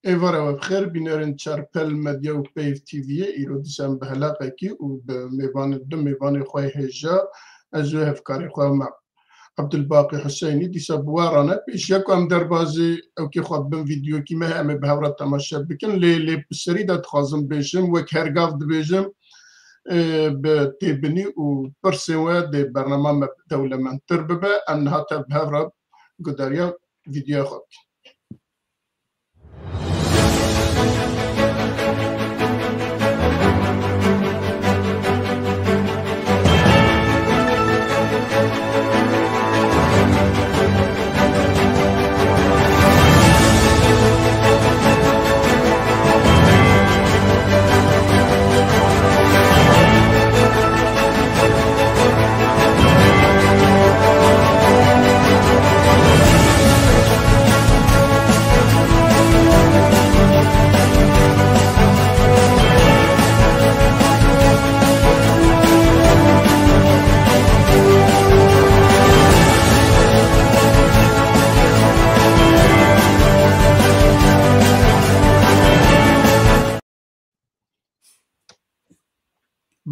ایواره و بخیر بینرین چرپل مدیا و پیف تیویه ایرو دیسان به حلاقه کی و به میوان خواه هجا از هفکاری خواه ما عبدالباقی حسینی دیسا بوارانه پیش یکم در بازی او که خود بم ویدیو کی مه همه به هورت تماشا بکن لی بسری داد خازم بیشم و کرگاف دبیجم به تیبنی و پرسیوه دی برنامه دولمنتر ببه انها تا به هورت گداریا ویدیو خود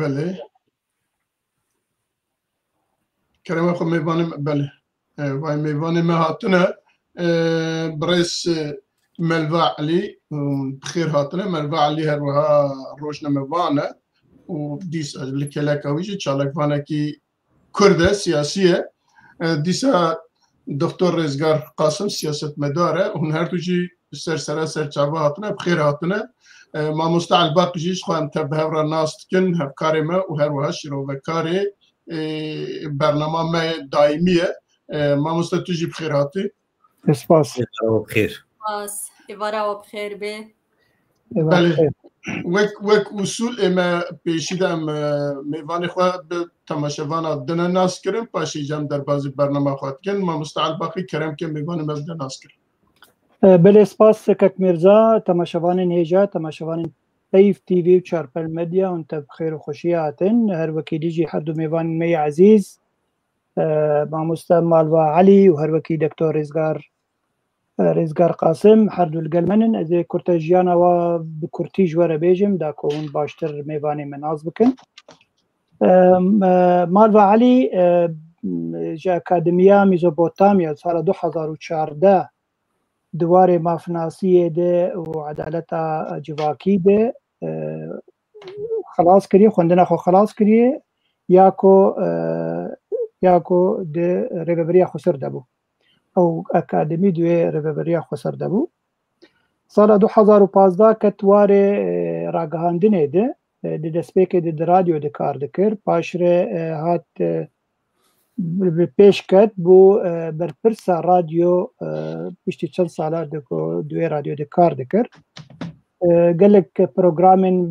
بله کرم خو میوانم بله وای میوانم هاتنه برئیس ملوا علی بخير هاتنه ملوا علی هر وها روشنا میوانه و دیس لکلکاویج چالکوانه کی کرده سیاسیه دیسا دکتر رزگار قاسم سیاست مداره اون هر توجی سر چابه هاتنه بخير هاتنه ما مستعل باقیش خواهم تبه را ناست کن هفکاری ما و هر وها شروع کاری برنامه ما دائمیه ما مستعد توجی بخیر هاتی اسپاس بخیر باز ایوارا و بخیر به بله وک اصول اما پیشیدم میوانی خواه به تماشاوان دنه ناست کرم پاشی جام در بازی برنامه خواهد کن ما مستعل باقی کرم که میوانی مزده ناست کرم بله اسپاس کک مرزا تماشاوان نیجا تماشاوان پیف تیوی و چارپل مدیا انت بخیر و خوشی هاتن هر وکیلی جی هر دو میوان می عزیز ما مستعد مالوا علی و هر وکی دکتر رزگار قاسم هر دو الگلمنن از کرتاجیانا و بکرتی جواره بیجم دا کون باشتر میوانی مناز بکن مالوا علی جا اکادمیا میزوپوتامیا سال 2014 دوار مافناسی ده و عدالت جواکی ده خلاص کریه خوندنا خو خلاص کریه یاکو ده ریبریا خسر دبو او اکادمی دوی ریبریا خسر دبو سال 2015 کتوار راگهاندنه ده دسپیک ده رادیو ده کار دکر پاشره هات پیش کت بو برپرسا رادیو پشتی چند ساله دوی رادیو ده کار دکر گلک پروگرامن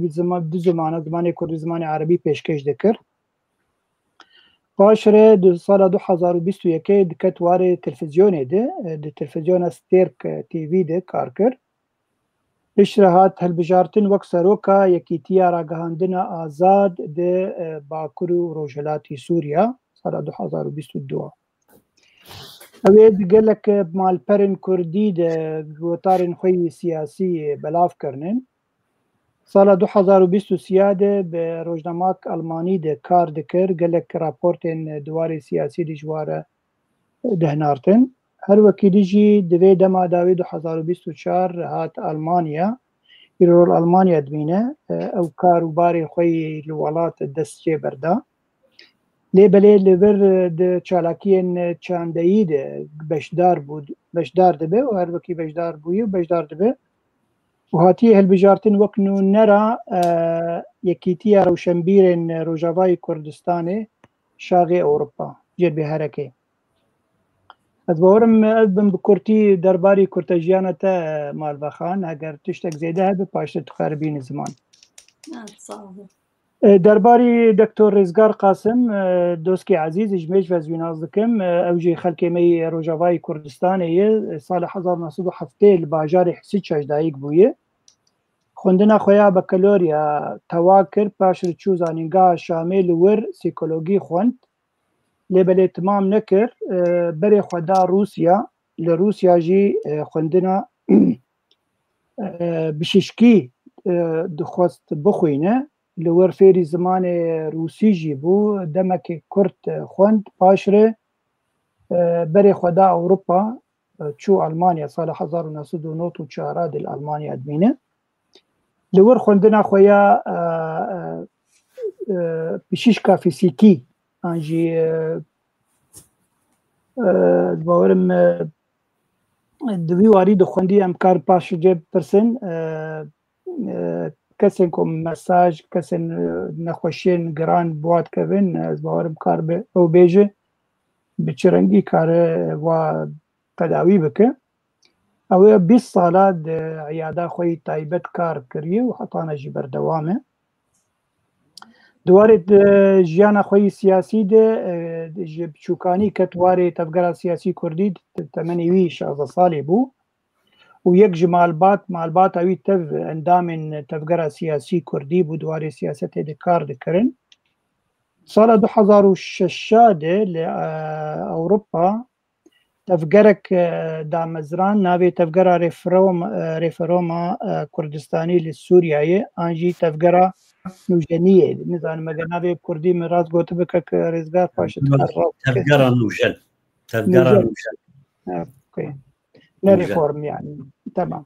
دو زمان کردی زمان عربی پیشکش دکر پاشره دو سال 2021 دکت واره تلفزیونه ده تلفزیون سترک تیوی ده کار کر اشرهات هلبجارتن وک سروکا یکیتیا راگهاندن آزاد ده باکرو روجلاتی سوریا سال 2022 اوید گلک مالپرن کردی ده گوتارن خوی سیاسی بلاف کرنن سال 2023 ده به روزنامه آلمانی ده کار دکر گلک راپورتن دواری سیاسی دیجواره دهنارتن هر وکیلی جی دوی دما داوی 2024 هات آلمانیا ایرول آلمانیا دمینه او کاروباری خوی لولات دستچه برده لیبلی لیبر ده چالاکین چاندهی ده بشدار دبه و هر وکی بشدار بوی و بشدار دبه و هاتی هلبجارتن وکنو نرا یکیتی روشنبیرن روجاوای کردستان شاغی اوروپا جد به حرکه از باورم ادبم بکرتی درباری کرتاجیانا تا مالوا خان اگر تشتک زیده هده پاشت تخربین زمان درباری دکتر رزگار قاسم دوسکی عزیز اجمیج و زویناز دکم اوجی خلکی می روجاوای کردستانه سال 1907 الباجار حسی چاجدایک بویه خوندنا خویا بکالوریا تواکر پاشر چوزانینگا شامل ور سیکولوژی خوند لیبل تمام نکر بری خدا روسیا لروسیا جی خوندنا بششکی دخواست بخوینه لور فێری زمانی روسیژی بوو دەمەکی کورت خوند پاشرێ بەرێ خۆدا ئەوروپا چوو ئەلمانیا ساڵە 1994 دل ئەلمانیا دمینە لور خوندنا خۆیە پشیشکا فیسیکی ئەنجی باوەرم دوی واری دخوندی ئەم کار پاش جێ بپرسن کەسێک و مەساژ کەسێن نەخۆشیێن گران بوات کەبن ئەس باوەرم کار ئەو بێژە بچرەنگی کارە وا تەداوی بکە ئەوەیە 20 ساڵە عیادا خۆی تایبەت کار کردی و حتانەژی بەردەوامە دوارێت ژیانە خۆی سیاسی دە بچووکانی کە توارێ تەفگەرە سیاسی کوردی تەمەنی وی 16 ساڵی بوو و یەک ji malbat wî tev endamên tevgera siyasî Kurdî bû duwarê siyasetê de kar dikirin. Sala 2006 de li Ewropa tevgerek damezran navê tevgera referoma Kurdistanî li Sûriyayê an jî tevgera nûjeniyê nizanim eger navê Kurdî min rast got bike rêzgar paşê tevgera nûjen tevgera nûjen ne reform yani tamam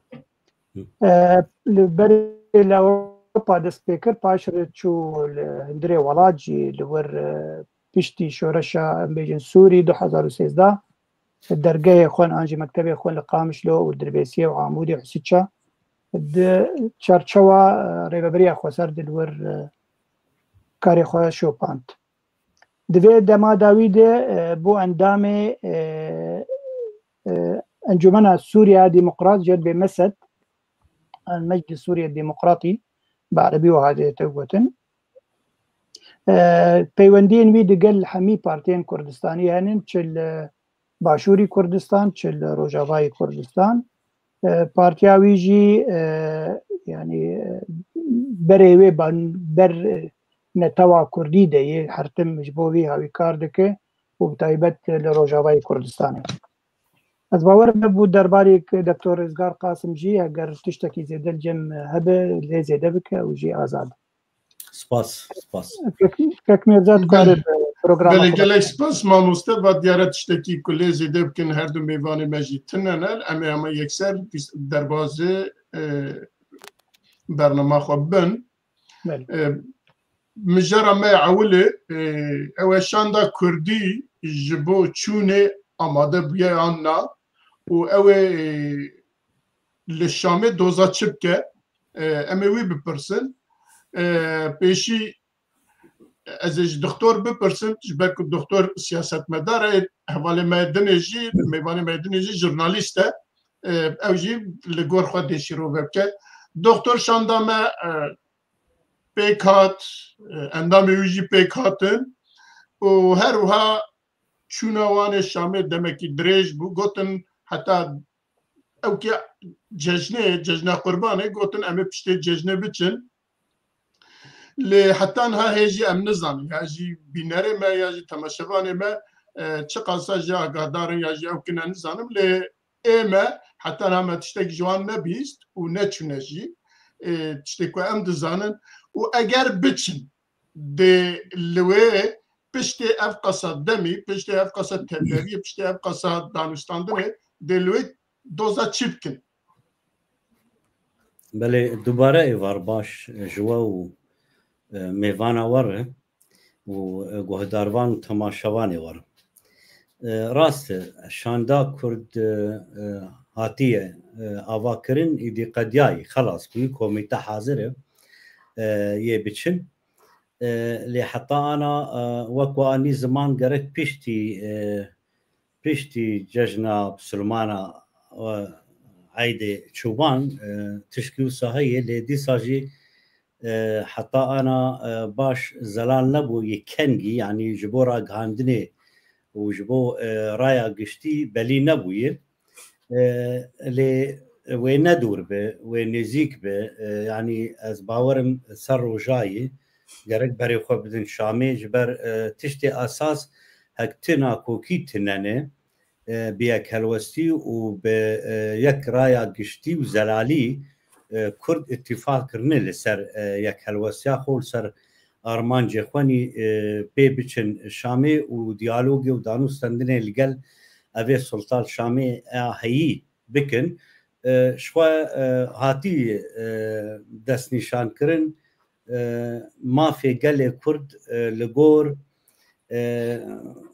برای لأوروپا دست بکر پاش رچو هندری ولاجی لور پشتی شورشا بیجن سوری 2013 درگاه خون آنجی مکتب خون لقامش لو و دربیسیه و عمودی حسیتشا چرچوا ریببری خوصر دلور کاری خواه شوپاند دوی دما داویده بو اندام انجمن سوريا ديمقراط جد بمسد المجلس السوري الديمقراطي بعربي وهذا توتن بيوندين وي دقل حمي بارتين كردستاني يعني تشل باشوري كردستان تشل روجافاي كردستان بارتيا ويجي يعني بريوي بر نتوا كردي دي حرتم مجبوي هاوي كاردك وبتايبت لروجافاي كردستان از باور نبود درباره دکتر رزگار قاسم جی اگر تشتکی زیده الجم هبه لی زیده بکه و جی آزاد سپاس فکر زاد کار پروگرام بله گله سپاس ماموسته و دیاره تشتکی کلی زیده بکن هر دو میوان مجید تننل اما یکسر در بازه برنامه خواب بن مجرى ما عوله او شاندا كردي جبو چونه آماده بیه آننا و اوه لشامه دوزا چبکه اموی بپرسن پیشی ازش دکتر بپرسن جبرک دکتر سیاست مداره حواله مدنی جی میوان مدنی جی جورنالیسته او جی لگور خود دیشی رو ببکه دکتر شاندامه پیکات اندام اویجی پیکاتن و هر وها چونوان شامل دمکی دریج بو گوتن حتی او که ججنه قربانه گوتن امه پشته ججنه بچن لی حتی ها هیجی ام نزانی هیجی بینره ما یاجی تماشوانه ما چه قصه جا آگاهدارن یاجی او کنه نزانم لی ایمه حتی همه تشتک جوان نبیست و نچونه جی تشتکو ام دزانن و اگر بچن ده لوه پشتی اف قصد دمی، پشتی اف قصد تبلیغی، پشتی اف قصد دانستاندنه دلویت دوزا چی بکن؟ بله دوباره ایوار باش جوا و میوان وره و گوهداروان و تماشاوان وره راست شاندا کرد هاتیه آوا کرن ایدی قدیایی خلاص بی کمیته حاضره یه بچن لی حتی انا وکو آنی زمان گرک پیشتی ججنا بسلمانا عید چوبان تشکیل صحیح لی دی ساجی حتی انا باش زلال نبو یکنگی یعنی جبو را گاندنه و جبو رایا گشتی بلی نبویه لی وی ندور به وی نزیک به یعنی از باورم سر و جایی گرک برای خود بدن شامی جبر تشتی اساس هکتنا کوکی تننه بیا کلوستی و به یک رایا گشتی و زلالی كرد اتفاق كرنه لسر يك هلوسيا خول سر أرمان جخواني بي بيشن شامي وديالوجي ودانوس تندني لقل أبي سلطان شامي هي بكن شوا هاتي دست نشان كرن ما في قل كرد لغور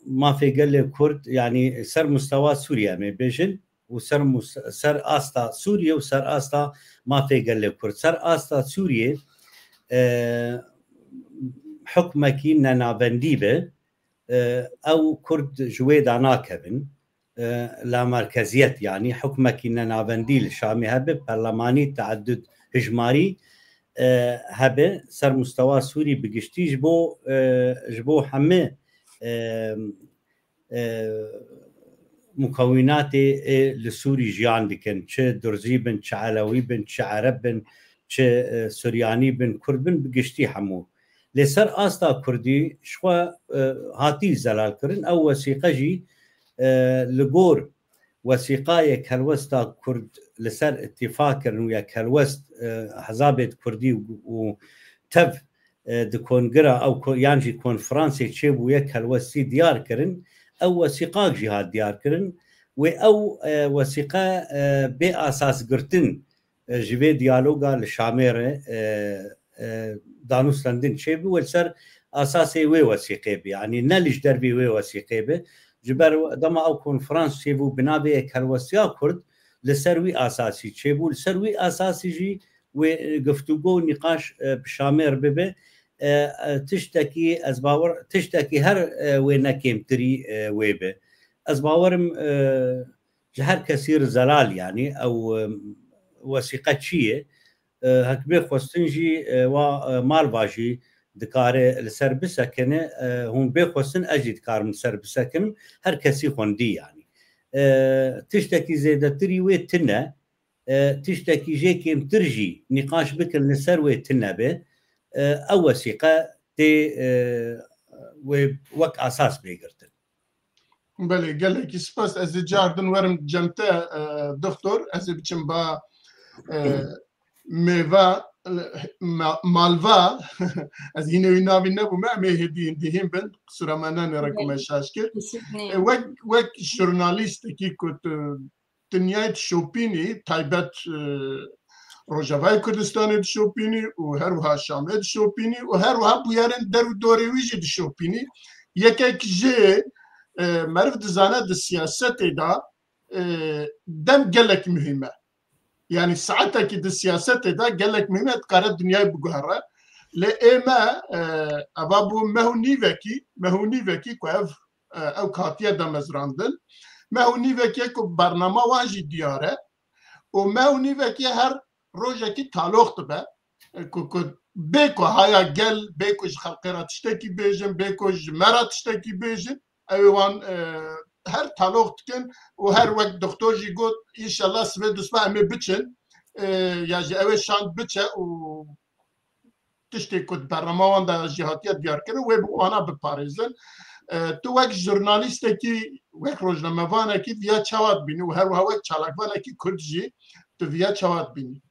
ما في قل كرد يعني سر مستوى سوريا ما بيجن وسر سر آستا سوريا وسر آستا ما في قل كرد سر آستا سوريا حكمكي نابنديبه أو كرد جويد عناكبن لا مركزيات يعني حكمكي نابندي الشامي هبه برلماني تعدد هجماري هبه سر مستوى سوري بقشتي جبو حمي مكونات لسوري جيان دكن چه درزي بن چه علوي بن چه عرب بن چه سورياني بن كرد بن بقشتي حمو لسر آستا كردي شوا هاتي زلال كرن أو وثيقة جي لغور وثيقة كالوستا كرد لسر اتفاق كرن ويا كالوست حزابة كردي وتف دكونغرا أو يانجي كونفرانسي تشيبو يا كالوستي ديار كرن أو وثيقة جهاد ديار كرن أو وثيقة بأساس قرتن جبه ديالوغا لشامير دانوس لندن شيبو والسر أساسي وي وثيقة يعني نلج دربي وي وثيقة جبر دما أو كونفرانس شيبو بنابي كالوسيا كرد لسروي أساسي شيبو لسروي أساسي جي وقفتوغو نقاش بشامير ببه تشتكي أزباور تشتكي هر وينكيم تري ويبه أزباورم جهر كثير زلال يعني أو وثيقة شيء هكبي خوستنجي ومال باجي دكاره لسر بسكنه هم بخوستن اجي دكار من سر بسكن هر كسي خوندي يعني تشتكي زيادتري ويتنا تشتكي جيكيم ترجي نقاش بكل لسر ويتنا به او وثيقه تي وك اساس بيقرتن بله قال لك سباس از جاردن ورم جمتا دكتور از بچم با ميفا مالفا از هنا وينابي نبو ما مهدين ديهم بن سرمانان رقم شاشكر وك جورناليست كي كنت تنيايت شوبيني تايبت روجافاي كردستان شوبيني وهروها شامل شوبيني وهروها بيارن درو دوري ويجي شوبيني يكاك جي معرفة زانات السياسة دا دم قالك مهمة يعني ساعتها كده السياسة دا قالك مهمة تقارب الدنيا بقهرة لإما أبابو ما هو نيفكي كوف أو كاتيا دا مزراندن ما هو نيفكي كو برنامج واجي ديارة وما هو نيفكي هر روجا كي تالوخت با كو بيكو هايا قل بيكو خلقيرا تشتكي بيجن بيكو مرا تشتكي بيجن أيوان هر تالوخت كن وهر وقت دكتور جي قلت إن شاء الله سبيد اسمه أمي بيتشن ياجي أول شان بيتشا و تشتكي كنت برنامج دا جهاتية ديار كنو ويبقوانا بباريزن تو وقت جورناليست كي وقت روجنامه وانا كي فيها تشاوات بيني وهر وقت چالاك وانا كي كردجي تو فيها تشاوات بيني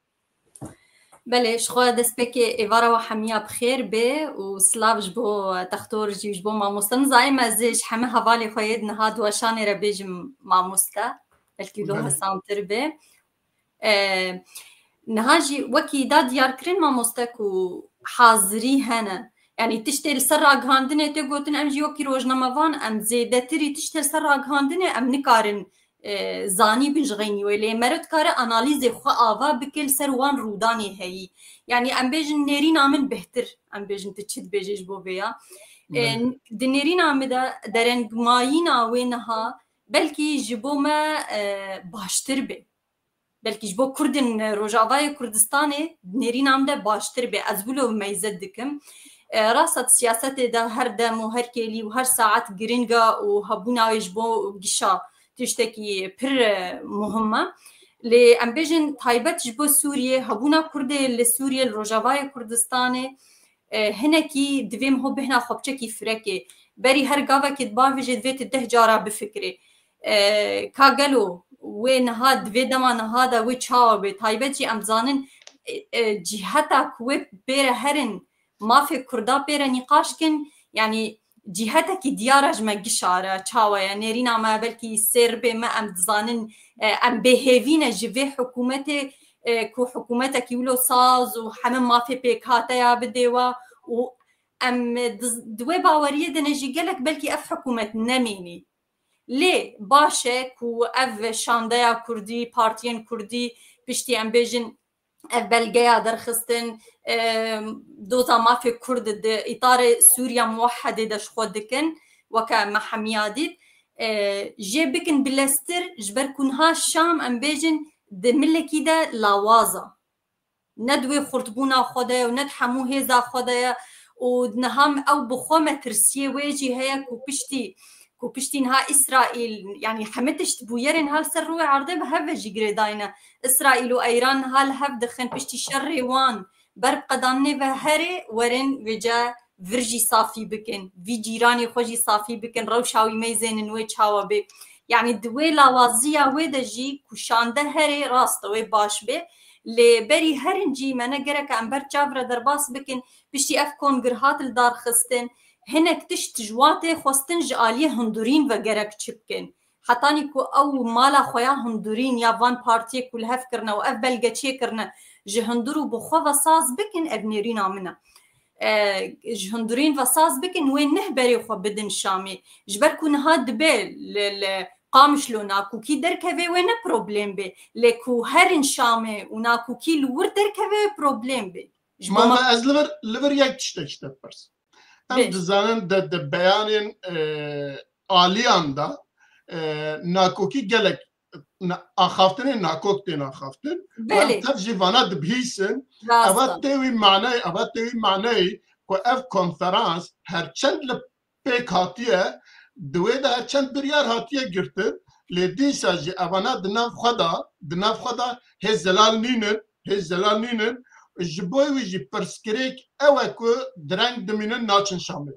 بله شخوا دست بکی ایوارا و حمیا بخیر به و سلاف جبو تختور جی جبو ماموستن زایم ازش همه حوالی خواهید نهاد و شانی را بیجم ماموستا بلکی لو حسانتر به نهاجی وکی دا دیار کرن ماموستا کو حاضری هنه يعني تشتري سر راغاندنه تو گوتن ام جیو کی روزنامه‌وان ام زیده تری تشتري سر راغاندنه ام نکارن زانی بنجغيني ولی مرد کار انالیز خو آوا بکل سر وان رودانی هی يعني ام بیجن نرین آمن بهتر ام بیجن تچید بیجش بو بیا دنرین آمده درن گمایینا وینها بلکی جبو ما باشتر به بلکی جبو کردن روجاوای کردستانی نرین آمده باشتر به از بلو میزد دکم راست سیاست دا هر دم و هر کلی و هر ساعت گرینگا و هبونا جبو گشا تشتكي بر مهمة لأم بيجن تايبت جبو سوريا هبونا كردي لسوريا الروجاواي كردستاني هناكي دويم هو بهنا خبچكي فركي بري هر قاوة كدبان في جدويت الده جارة بفكري كاقلو وين هاد دوي دمان هادا وي چاوبي تايبت جي أمزانن جهتا كويب بيرا هرن ما في كردا بيرا نقاشكن يعني جهتك ديارج ما قشارة تشاوى يعني رينا ما بلكي سيربي ما ام دزانن ام بيهيفينا جيفي حكومتي كو حكومتك يولو ساز وحمم ما في بيكاتا يا بديوا و ام دوي باوريه دنجي قالك بلكي اف حكومه نميني ليه باشه كو اف شاندايا كردي بارتيان كردي بشتي ام بيجن اف بلغيا درخستن دوزا ما في كرد اطار سوريا موحده دش خودكن وكا محمياديت جي بكن بلاستر جبر كونها الشام ام بيجن دملكي دا لاوازا ندوي خرطبونا خدايا وندحمو هيزا خدايا ودنهم او بخومه ترسيه ويجي هيك وبشتي نها اسرائيل يعني حمتش تبويرن هال سروي عرضه بهف جيجري داينا اسرائيل وايران هال هف دخن بشتي شر وان برب قدامني بهري ورن وجا فرجي صافي بكن في جيراني خوجي صافي بكن روشاوي ميزين نوي تشاوا بي يعني دوي لاوازيا ويدجي كوشانده هري راستوي باش بي لي بري هرنجي ما نقرك عم برجافرا درباس بكن بشتي افكون قرهات الدار خستن هناك تشت جواتي خوستن جاليه هندورين وقرك تشبكن حتاني كو او مالا خويا هندورين يا فان بارتي كل هفكرنا واف بلقا تشيكرنا جهندرو بخوا وصاص بكن ابنيرينا منا جهندورين وصاص بكن وين نهبري خو بدن شامي جبركون هاد بيل قامش لو ناكو كي دركبي وين بروبليم بي لكو هرن شامي وناكو كي لور دركبي بروبليم بي ما از لور یک تشتك برس ام دزانن د بیانین آلیان دا ناکو کی گلک آخافتن ناکوک تین آخافتن و تفجی وانا دبهیسن اوات تیوی معنی که اف کنفرانس هرچند لپیک هاتیه دوی دا هرچند بریار هاتیه گرتن لیدی ساجی اوانا دناف خدا هزلال نینن جبوی ویجی پرسکریک اوه که درنگ دمینن ناچن شامل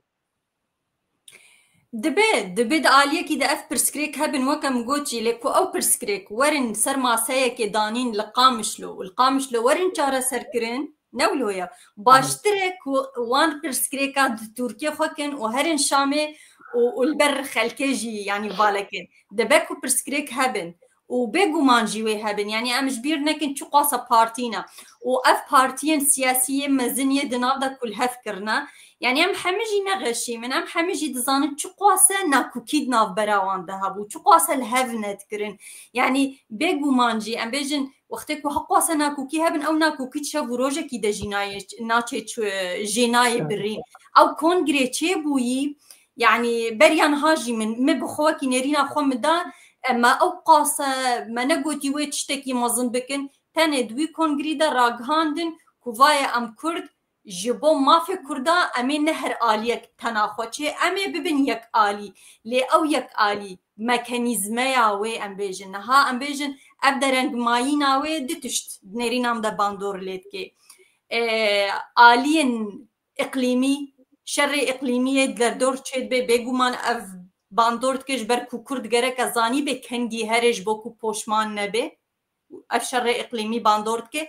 دبي آلية كده اف برسكريك هبن وكم قوتي لكو او برسكريك ورن سر ماسايا كدانين لقامشلو والقامشلو ورن چارة سركرين نولويا باشترك وان برسكريكات تركيا خوكن وهرن شامي والبر خلكيجي يعني بالكن دبكو برسكريك هبن وبيجو مانجيوي هبن يعني امش بير نكن شو قاصة بارتينا واف بارتين سياسية مزنية دنابدا كل هفكرنا يعني ام حمجي نغشي من ام حمجي دزانت شو قاسة ناكو كيد ناف براوان دهبو شو قاسة الهفنت كرن يعني بيجو مانجي ام بيجن وقتك وحقاسة ناكو كي هبن او ناكو كي تشافو روجا كي دا ناچه جيناية برين او كونغري چه بوي يعني بريان هاجي من مبخوكي نيرينا خو مدان اما او قاسة ما نقوتي وي تشتكي مازن بكن تاني دوي كونغري دا راقهاندن كوفايا ام كرد جبو ما في كردا امي نهر آليك تناخوشي امي ببن يك آلي لي او يك آلي ميكانيزميا وي ام بيجن نها ام بيجن ابدرنگ ماينا وي دتشت نيرينام دا باندور ليتكي آلين اقليمي شر اقليمية دردور تشيد بي بيگومان اف باندورت كش بركو كرد گرك ازاني بي كنگي هرج بوكو پوشمان نبي افشر اقليمي باندورت كي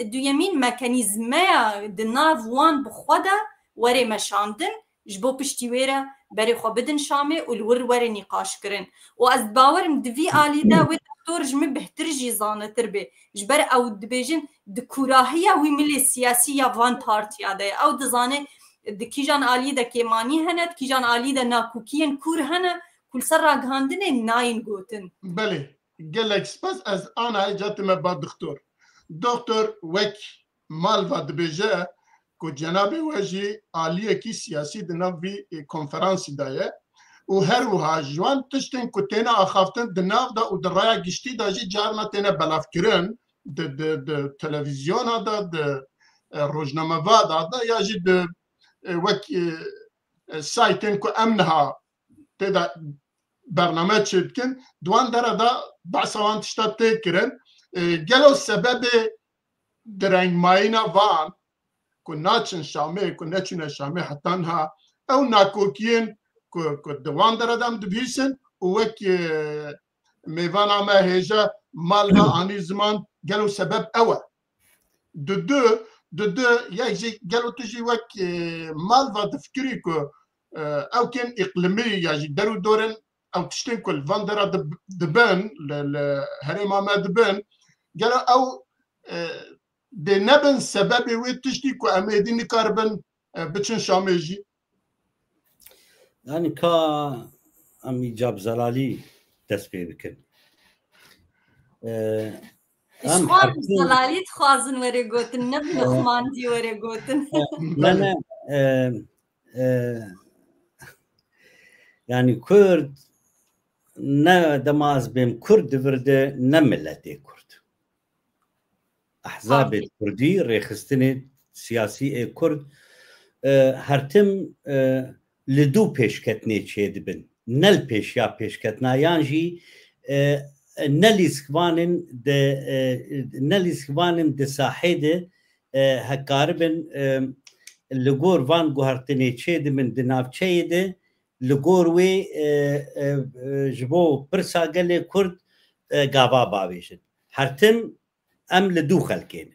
دو يمين ميكانيزميا دناف وان بخودا وري مشاندن جبو پشتي ويرا بري خو بدن شامي والور وري نقاش كرن واز باورم دفي آلي دا وي دكتور جمي بهترجي زانتر بي جبر او دبيجن دكوراهية وي ملي سياسية وان بارتيا دا او دزاني دكيجان آلي دا كيماني هنت كيجان آلي دا ناكوكيين كور هنا كل سر راقهاندن ناين قوتن بلي قالك سباس از انا جاتم با دكتور وك مالفا دبيجا كو جنابي وجي آلية كي سياسي دنافي كونفرانسي دايا وهروها جوان تشتن كو تينا اخافتن دناف دا ودرايا قشتي دا جي جارنا تينا بلافكرن د تلفزيون هذا د روجنامه دا يا جي د وك سايتين كو امنها تدا برنامج شدكن دوان دارا دا بعصوان تشتات تكرن قالوا السبب درنگ ماينا وان كو ناتشن شامي كو ناتشن شامي حتى انها او ناكوكين كو دوان دارا دام دبيسن ووك ميفان عما هيجا مالها عني زمان قالوا سبب اوا دو يجي قالوا تجي وك مالفا تفكري كو او كان اقليمي يجي داروا دورن او تشتين كل فاندرا دبان الهريمه ما دبان قالوا او دي نبن سبب ويت تشتي كو اميدين كاربن بتشن شاميجي يعني كا امي جاب زلالي تسبيح بكن اشخاص زلالي تخازن وري قوتن نبي لخمان دي وري قوتن لا يعني كرد نا دماز بين كرد ورده نملتي كرد احزاب الكردي ريخستني سياسي كرد هرتم لدو پیشکتنی چه دبن نل پیش یا پیشکتنا یانجی نلیسکوانم د ساحده هکاربن لگور وان گوهرتنی چه دبن دناف چه ده لگور وی جبو پرساگل کرد گاوا باویشد هرتم ام لدو خلکین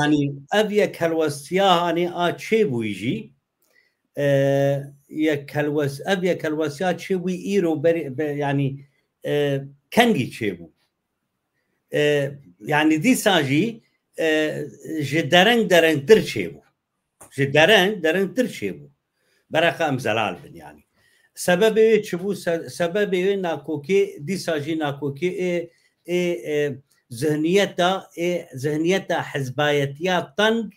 يعني أبي كالوسياني أشي بويجي يكالوس أبي كالوسيات شي وي إيرو يعني كنجي شيبو يعني دي ساجي جدرن در شيبو جدرن در شيبو برقة أمزلال بن يعني سبب شبو سبب ناكوكي دي ساجي ناكوكي ذهنيتا حزبايتيات طنق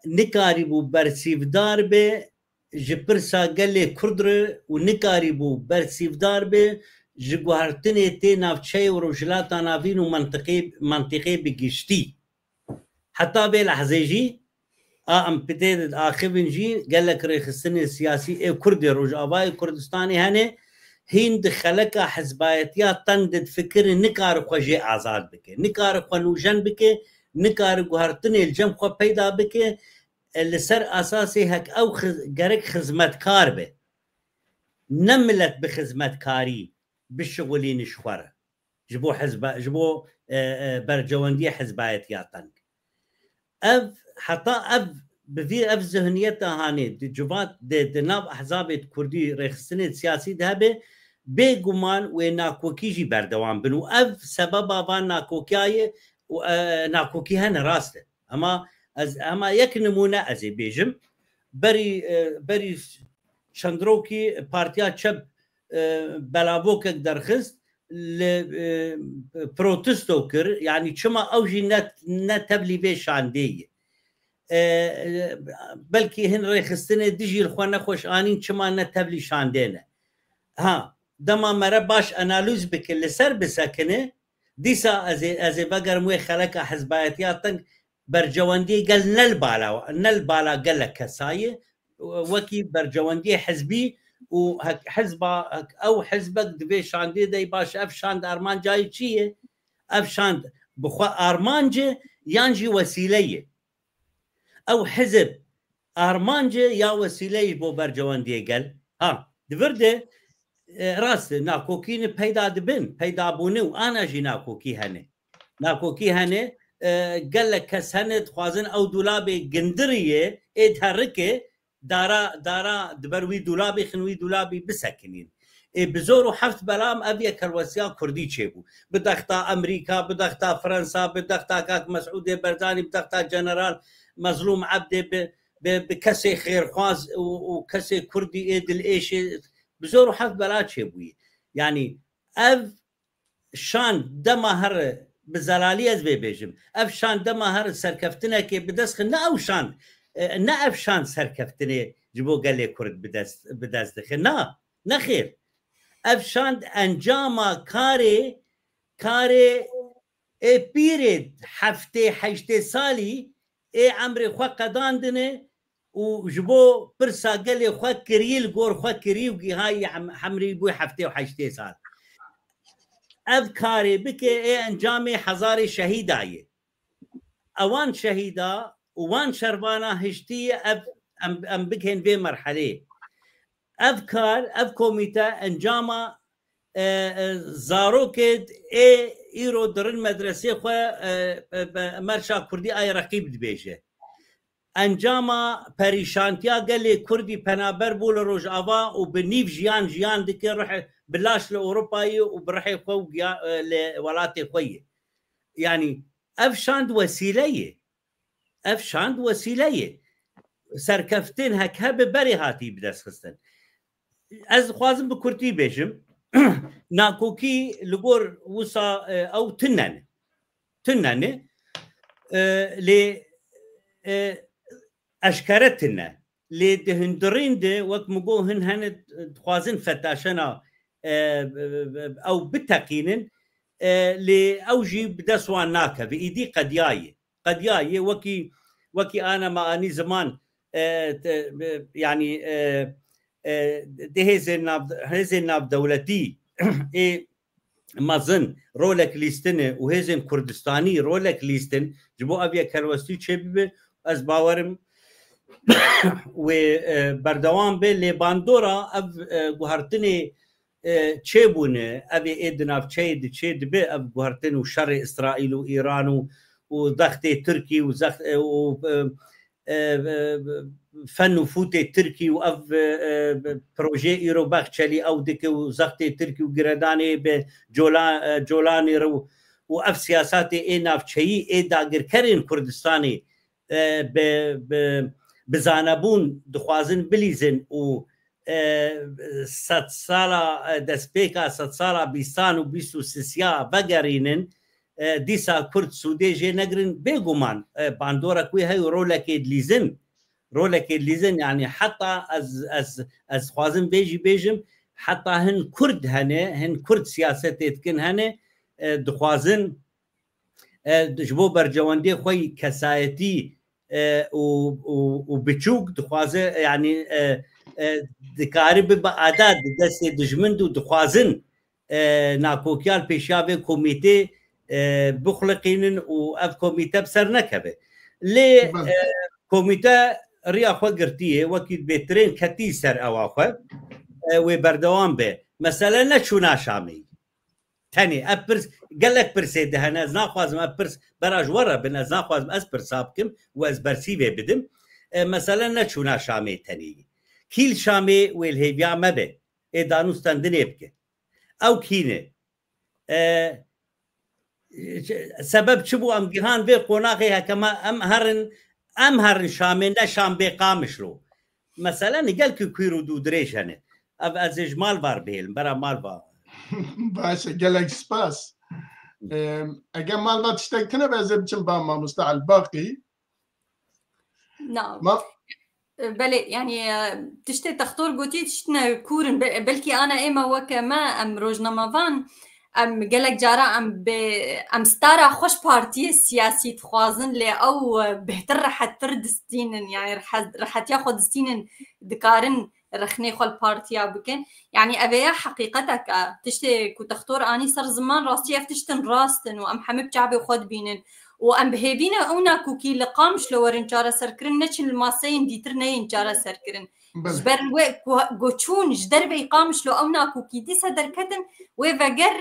نكاريبو برسيف داربه جبرسا قلي كردر ونكاريبو برسيف داربه جگوهرتنه تي نافچه و روجلاتا نافين و منطقي بگشتي حتى بلحظه جي ام بتيد آخفن جي قالك ريخستني السياسي كردي روج آباي كردستاني هنه هند خلقا حزبايتيات تندد فكر نكار خوجي آزاد بكي نكار خو نوجن بكي نكار گوهرتني الجم خو پیدا بكي لسر اساسي هك او گرك خدمتكار به نملت بخدمتكاري بالشغلي نشخوره جبو حزب جبو برجواندي حزبايتيات تنك اف حتى اف بفي اف ذهنيتها هاني دي جوات دي ناب احزاب كردي ريخستني سياسي دهبه بيغمان وناكوكيجي بردوان بنو اف سببا فان ناكوكياي ناكوكي هن راسته اما يك نمونه ازي بيجم بري شندروكي بارتيا تشب بلاوكك درخست بروتستو كر يعني شما اوجي نتبلي بيش عندي بلكي هن ريخستني ديجي الخوانا خوش انين شما نتبلي شاندينا ها دما مرا باش اناليز بك اللي سر بسكنه ديسا ازي بقر موي خلق حزبايتيات برجواندي قال نل بالا قال لك كسايه وكي برجواندي حزبي وحزبه او حزبك دبي شاندي دي باش افشاند ارمان جاي تشيه افشاند بخوا ارمانجه يانجي وسيله او حزب ارمانجه يا وسيله بو برجواندي قال ها دبرده راست ناكوكين پیدا دبن پیدا بونه و انا جي ناكوكي هنه قال لك كسنت خوازن او دولابي قندريه اتحركه دارا دبروي دولابي خنوي دولابي بسكنين بزورو حفت بلام ابي كروسيا كردي تشيبو بدختا امريكا بدختا فرنسا بدختا كاك مسعود برزاني بدختا جنرال مظلوم عبد بكسي خير خواز وكسي كردي ايدل ايش بزورو حفت بلا تشيبوي يعني اف شان دمهر بزلالي از بيجم اف شان دمهر سركفتنا كي بدسخ نا او شان نا اف شان سركفتني جبو قال لي كرد بدست دخل نا خير اف شان انجاما كاري بيرد حفتي حجتي سالي عمري خو قداندنه وجبو برسا قال لي خو كريل غور خو كريوغي هاي حمري بو حفتي وحجتي سال أذكاري بك أنجامي حزاري شهيداي أوان شهيدا وان شربانا هشتية أم بكهن في مرحلة أذكار أذكوميتا أنجاما زاروكد ئیرۆ درن مەدرسێ خۆ مەرشا کوردی ئای ڕەقیب دبێژێ ئەنجامە پەریشانتیا گەلێ کوردی پەنابەر بوو لە ڕۆژئاوا و بنیف ژیان دکە بلاش لە ئۆروپایی و بڕحێ خۆ لە وڵاتێ خۆیە یعنی ئەف شاند وەسیلەیە سەرکەفتن هەک هەبە بەرێ هاتی بدەستخستن ئەس خوازم بە کورتی بێژم ناکۆکی li gor wisa ew tunne lê eşkere tunne lê di hundirîn de wek min got hin hene dixwazin fetaşena ew biteqînin lê ew jî bi dest wan nakeve îdî qediyayê wekî ana me anî ziman yani di hêzên navdewletî mezin rolek lîstinê û hêzên Kurdistanî rolek lîstin ji bo ev yek helwestî çê bibe ez bawerim wê berdewam bê lê bandora ev guhertinê çêbûne ev ê di navçeyê de çê dibe ev guhertin û şerê İsraîl û Îran û dextê Tirkî û fen û fûtê Tirkî û ev projê îro bexçelî ew dike û zextê Tirkî û giredanê bi colanê re û ev siyasatê ê navçeyî ê dagirkerên Kurdistanê bi zanebûn dixwazin bilîzin û sed sala destpêka sed sala bîstan û bîst û sisiya vegerînin dîsa Kurd Sûdê jê negirin bêguman bandora wê hey rolekê dilîzin yani heta ez xwazim bêjim heta hin Kurd hene hin Kurd siyasetê dikin hene dixwazin ji bo bercewendê xwe kesayetî û biçûk dixwaze yani dikarî bibe ada di destê dijmin û dixwazin nakokiyal pêşiya vê komîtê bixuliqînin û ev komîte bi ser nekeve lê komîte riya xwe girtiye wekî bêtirên ketî ser ewa xwe wê berdewam be mesele neçûna Şamê tenê ev pirs gelek pirsê de hene ez naxwazim ev pirs bera ji were bin ez naxwazim ez pirsa bikim û ez bersîvê bidim mesele neçûna Şamê tenê kîl Şamê wê li hêviya me be ê danûstan dinê bike ew kîne sebeb çi bû em gihan vê qonaxê hekema em herin Şamê ne Şam bê qamişlo mesele gelkî kwîr û dû dirêj hene ev ez ê ji malbar bêlim bera malbar باشه gelek spas eger malbat tiştek tune be ez ê biçim ba mamoste Elbaqî بله يعني تشتي تختار قوتي تشتنا كورن بلكي انا اما وكما ام روجنامافان ام قالك جارا ام ستارا خوش بارتي سياسي تخوازن لي او بهتر رح تردستين يعني رح تاخذ دستين دكارن رخني خو البارتيا بكن يعني ابيا حقيقتك تشتي كو تختار اني صار زمان راسي افتشتن راستن وام حمب شعبي خود بينن وام بهبينا اونا كوكي لقامش لو ورن جارا سركرن نچن الماسين ديترنين جارا سركرن جبر گوچون جدر بي قامش لو اونا كوكي دي صدركتن وفجر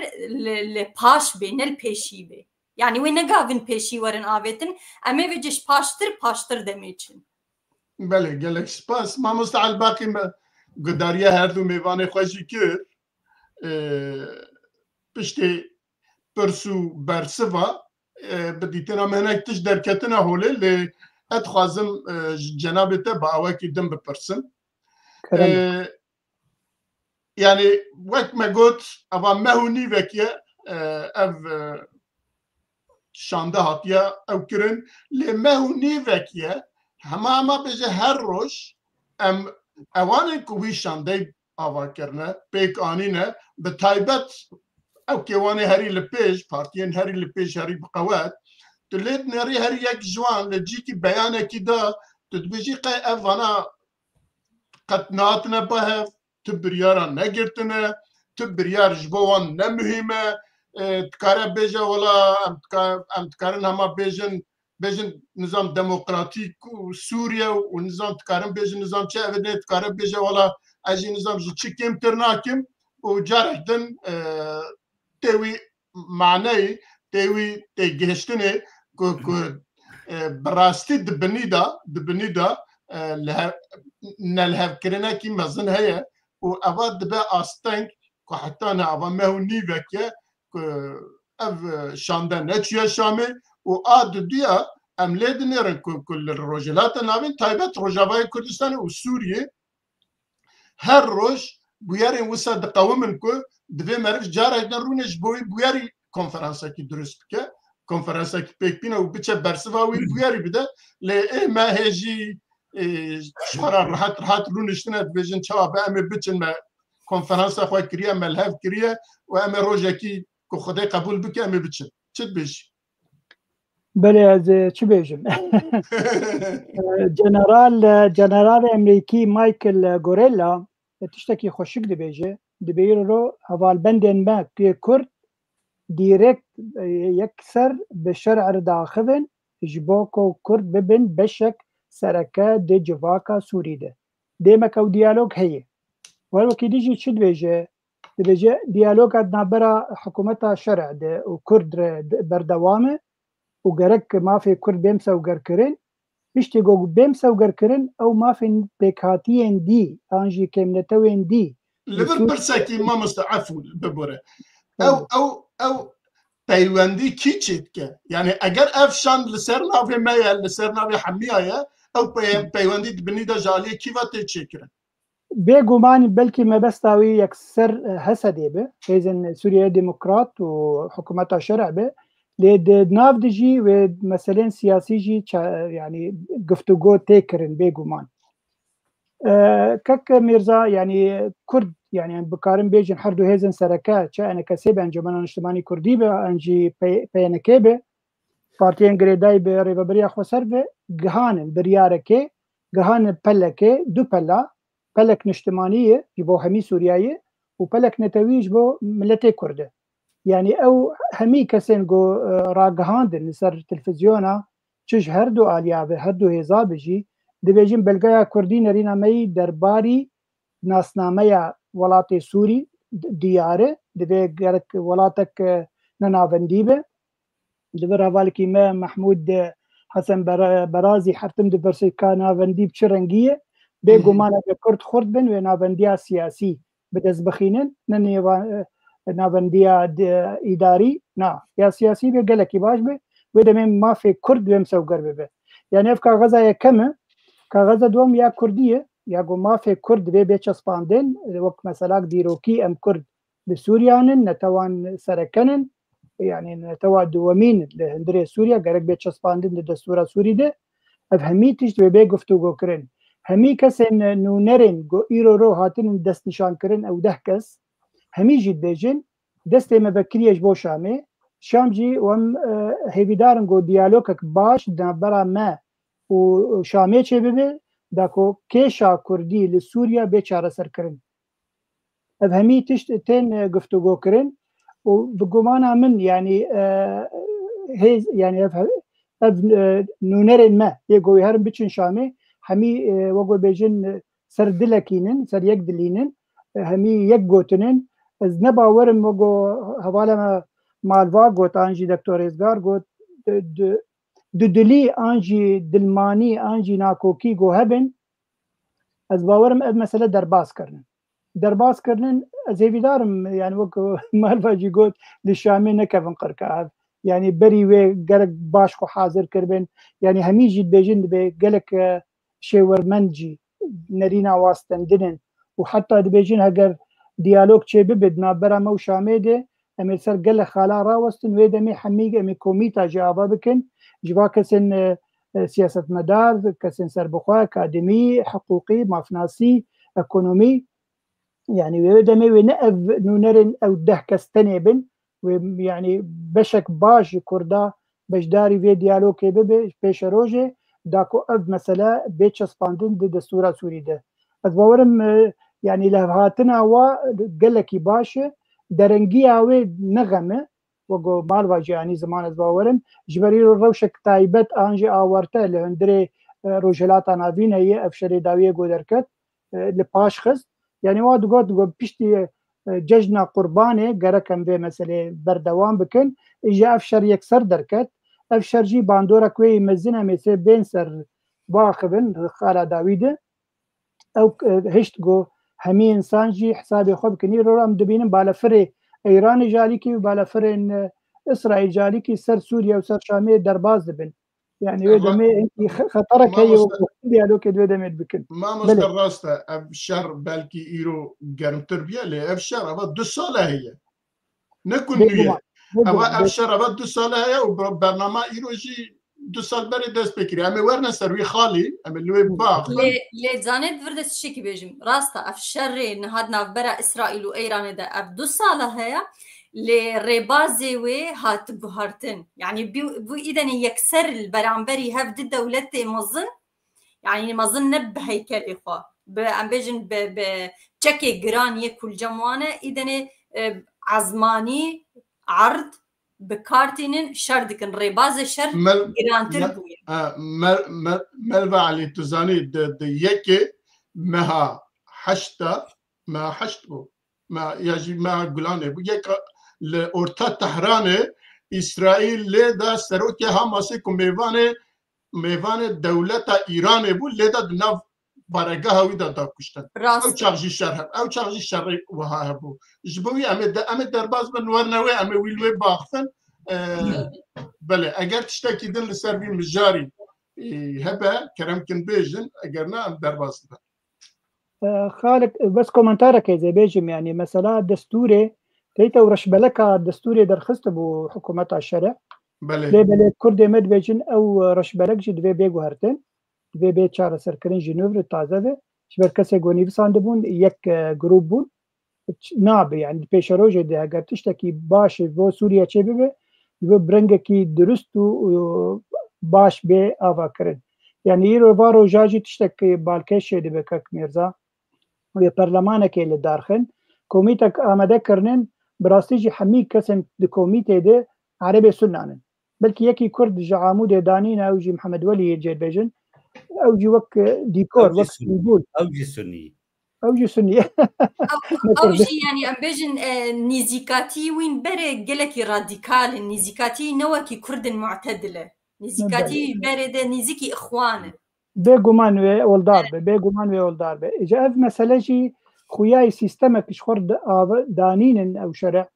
لباش بين البيشي بي يعني وين نقافن بيشي ورن آبتن اما بجش پاشتر دميچن بله gelek spas mamoste Elbaqî me gudariya her du mêvanê xwe jî kir piştê pirs û bersiva bi dîtina me hinek tişt derketina holê lê ez dixwazim cenabê te bi awekî din bipirsim yani wek me got ava mehu nîvek ye ev şanda hatiye ew kirin lê mehu nîvek ye hema bêje her roj em ewanên ku wî şandey ava kirine pêk anîne bi taybet ew kêwanê herî li pêş partiyên herî li pêş herî bi qewet tu lê nerî herî yek ciwan li cîkî beyanekî da tu dibêjî qey ev vana qet nehatine bihev tu biryaran negirtine tu biryar ji bo wan ne muhîm e dikare bêje wala em dikarin hema bêjin nizam demokratîk û Sûriye û nizam dikarin bêjin nizam çi evê dikare bêje wala ez jî nizam ji çi kêmtir nakim û carek din tê wî معنی تیوی تگهشتنه که براستی دبنیدا نلهف کرنا کی مزن هيا و اواد دبا استنك که حتی نه اوا مهونی وکه که اف شاندن نتیه شامه و آد دیا املاد نرن كل الرجلات نابين تايبت رجاوای کردستان و سوریه هر روز بویاری وسط قومن که دوی مرف جاره نرونش بویاری کنفرانسا کی درست بکه کنفرانسا کی پیک بینه و بچه برسواوی بویاری بده لی ما هجی شهر راحت رونشتنه بيجن شباب امي بچن ما کنفرانس خو کریه ملهف کریه و امي روزکی که خدای قبول بکه امي بچن چت بیش بله از چی بیجم جنرال امریکی مایکل گوریلا تشتکی خوشک دی بیجه دی بیرو رو حوال بندن ما که کرد ديريكت يكسر بشرع داخل جبوكو كرد ببن بشك سركا دي جواكا سوريده ديما كو ديالوج هي ولو كي ديجي تشد بيجي ديالوج عندنا برا حكومتها شرع دي وكرد بردوامه وقرك ما في كرد بيمسا وقركرين يشتيقو بيمسا وقركرين او ما في بيكاتيين دي انجي كمنتوين دي لبن برساكي ما مستعفو ببوره او پیوندی کی چیت که یعنی اگر افشان لسر ناوی مایا لسر ناوی حمیایا او پیوندی بنیدا جالی کی وقت چیکره بيجومان بلكي ما بستاوي يكسر هسدي به إذن سوريا ديمقراط وحكومتها شرع به لد ناف دجي ومثلا سياسي جي يعني قفتوغو تيكرن بيجومان كك ميرزا يعني كرد يعني بكارم بيجن حردو هيزن سركات شأن كسب أنجمن اجتماعي كردي بأنجي بينكبه بارتيان غريداي بريبريا خسربه جهان برياركه جهان بلكه دو بلا بلك نجتماعية يبو همي سورياية وبلك نتويج بو ملتي كرده يعني او همي كسين جو راجهاندن لسر تلفزيونا تشج هردو آليابه هردو هزابجي دبيجين بلغايا كردي نرينا مي درباري ناسناميا ولاتي سوري دياره دبي غيرك ولاتك ننافنديبه دبر هوالكي ما محمود حسن برازي حرتم دبرسي كانافنديب شرنجيه بيجو مانا بكرد خرد بن ونافنديا سياسي بدز بخينن نافنديا إداري نا يا سياسي بيقلكي باش به وده من ما في كرد بيمسو قرب به يعني افكا غزا يا كم كغزا دوم يا كردية يا جو ما في كرد بي بيتشسباندن وقت مثلا ديروكي ام كرد لسوريانن نتوان سركنن يعني نتوا دوامين لهندري سوريا قرق بيتشسباندن لدستورة سوري ده افهميتش بي گفتگو کرن همي كسن نونرن جو ايرو رو هاتن دست نشان کرن او ده کس همي جد بيجن دست ما بكريش بو شامي شامجي وم هيفيدارن جو ديالوجك باش دبرا ما و شامي چه ببه داكو كيشا كردي لسوريا بيچاره سر کرن افهمي تشت تن گفتگو کرن و بگمانا من يعني هيز يعني نونرن ما يگو هرم بچن شامي همي وقو بيجن سر دلكينن سر يك دلينن همي يك گوتنن از نباورم وقو حوالا مالوا گوت انجي دكتور ازگار گوت دلي انجي دلماني انجي ناكوكي گو هبن از باورم از مسألة درباس کرنن از هيفيدارم يعني وقو مالوا جي گوت للشامي نكفن قركاب يعني بري وي قرق باشكو حاضر كربن يعني همي جيد بيجن بقلك شيورمنجي نرينا واستندنن وحتى دبيجين هجر ديالوج شي ببدنا برا مو شاميده امي سر قال خالا راوستن ويدمي حميق امي كوميتا جوابا بكن جوا كسن سياسة مدار كسن سربخوا اكاديمي حقوقي مافناسي اكونومي يعني ويدمي ونقف نونرن او ده كستنبن ويعني بشك باش كردا بجداري في ديالوج ببه بيش روجه داكو اف مثلا بيتش سباندن دي دستورة سوري ده از باورم يعني لهاتنا و قلكي باشه درنگي اوي نغمه وقو مالواجي يعني زمان از باورم جبري روشك تايبت انجي آورته لهندري روجلات نابين هي افشري داوية قدركت لپاش خز يعني واد قد بيشتي جژنا قوربانێ گەرەکەم بێ مەسلێ بەردەوام بکەن ئیجا ئەف شەر یەکسەر دەرکەت ئەف شەرجی باندۆرە کوێی مەزنە مێسێ بێن سەر باخبن خالا داویدە ئەو هشت گۆ هەمی ئینسانجی حسابێ خۆ بکەنی ڕۆم دەبینم بالەفرێ ئەیرانی ژالیکی و بالەفرێن ئیسرائیل ژالیکی سەر سووریا و سەر شامێ دەرباز دەبن يعني دمي خطرك هي ديالوك دو دمي بكن ما مستراسته ابشر بلكي ايرو جرم تربيه لي ابشر ابا 2 سال هي نكون نيه ابا ابشر ابا 2 سال هي وبرنامج ايرو جي 2 سال بري دست بكري اما ورنا سروي خالي اما اللي باخ لي زانت فردس شيكي بيجم راستا افشر نهادنا برا اسرائيل وايران ده 2 سال هي لربازي وي هات بهارتن يعني بو اذا يكسر البرامبري هفد الدولة مظن يعني مظن نب هيكل اخوه عم بيجن بتشكي جران يكل جموانه اذا عزماني عرض بكارتين شردكن رباز شر جران تربوي ملبع علي تزاني يكي مها حشتا ما حشتو ما يجي ما قلانه يك لأورتا تحرانه إسرائيل لدا سروكي هماسي كو ميوانه دولة إيران بو لدا دناف بارگاه ويدا دا كشتن أو چاغجي شرح أو چاغجي شرح وها بو جبوي أمي درباز بنورنوي أمي ويلوي باخفن بله اگر تشتاكي دن لسربي مجاري هبه كرمكن بيجن اگرنا أم درباز دا خالق بس كومنتارك زي بيجم يعني مثلا دستوري تيتا ورشبلكا دستوري درخست بو حكومة الشرع بله كرد مد بيجن او رشبلك جي دوي بيگو هرتن دوي بي چار سرکرین جنوبر تازه ده شبر کسی گونی بسانده بون یک گروپ بون ناب يعني پیش روجه ده اگر تشتاكي باش بو سوريا چه ببه دوي برنگه كي درست و باش بي آوا کرن يعني يرو بارو جاجي تشتاكي بالكش ده بكك ميرزا و برلمانك اللي دارخن كوميتك آمده کرنن براستيجي حمي كسن دي كوميتي ده عربي سنانن بلكي يكي كرد جعامود دانين او جي محمد ولي جيد بيجن او جي وك ديكور وك سنبول او جي سني او جي سني او جي يعني ام بيجن نيزيكاتي وين بري قلكي راديكال نيزيكاتي نوكي كرد معتدله نيزيكاتي بري ده نيزيكي اخوانه بيغومان وي ولدار اجا مساله جي خوياي سيستمك شخرد دانين او شرع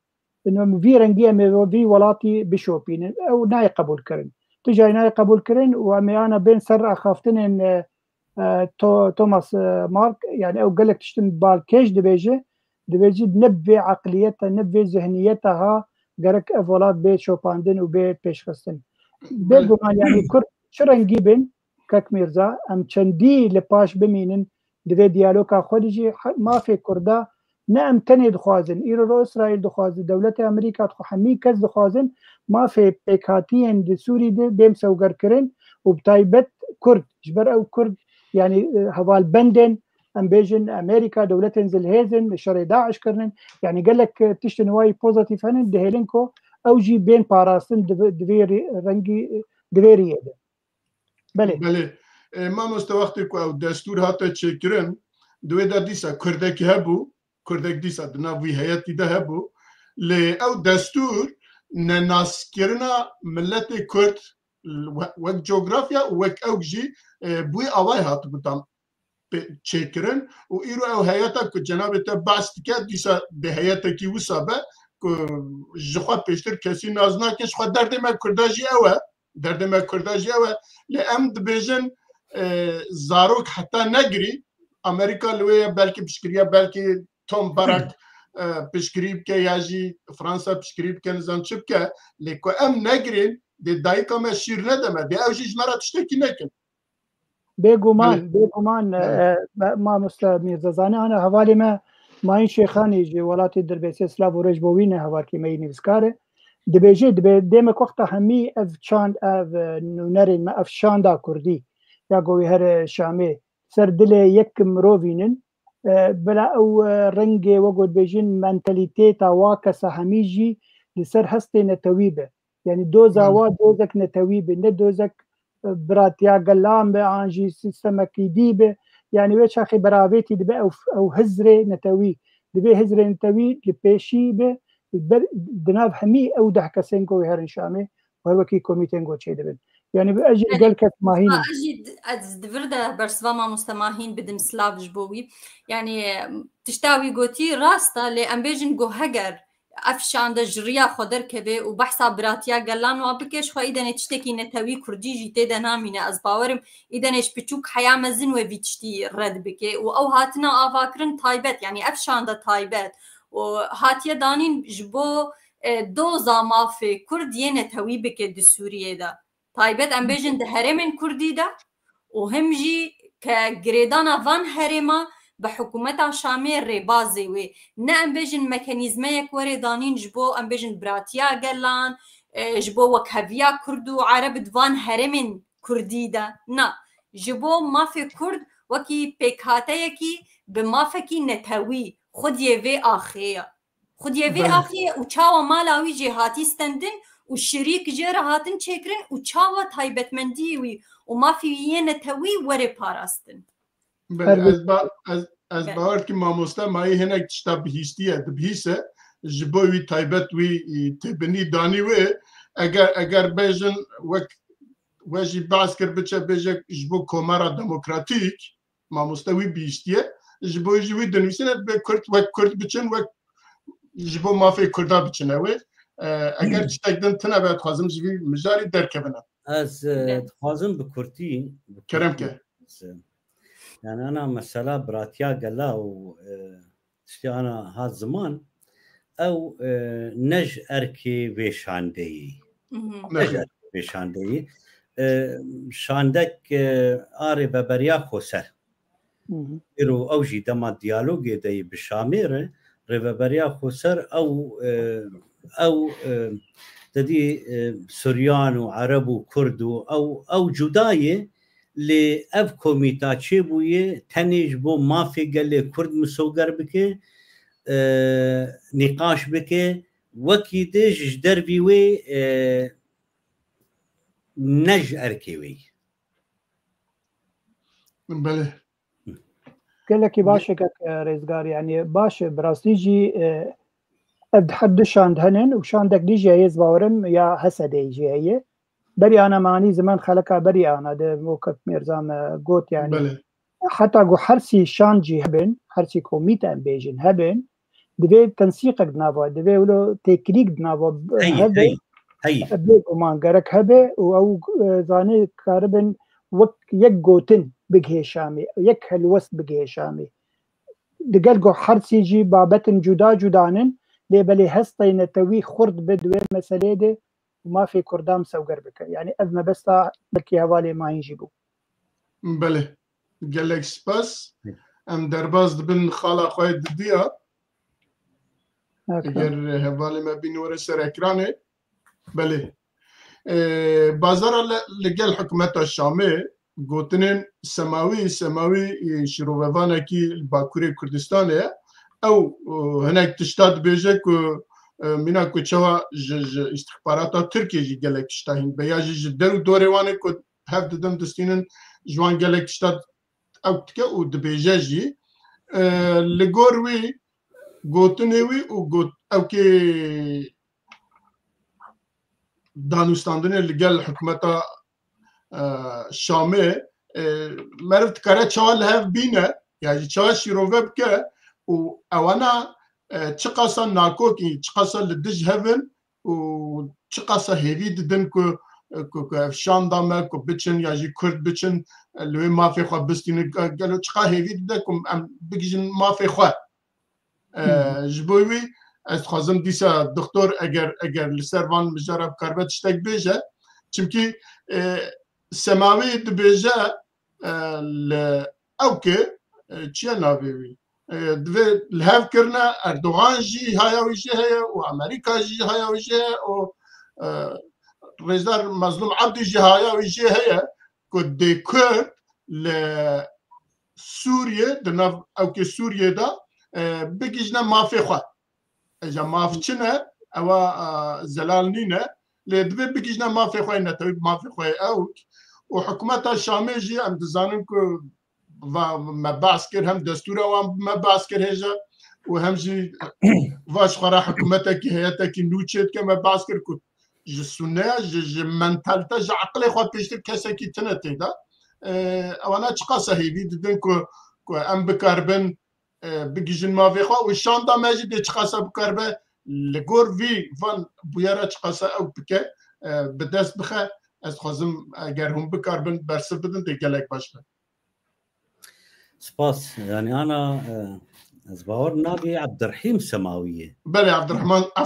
انه في رنجيه في ولاتي بشوبين او ناي قبول كرن تجاي ناي قبول كرن ومي بين سر خافتن ان توماس مارك يعني او قال لك تشتم بالكيش دبيجي نبي عقليتها نبي ذهنيتها قالك افولات بيت شوباندن وبيت بيشخصن بيقوم يعني كر شرنجيبن كك ميرزا ام چندي لپاش بمينن دوی دیالوگا خودجی ما في كردا نعم تني دخوازن ايرو اسرائيل دخوازن دولة امريكا دخو حمي كز دخوازن ما في بيكاتين دي سوري دي بيم سوغر كرن وبتايبت كرد جبر او كرد يعني هوال بندن ام بيجن امريكا دولة انزل هيزن شري داعش كرنن يعني قال لك تشتنواي بوزيتيف هنن دهيلنكو او جي بين باراستن دويري رنگي دويري بله ما مستوقتی که او دستور هاته چکرن دوی دا دیسا کردکی هبو کردک دیسا دنابوی حیاتی ده هبو لی او دستور نناسکرنا ملت کرد وک جغرافیا وک او جی بوی آوای هاتو بودم چکرن و ایرو او حیاتا که جناب تا بست که دیسا ده حیاتا کی وصابه که جخوا پیشتر کسی نازنا کش خوا درد ما کرداجی اوه درد ما کرداجی اوه لی ام دبیجن زاروك حتى نجري امريكا لويه بلكي بشكريا بلكي توم باراك بشكريب كي ياجي فرنسا بشكريب كي نظام شبكه لكو ام نجري دي دايكا ما شير ندمه دي اوجي جنرا تشتكي نكن بيغومان ما مستمير زاني انا حوالي ما این شيخاني جي ولاتي دربيسي سلاف ورجبوين هواركي ميني بسكاره دبيجي ديمك وقت همي اف چاند اف نونرين ما اف شاندا كردي یا گوی هر شامی سر دل یک مروینن بلا او رنگ وگود بیجن منتالیتی تا واکس همیجی لسر هستی نتویبه يعني دوزا دوزك نتويبه ندوزك براتيا قلام بانجي سيستمك يديبه يعني ويش اخي براويتي دبا او هزري نتوي دبي هزرين توي لبيشي بناب همي او ده كسنكو هرن شامي وهوكي كوميتينغو تشي دبن يعني باجي قال كت ماهين اجي دفرده برسوا ما مستماهين بدم سلاف جبوي يعني تشتاوي قوتي راستا لأنبيجن جو هجر افشان ده جريا خدر كبه وبحثا براتيا قالان وابكش خو اذا تشتكي نتوي كردي جيتي ده نامينه از باورم اذا ايش بتشوك حياه مزن وفيتشتي رد بكي او هاتنا افاكرن تايبت يعني افشان ده تايبت وهاتيا دانين جبو دوزا ما في كردي نتوي بكي دي سوريا ده تايبت انبيجن ده هرمن كردي ده وهمجي كجريدانا فان هرما بحكومتا شامي ريبازي وي نا امبيجن ميكانيزميك وريدانين جبو امبيجن براتيا قلان جبو وكهفيا كردو عرب دوان هرمن كردي دا نا جبو ما في كرد وكي بيكاتيكي بمافكي نتوي خد يفي آخية خد يفي آخية وچاوا مالاوي جهاتي ستندن والشريك جيرا هاتن چكرن وچاوا تايبت مندي وي وما في ينتوي وري باراستن از باور که ماموستا مایی هنک تشتا بهیستیه دبهیسه جبوی تایبت وی تبنی دانی وی اگر بیجن وجی باز کر بچه بیجه جبو کومارا دموکراتیک ماموستا وی بهیستیه جبوی جوی دنویسنه به کرد بچن و جبو مافی کردا بچنه وی اگر تشتا دن تنه باید خوازم جوی مجاری درکه بنا از خوازم بکردی کرم که يعني أنا مثلا براتيا قلا أنا هذا زمان أو نج أركي بشاندي نج أركي بشاندي شاندك آري ببريا خوسر إرو أوجي دما ديالوجي دي بشامير رببريا خوسر أو تدي سوريان وعرب وكرد أو جداية لأف كوميتا چبويه تنيج بو مافي قال كرد مسوقر بك نقاش بك وكي ديج دربيوي نج أركيوي بله قال لك باشا ريزقار يعني باشا براستيجي حد شاند هنن وشاندك ديجي يزباورم يا حسد يجي هي بري أنا ماني زمان خلقها بري أنا ده موقف ميرزام قوت يعني بله حتى قو حرسي شانجي هبن حرسي كوميتا بيجن هبن دبي تنسيقك دنابا دبي ولو تكنيك دنابا هبن هي بيك ومان قرك هبه أو زاني كاربن وك يك قوتن بجه شامي يك هالوس بجه شامي دقل قو حرسي جي بابتن جدا جدانن لبلي هستين التوي خرد بدوي مسألة ده وما في كردام سوقر بك يعني أذن بس بكي هوالي ما يجيبوا بله قال لك سباس ام درباز بن خاله خوي دديا اگر هوالي ما بين ورا سر اكرانه بله بازار لقال حكومه الشامي قوتنين سماوي شروفانا كي الباكوري كردستان او هناك تشتاد بيجك مينا كوتشوا استخبارات تركيا جي قالك شتاهين بياجي جدر دوريوان كو هاف دم دستينن جوان قالك شتاد او تكا او دبيجاجي لغوروي غوتنيوي او غوت او كي دانوستاندن اللي قال حكومه الشامي مرت كره تشوال هاف بينا يعني تشوال شيروفبكا و اوانا تشقصا ناكوكي تشقصا لدج هفن و تشقصا هيفيد دن كو شاندا ما كو بتشن ياجي كرد بتشن اللي ما في خو بستين قالوا تشقا هيفيد دكم بيجن ما في خو جبوي استخدم ديسا دكتور اگر لسرفان مجرب كربت تشتك بيجا چمكي سماوي دبيجا اوكي تشيا نافي دوی لحاف کرنا اردوغان جی هایا ویشه هیا و امریکا جی هایا ویشه و رئیسدار مظلوم عبدی جی هایا ویشه هیا که دی کرد لسوریه دناف او که سوریه دا بگیجنا مافی خواه اجا ماف چنه او زلال نینه لدوی بگیجنا مافی خواه نتوی مافی خواه اوک و حکومت شامی جی هم دزانن که و ما باس کرد هم دستور و ما باس کرد هجا وهمجي واش خرا حكومتك هيئتك نوتشت كما باسكر كنت السنه منتالتا عقلي خو بيشتر كاسكي تنتي دا وانا تقاسه هي دي كو ام بكربن بجن ما في خو والشاندا ماجي دي تقاسه بكربه لغور في فان بويرا تقاسه او بك بدس بخه از خازم اگر هم بكربن برسل بدن دي قالك باش سباس. يعني انا از باور نابي عبد الرحيم سماويه. بله عبد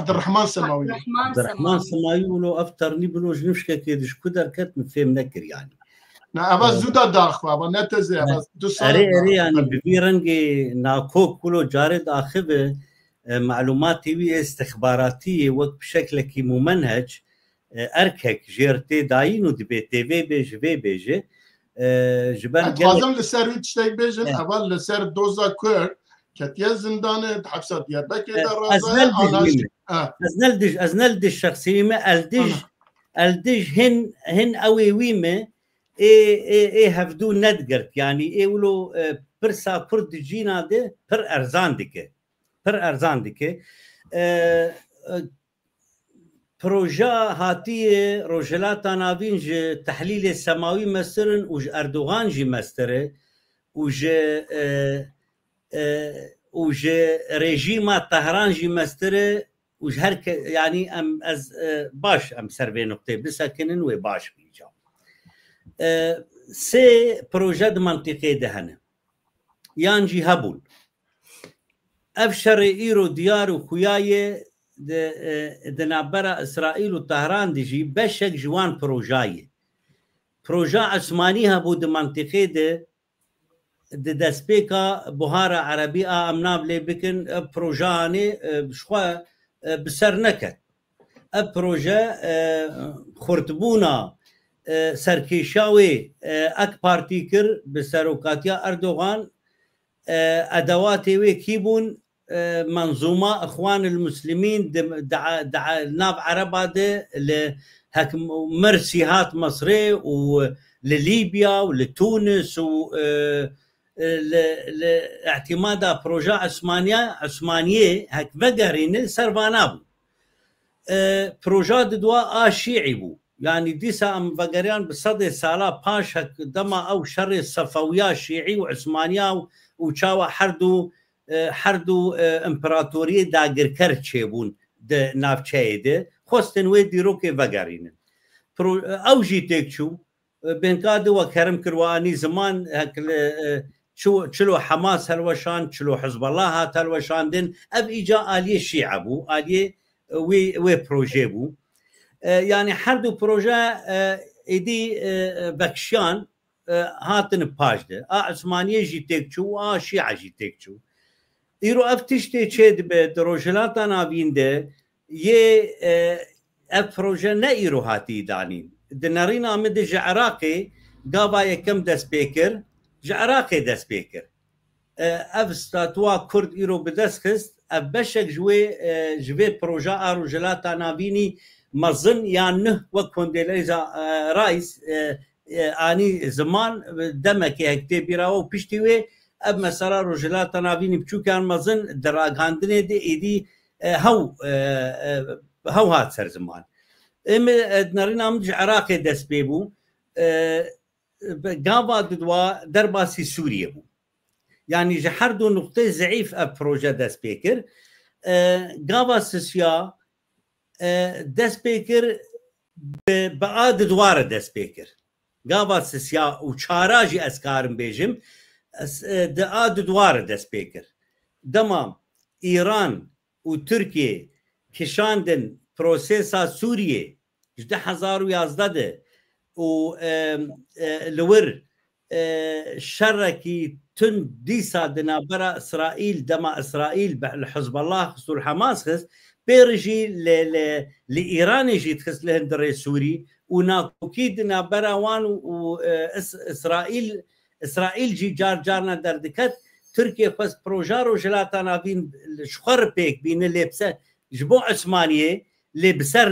الرحمن سماويه. عبد الرحمن سماويه ولو افترني بلو جنفشكه كيدش كدر كت مفهم نكر يعني. نا ابا زودا داخ ابا نتزي ابا اري يعني ببيرنجي ناكو كله جارد اخذ معلوماتي استخباراتيه وقت بشكل كي ممنهج اركك جيرتي داين ودبي تي في بيج في بيجي جبان لازم لسر تشتاك بيجن اول لسر دوزا كور كتيا زندان حبسات دياربكر ازنلدج شخصيمه الدج هن اويويمه اي هفدو ندقرت يعني اي ولو برسا كرد جينا دي پر ارزاندكه بروجا هاتيه روجلاتا نافينج تحليل السماوي مسترن وج اردوغان جي مستره وج ريجيما طهران جي مستره وج هر يعني ام از باش ام سربي نقطه بسكنن وباش بيجا سي بروجا منطقي دهنه يانجي هبول افشر ايرو ديار وخيايه دنابرا اسرائيل وطهران ديجي بشك جوان بروجا عثمانيها بود منطقه ده دسبيكا بهارة عربية امناب لي بكن بروجاني بشخوا بسر نكت بروجا خرطبونا سركيشاوي اك بارتيكر بسروكاتيا اردوغان ادواتي وي كيبون منظومة اخوان المسلمين دع ناب عربة ده لهك مرسيهات مصري ولليبيا ولتونس و لاعتماد بروجا عثمانية هك بقرين سربانابو بروجا دوا شيعي بو يعني ديسا ام بقريان بصدي سالا باش هك دما او شر الصفوية شيعي وعثمانية وشاوا حردو امبراطورية داگر کرد چه بون ده نافچه ده خوستن وی دیروکه وگرینن او جی تکچو بینکاده و کرم کروانی زمان چلو حماس هلوشان چلو حزب الله هات هلوشان دن اب ایجا آلیه شیعه بو آلیه وی پروژه بو يعني حردو بروژه ایدی بکشان هاتن پاش ده عثمانیه جی تکچو شیعه جی تکچو ایرو افتشته چید به دروجلاتا نابینده یه اف پروژه نه ایرو هاتی دانین دنارین آمده جعراقی قابا یکم دست بیکر جعراقی دست بیکر اف ستاتوا کرد ایرو بدست خست اف بشک جوی پروژه آروجلاتا نابینی مظن یا نه و کندلیزا رئیس آنی زمان دمکی هکتی بیراو پشتیوی اب مثلا روجلاتا نابینی بچو کان مزن دراغاندنه دی ایدی هاو هات سر زمان ام نارین امج عراقی دست بیبو قابا دوا درباسي سوريا بو يعني جحردو نقطة ضعيف اب بروجه دست بيكر قابا سسيا دست بيكر بعاد دوار دست بيكر قابا سسيا وشاراجي اسكارم بيجم دعاد دوار دست بيكر دمام إيران وتركيا كشاندن بروسيسا سوريا جده 2011 و لور شركي تن ديسا دنابرا إسرائيل دما إسرائيل الحزب الله خصو الحماس خص بيرجي لإيران يجي تخص لهن دري سوري وناكوكي دنابرا وان إسرائيل جي جارنا دردكت تركيا بس بروجا روجلاتا نابين شخر بيك بين اللي بسه جبو عثمانية اللي بسر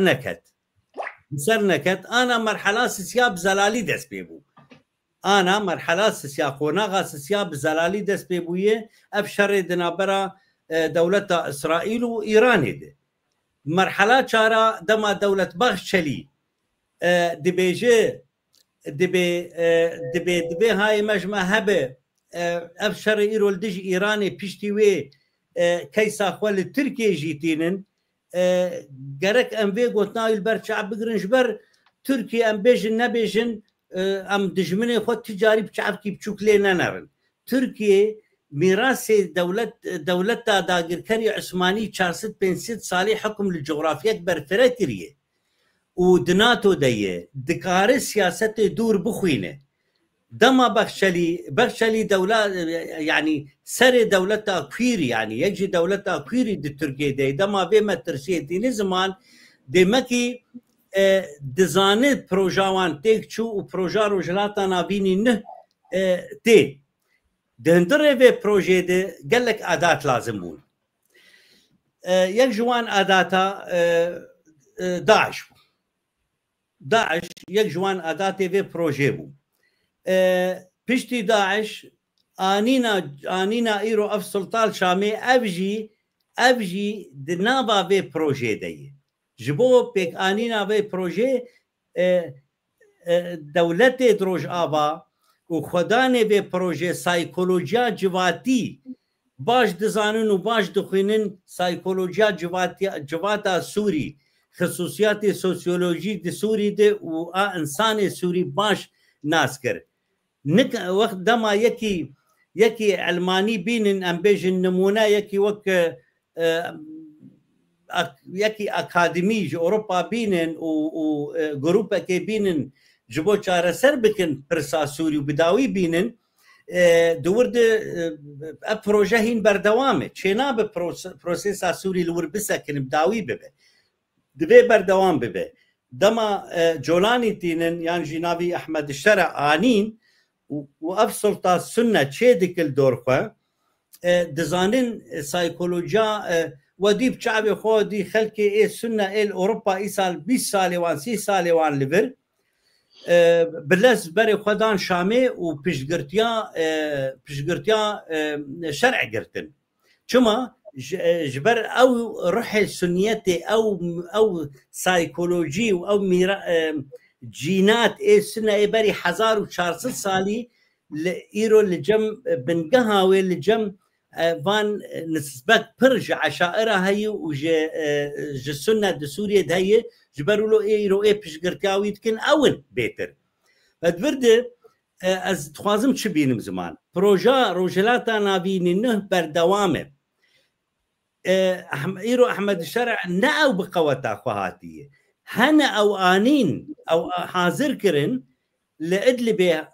نكت أنا مرحلة سياب زلالي دس بيبو أنا مرحلة سياقونا غا سياب زلالي دس بيبوية أبشر دنابرا دولة إسرائيل وإيران ده مرحلة شارع دما دولة بغشلي دبيجي دبي هاي مجمع هبه أبشر إيرول دج إيراني بيشتوي كيسا خوال تركيا جيتينن جرك أم بي قوتنا البر شعب بقرنش بر تركيا أم بيجن نبيجن أم دجمني خود تجاري بشعب كي بشوك لينا نرن تركيا ميراث دولة داقر كري عثماني 400 سالي حكم للجغرافيا أكبر فراترية ودناتو ديه دكار سياسة دور بخوينه دما بخشلي دولة يعني سر دولة أكويري يعني يجي دولة أكويري دي تركيا دي دما بما ترسيه دي زمان دي مكي دزانت بروجاوان تيكشو وبروجا روجلاتا نابيني نه تي دهندره في بروجي دي قال لك أداة لازمون يجوان أداتا داعش يجوان أداتي في بروجي بو بشتي داعش آنينا إيرو أف سلطان شامي أبجي دنابا في بروجي دي جبو بيك آنينا في بروجي دولتي دروج آبا وخداني في بروجي سايكولوجيا جواتي باش دزانن وباش دخينن سايكولوجيا جواتا سوري خصوصيات سوسيولوجي دي سوري دي وإنسان سوري باش ناسكر وقت دما يكي علماني بينن ام بيجن نمونه يكي وك يكي اكاديمي اوروبا بينن وجروبا كي بينن جبو چاره سر بكن برسا سوري وبداوي بينن دورد بروجهين بردوامه چنا به پروسيسا سوري لور بسكن بداوي ببه دبي بردوام ببه دما جولاني تينن يعني جنابي احمد الشرع آنين وأب سلطة السنة تشيدك الدورخة دزانين سايكولوجيا وديب شعبي خودي خلقي إيه السنة إيه أوروبا إيه سال 20 سالي وان 6 سالي وان ليفر بلس بري خدان شامي وبشقرتيا شرع قرتن شما جبر أو روح سنيتي أو سايكولوجي أو جينات إيه السنة إيه بري 1400 سالي لإيرو لجم بنقهاوي لجم فان نسبك برج عشائرها هي وجي السنة دي سوريا دهي جبروا له إيرو إيه بشقرتياوي تكن أول بيتر فدبرد از تخوازم چه بینم زمان پروژه روجلاتا نابینی نه بردوامه إيرو أحمد الشرع نأو بقوة خواهاتية هنا أو آنين أو حاضر كرن لإدلبي 4-5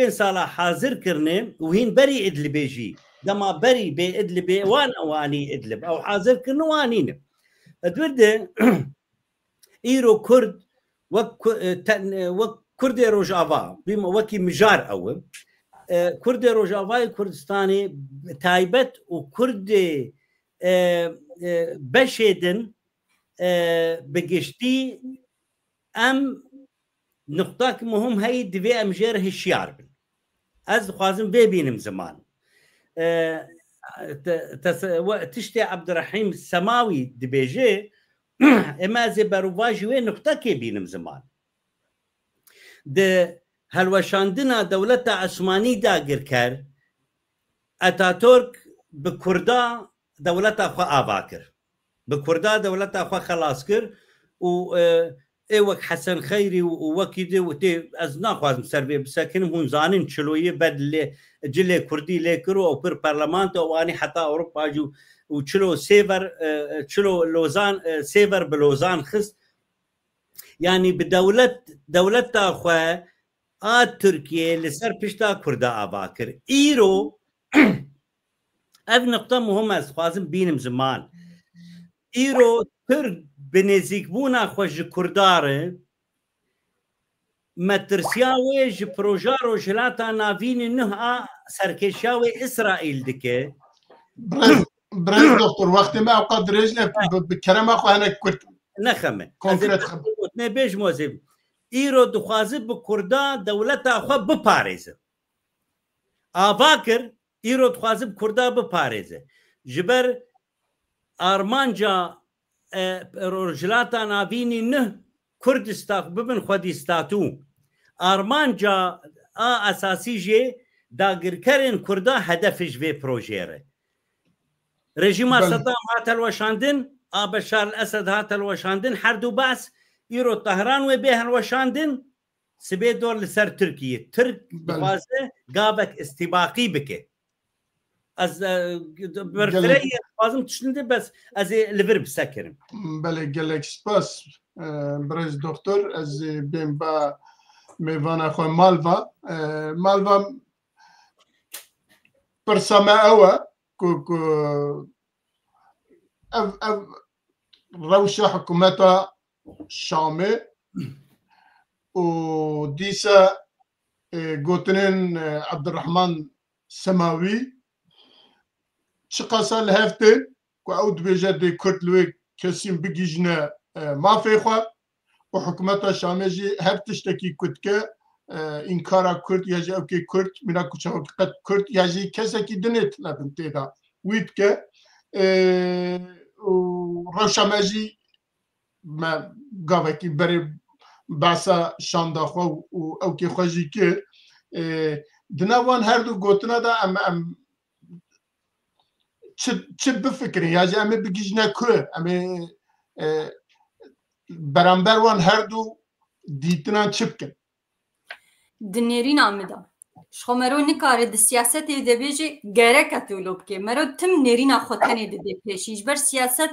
سالة حاضر كرن وهين بري إدلبي جي دما بري بي إدلبي وان أواني إدلب أو حاضر كرن وانين أدورد إيرو كرد وكردي روجافا بما وكي مجار أو كردي روجافا كردستاني تايبت وكردي بشيدن بقشتي أم نقطة مهم هاي دبي أم جير هالشيار بن أز خوازم بيبينم زمان تشتي عبد الرحيم السماوي دبيجي إما زي بروفاجي وين نقطة كي بينم زمان ده هلوشاندنا دولة عثماني داقر كار أتاتورك بكردا دولة أخوة آباكر بكردا دولة أخوة خلاص كر و ايوك حسن خيري ووكيدي وتي ازنا خوازم سربي بساكن هون زانين شلويه بد جلي كردي ليكرو او بير برلمان او اني حتى اوروبا جو وشلو سيفر شلو لوزان سيفر بلوزان خص يعني بدولة اخوة تركيا لسر بيشتا كردا اباكر ايرو اف نقطة مهمة خوازم بينم زمان ايرو ترك بنزيك بونا خوش كرداره مترسياوي ج بروجا روجلاتا نافين نها سركشاوي اسرائيل دكه برز دكتور وقت ما قد رجله بكلام اخو انا كنت نخمه كونكريت خبر نبيش موزب ايرو دخازب بكردا دولتا اخو بباريزه افاكر ايرو دخازب كردا بباريزه جبر آرمانجا رجلاتا نابینی نه کردستاق ببن خودستاتو آرمانجا اساسی جه داگرکرین کردا هدفش به پروژه رژیم صدام هات الوشاندن بشار الاسد هات الوشاندن هر دو باس ایرو طهران و به الوشاندن سبي دور لسر تركيا ترك بازه قابك استباقي بك از برفري لازم تشنده بس از ليفر بسكرم بله گلک سپاس برز دکتر از بیم با میوان خو مالوا برسما اوا كو اف روشة حكومتها شامي وديسا قوتنين عبد الرحمن سماوي شقاسا الهفتين كعود بجد كرتلوي كسيم بجيجنا ما فيخوا وحكومتها شامجي هفتشتكي كتكا إنكارا كرت يجي أوكي كرت منا كوشاو قد كرت يجي كسكي دنيت لابن تيدا ويتكا وروشا ماجي ما قاوكي بري باسا شاندا خو او کی خوجی که دنوان هر دو گوتنا دا ام چه بفکرین یعنی ام بگیجنا که ام برانبر وان هر دو دیتنا چه بکن دنیرین آمده شخو مرو نکاره د سیاست ده بیجی گره کتولو بکه مرو تم نرین خودتنی ده پیشیش بر سیاست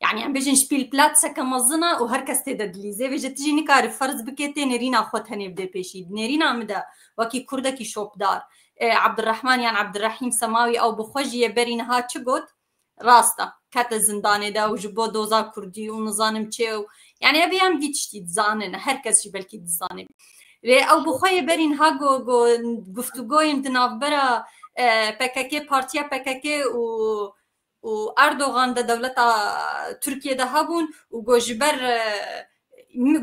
يعني عم بيجي نشبيل بلاتسا كمظنة وهركز تيدا دليزي بيجي تيجي نكار فرز بكيتي نرينا خوتها نبدا بيشي نرينا عمدا وكي كردكي شوب دار عبد الرحمن يعني عبد الرحيم سماوي او بخوجي يبرين ها تشقوت راستا كاتا زنداني دا وجبو دوزا كردي ونظانم تشيو يعني ابي ام ديتشتي تزانن هركز شي بلكي تزانن او بخوي يبرين ها جو گفتگوين دناف برا PKK بارتيا PKK و اردوغان ده دولت تركيا ده هبون و گوجبر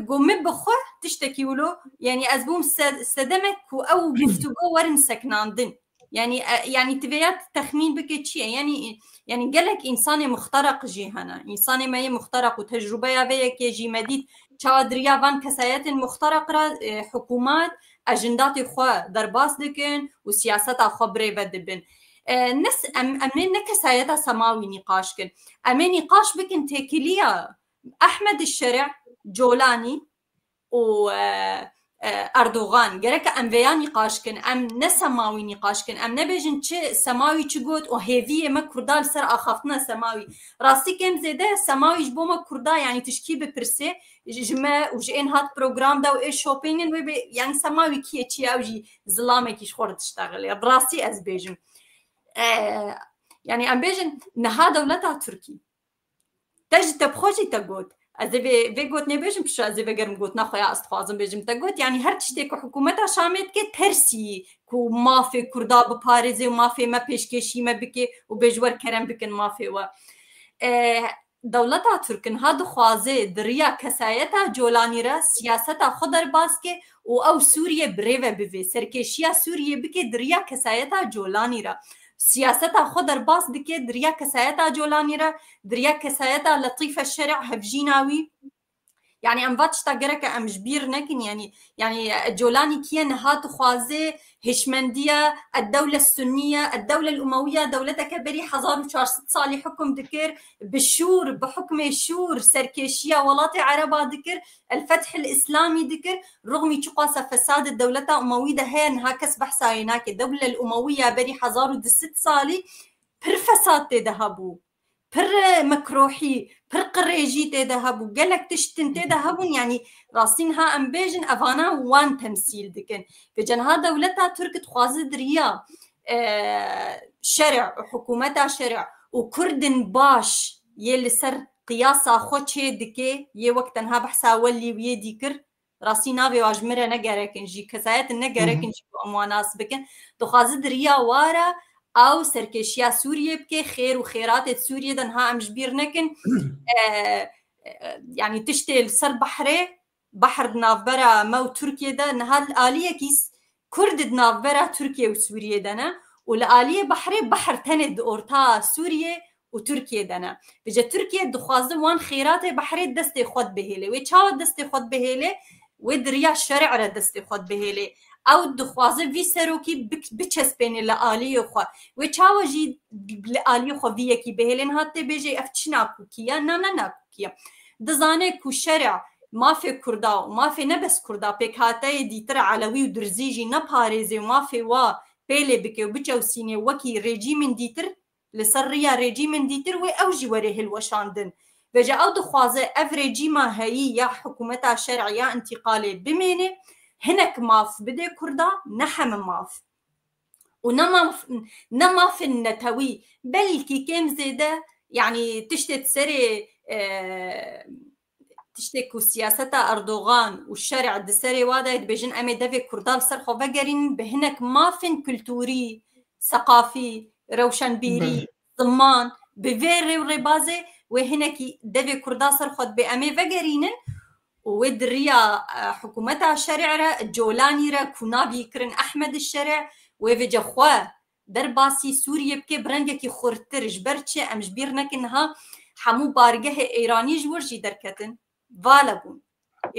گومه بخور تشتكي ولو يعني ازبوم صدمك او گفتگو ورن سكناندن يعني تبيات تخمين بك شيء يعني قالك انسان مخترق جيهنا انسان ما مخترق وتجربه يا جي مديد چادريا وان كسايات مخترق را حكومات اجندات خو درباس دكن وسياسات خو بريبه دبن نس امين نكسايتا سماوي نقاش كن امين نقاش بكن تكليا احمد الشرع جولاني و اردوغان جرك ام فيا نقاش كن ام نسماوي نقاش كن ام نبيجن تش سماوي تشغوت او هيفيه ما كردال سر اخفتنا سماوي راسي كم زيده سماوي جبوما كردا يعني تشكي ببرسي جماع وجين هات بروجرام دا وايش شوبينج يعني سماوي كي تشي اوجي زلامك يشخور تشتغل براسي از بيجن يعني ام بيجن نها دولتها تركي تجي تبخوجي تقوت ازي في قوت نبيجم بشو ازي بقرم قوت ناخويا استخوازم بيجم تقوت يعني هر تشتيكو حكومتها شامت كي ترسي كو ما في كردا بباريزي وما في ما بيشكشي ما بكي وبيجور كرم بكن ما في و دولتها تركن هادو خوازي دريا كسايتها جولاني را سياستها خضر باسكي او سوريا بريفه بفي سركشيا سوريا بكي دريا كسايتها جولاني را سياستها خضر باس بكي دريا كسايتها جولاني را دريا كسايتها لطيفة الشرع هفجيناوي يعني ام فاتش تاقرك ام جبير نكن يعني جولاني كيا نهات خوازي هشمندية الدولة السنية الدولة الأموية دولتها كبري 1400 صالي حكم ذكر بالشور بحكم الشور سركيشية ولاطي عربة ذكر الفتح الإسلامي ذكر رغم تقاسى فساد الدولة أموية هي نهاكس بحثا هناك الدولة الأموية بري 1600 صالي بر فساد تذهبوا بر مكروحي بر قريجي تذهبوا قالك تشتن تذهبون يعني راسينها ام بيجن افانا وان تمثيل دكن فجن هذا دولتها ترك تخواز دريا شرع وحكومتها شرع وكردن باش يلي سر قياسا خوتشي دكي يه وقتنها بحثا ولي ويديكر راسينا بواجمره نقركن جي كسايت نقركن جي امواناس بكن تخواز دريا وارا او سركشيا سوريا بكي خير وخيرات سوريا دنها ام جبير نكن يعني تشتي سر بحر نافبرا مو تركيا ده نها الآلية كيس كرد نافبرا تركيا وسوريا دنا والآلية بحري بحر تند أورتا سوريا وتركيا دنا بجا تركيا دخوازه وان خيرات بحري دستي خود بهيلي ويتشاو دستي خود بهيلي ودريا الشرع را دستي خود بهيلي او دخوازه في سروكي بچسبين لآلية خو ويتشاو جي لآلية خو في يكي بهيلين هاتي بيجي افتشناكو كيا نانا كيا دزانه كو شرع ما في كردا وما في نبس كردا بكاتاي ديتر علوي ودرزيجي نباريزي وما في وا بيلي بكي وبچوسيني وكي ريجيم ديتر لسريا ريجيم ديتر و اوجي وريه الوشاندن بجا او دخوازه اف ريجيما هي يا حكومتها شرعيه انتقالي بمينه هناك ماف بدي كردا نحم ماف ونما في النتوي بلكي كم زيده يعني تشتت سري تشتكو سياسة أردوغان والشارع الدساري وادا يتبجن أمي دافي كردال سرخو بقرين بهناك مافن كلتوري ثقافي روشن بيري ضمان بفيري وربازي وهناك دافي كردال سرخو بأمي بقرين ودريا حكومتها شارع جولاني را كونابي كرن أحمد الشارع ويفجا خواه درباسي سوريا بكي برنجكي خورتر جبرتشي أم جبيرنكنها حمو بارجه إيراني جورجي دركتن والبون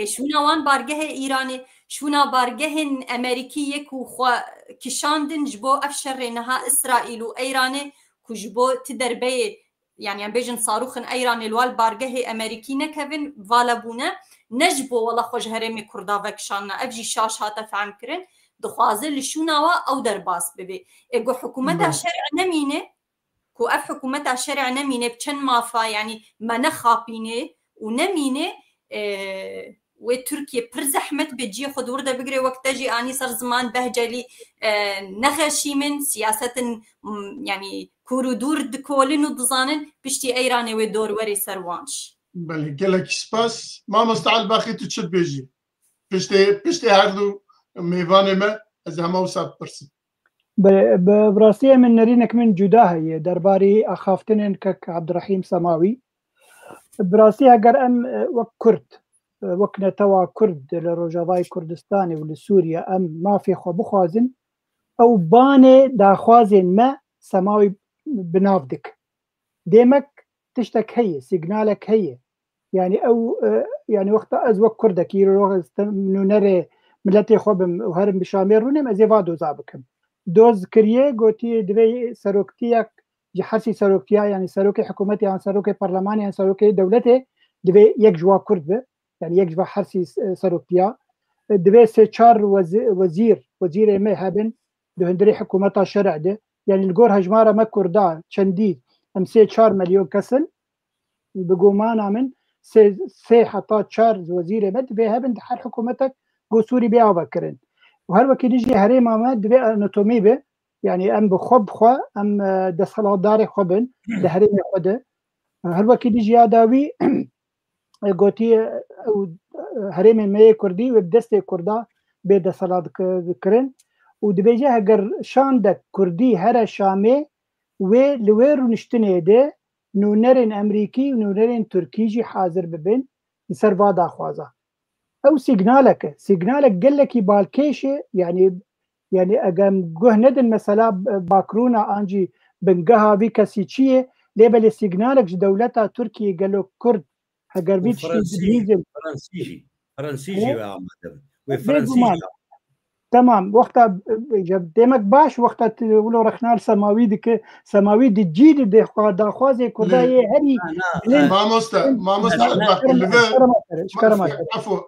شونا وان بارجه إيراني شونا بارجه أمريكية كوخوا كشاندن جبو أفشر نها إسرائيل وإيراني كجبو تدربي يعني بيجن صاروخ إيراني الوال بارجه أمريكي نكفن والبونا نجبو والله خوش هرمي كردا وكشانا أفجي شاش هاتا فهم كرن دخوازل شوناوا أو درباس ببي إيقو حكومتها شرع نمينه كو اف حكومتها شرع نمينه بچن مافا يعني ما نخابينه ونمينه وتركيا پر زحمت بجي خود ورده بقري وقت جي اني صار زمان بهجلي نخشي من سياسه يعني كورو دور دكولن ودزانن بشتي ايراني ودور وري سروانش بله قالك سباس ما مستعد باقي تشد بيجي بشتي هردو ميفاني ما از همه وسط برسي براسية من نرينك من جداها هي درباري أخافتنن كك عبد الرحيم سماوي براسية قر أم وك كرد وكنا توا كرد لروجافاي كردستاني ولسوريا أم ما في خو بخوازن أو باني دا خوازن ما سماوي بنافدك ديمك تشتك هي سيجنالك هي يعني أو يعني وقت أز وك كردك يروح نرى ملتي خوبم وهرم بشامير ونم أزيفادو زابكم دوز كريه قوتي دوي سروكتيك جحسي سروكتيا يعني سروكي حكومتي يعني سروكي برلماني يعني سروكي دولتي دوي يك جوا كرد يعني يك جوا حرسي سروكتيا دوي سيشار وزير ما هابن دو هندري حكومتها شرع ده يعني الجور هجمارة ما كردا شنديد ام 4 مليون كسل بقومانا من سي حطات شار وزير مد دوي هابن حر حكومتك قو سوري بيها بكرن وهر وقت يجي هريمه ما دبي اناتومي به يعني ام بخب خو ام دسخلات داري خبن ده هريمه خده هر وقت يجي اداوي قوتي او هريمه مي كردي وبدست كردا به دسخلات ذكرن ودبي جه اگر شاندك كردي هر شامي ولوير نشتني ده نونرن امريكي ونونرن تركيجي حاضر ببن سرفادا خوازا او سيجنالك قال لك بالكيشه يعني اقام جه ندن مثلا باكرونا انجي بنقها بكاسيتشيه ليبل سيجنالك دولتها تركيا قالوا كرد هقربيتش فرنسيجي وفرنسيجي تمام وقتها جاب ديمك باش وقتها تقولوا رخنا سماوي ديك سماوي دي جيد دي خوازي كردا هي هري ما مستعد عفوا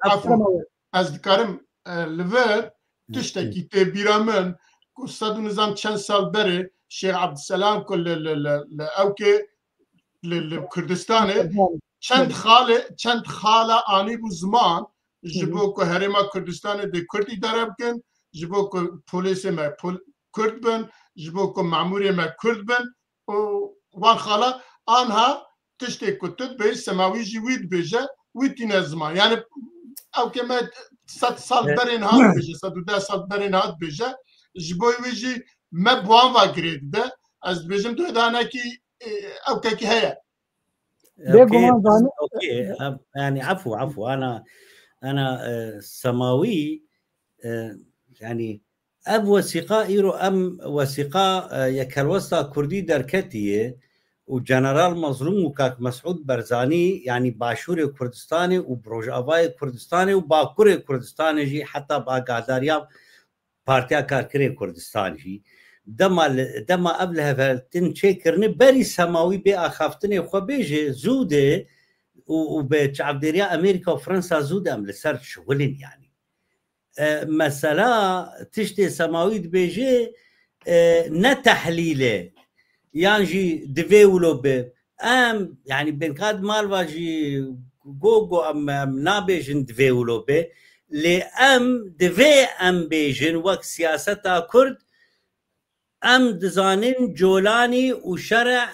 از كرم لفر تشتكي تبيرامن قصة نظام چند سال بره شيخ عبد السلام كل اوكي لكردستان چند خاله آنی بو زمان جبو که هرما کردستان دی کردی داره بکن جبو که پولیس ما کرد بن جبو که معموری ما کرد بن وان خاله آنها تشتی کتت به سماوی جوید بیجه ویتین زمان یعنی او که ما 100 سال برین هات بیجه 110 سال برین هات بیجه جبوی ویجی ما بوان و گرید ده از بیجم تو دانه کی او که هیا اوكي يعني عفو انا سماوي يعني اب وثيقه ايرو ام وثيقه يكروستا كردي دركتيه وجنرال مظلوم وكاك مسعود برزاني يعني باشور كردستاني وبروجافاي كردستاني وباكور كردستاني جي حتى باقاداريا بارتيا كاركري كردستاني جي دما قبلها فلتن شكرني بري سماوي بأخافتني وخبيجي زوده وبتعبديريا أمريكا وفرنسا زوده أم لسر شغلين يعني مسألة تشتي سماوي بيجي نتحليله يعني ديفلوب ام يعني بنكاد مالواجي جوجو ام نابيجن ديفلوب لام ديفي ام بيجن وقت سياستا كرد ام دزانين جولاني وشرع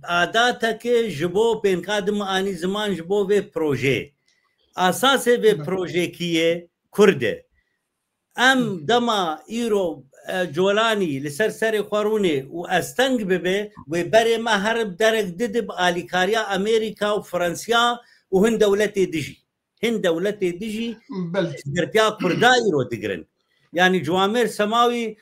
عاداتك جبو بنكاد اني زمان جبو في بروجي اساس في بروجي كيه كرده ام دما ايرو جولاني لسر سر خوروني واستنج ببي وبري ما هرب درك ددب اليكاريا امريكا وفرنسيا وهن دولتي دجي هن دولتي دجي درتيا كردايرو دقرن يعني جوامير سماوي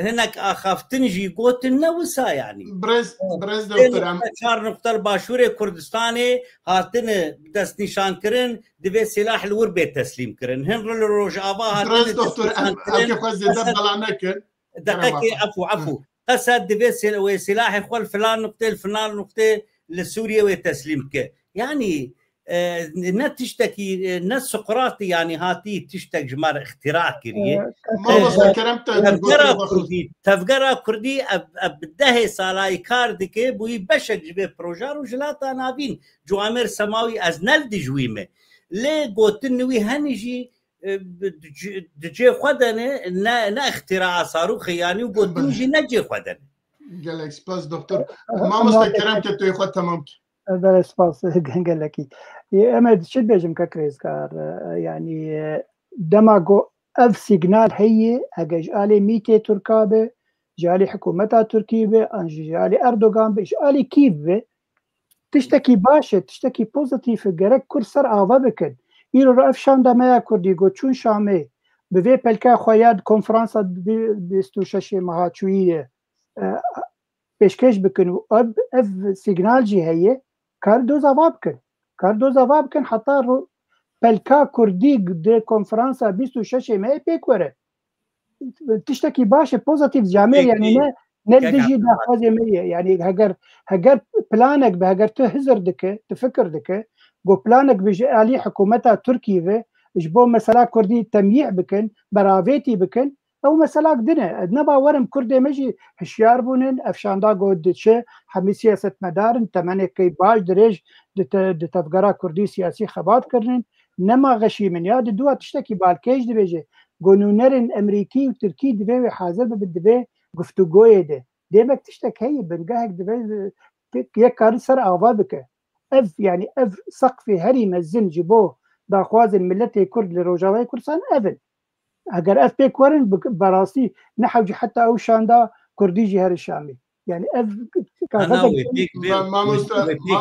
هناك اخافتنجي قوت النوسا يعني برز دكتور عم شار نقطه باشوري كردستاني هاتن دست نشان كرن دبي سلاح الوربي تسليم كرن هن روجافا هاتن برز دكتور كيف قصدي دبل عنك دقيقه عفو قصد دبي سلاح اخوال فلان نقطه الفلان نقطه لسوريا وتسليم ك يعني نتشتكي ناس سقراطي يعني هاتي تشتك جمار اختراع كريه ما وصل كلامته تفقرا كردي ابده سالاي كاردك بوي بشك جبه بروجار وجلاتا نابين جوامر سماوي از نلد جويمه لي قوتنوي هنجي دجي خدنه نا اختراع صاروخ يعني وقوتنجي نجي خدنه قال لك سباس دكتور ما وصل كلامته تو ياخذ تمام بلا سباس قال لك امد شد بيجم ككريز كار يعني دماغو اف سيجنال هي اجاج الي ميتي تركابه جالي حكومتها تركيبه جالي اردوغان بيش الي كيف تشتكي باشا تشتكي بوزيتيف جرك كرسر آوا بكن ایرو رو افشان دمایا کردی گو چون شامه به وی پلکا خویاد کنفرانسا 26 ماهاچویه پیشکش بکن و اب سیگنال جی هیه کار دو زواب کن حتی رو پلکا کردی ده کنفرانسا 26 ماه پیک وره تشتكي باشه بوزيتيف جامع يعني نه دجي داخوازي مية يعني هجر بلانك بهجر تهزر دك تفكر دك جو بلانك بيجي علي حكومتها تركيا جبو مثلا كردي تمييع بكن برافيتي بكن او مثلا دنا نبا ورم كردي مجي هشيار بونن افشاندا جودتشه حمي سياسه مدارن تمني كي باش دريج دتفقرا كردي سياسي خبات كرنن نما غشي من ياد دوا تشتكي بالكيج دي بيجي قانونرن امريكي وتركي دبي حاضر بدبي گفتگوی ده دیمک تشتك هي بنجاهك دبي يكار سر اوابك اف يعني اف سقفي هري مزن جبوه داخواز الملتي كرد لروجاوي كردستان افن اگر اف بيك ورن براسي نحوجي حتى او شاندا كردي جهر الشامي يعني اف ما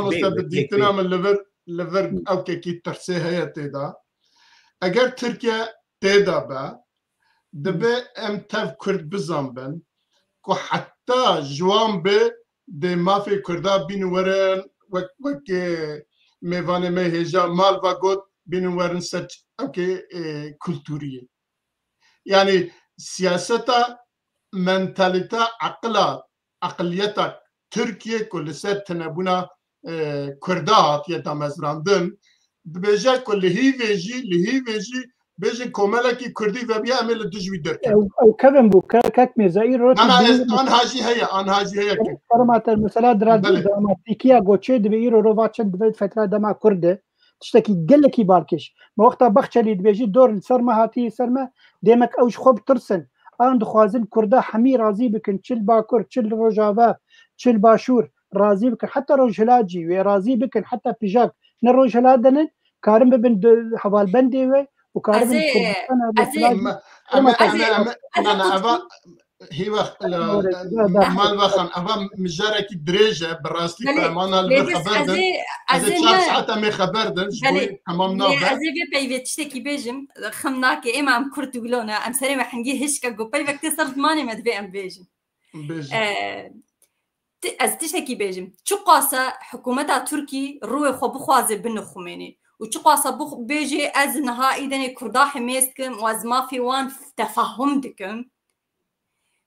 مستبديتنا من لفر او كي ترسي هي تيدا اگر تركيا تيدا با دبي ام تف كرد بزنبن كو حتى جوان بي دي ما في كردا بين ورن وك ميفاني مهجا مال فاغوت بين ورن سج اوكي كولتوريه يعني سياستا منتاليتا عقليتك تركيا كل سد تنبونا كردات يتا مزراندن بيجا كل هي فيجي بيجي كومالكي كردي فبيا عمل دجوي درك او كفن بو كاك ميزاير روت انا هاجي هي فرمات المسألة دراماتيكيا غوتشي دبيرو روفاتشن دبي فترة دما كرده تشتكي قلكي باركش ما وقتها بخشلي دبيجي دور السرما هاتي سرما ديمك اوش خوب ترسن ان دخوازن كرده حمي راضي بكن تشل باكر تشل روجافا تشل باشور راضي بكن حتى روجلاجي وراضي بكن حتى بيجاك نروجلادن كارم بن حوال بندي وكارم هي وقت مال وخن أمام مجارك درجة براستي فمانا الخبر از چند ساعت می خبر دن جوی تمام نابه از بی پیوت تشتکی بیجم خمناک اما ام کرد ولونا ام سری ما حنجی هش که گو پیوت صرت ماني مد بی ام بیجم از تشتکی بیجم چو قاسه حکومت ترکی روی خو بخوازه بن خمینی و چو قاسه بخ بیجی از نهایی دنی کردا حماس کم و از ما في وان تفهم دکم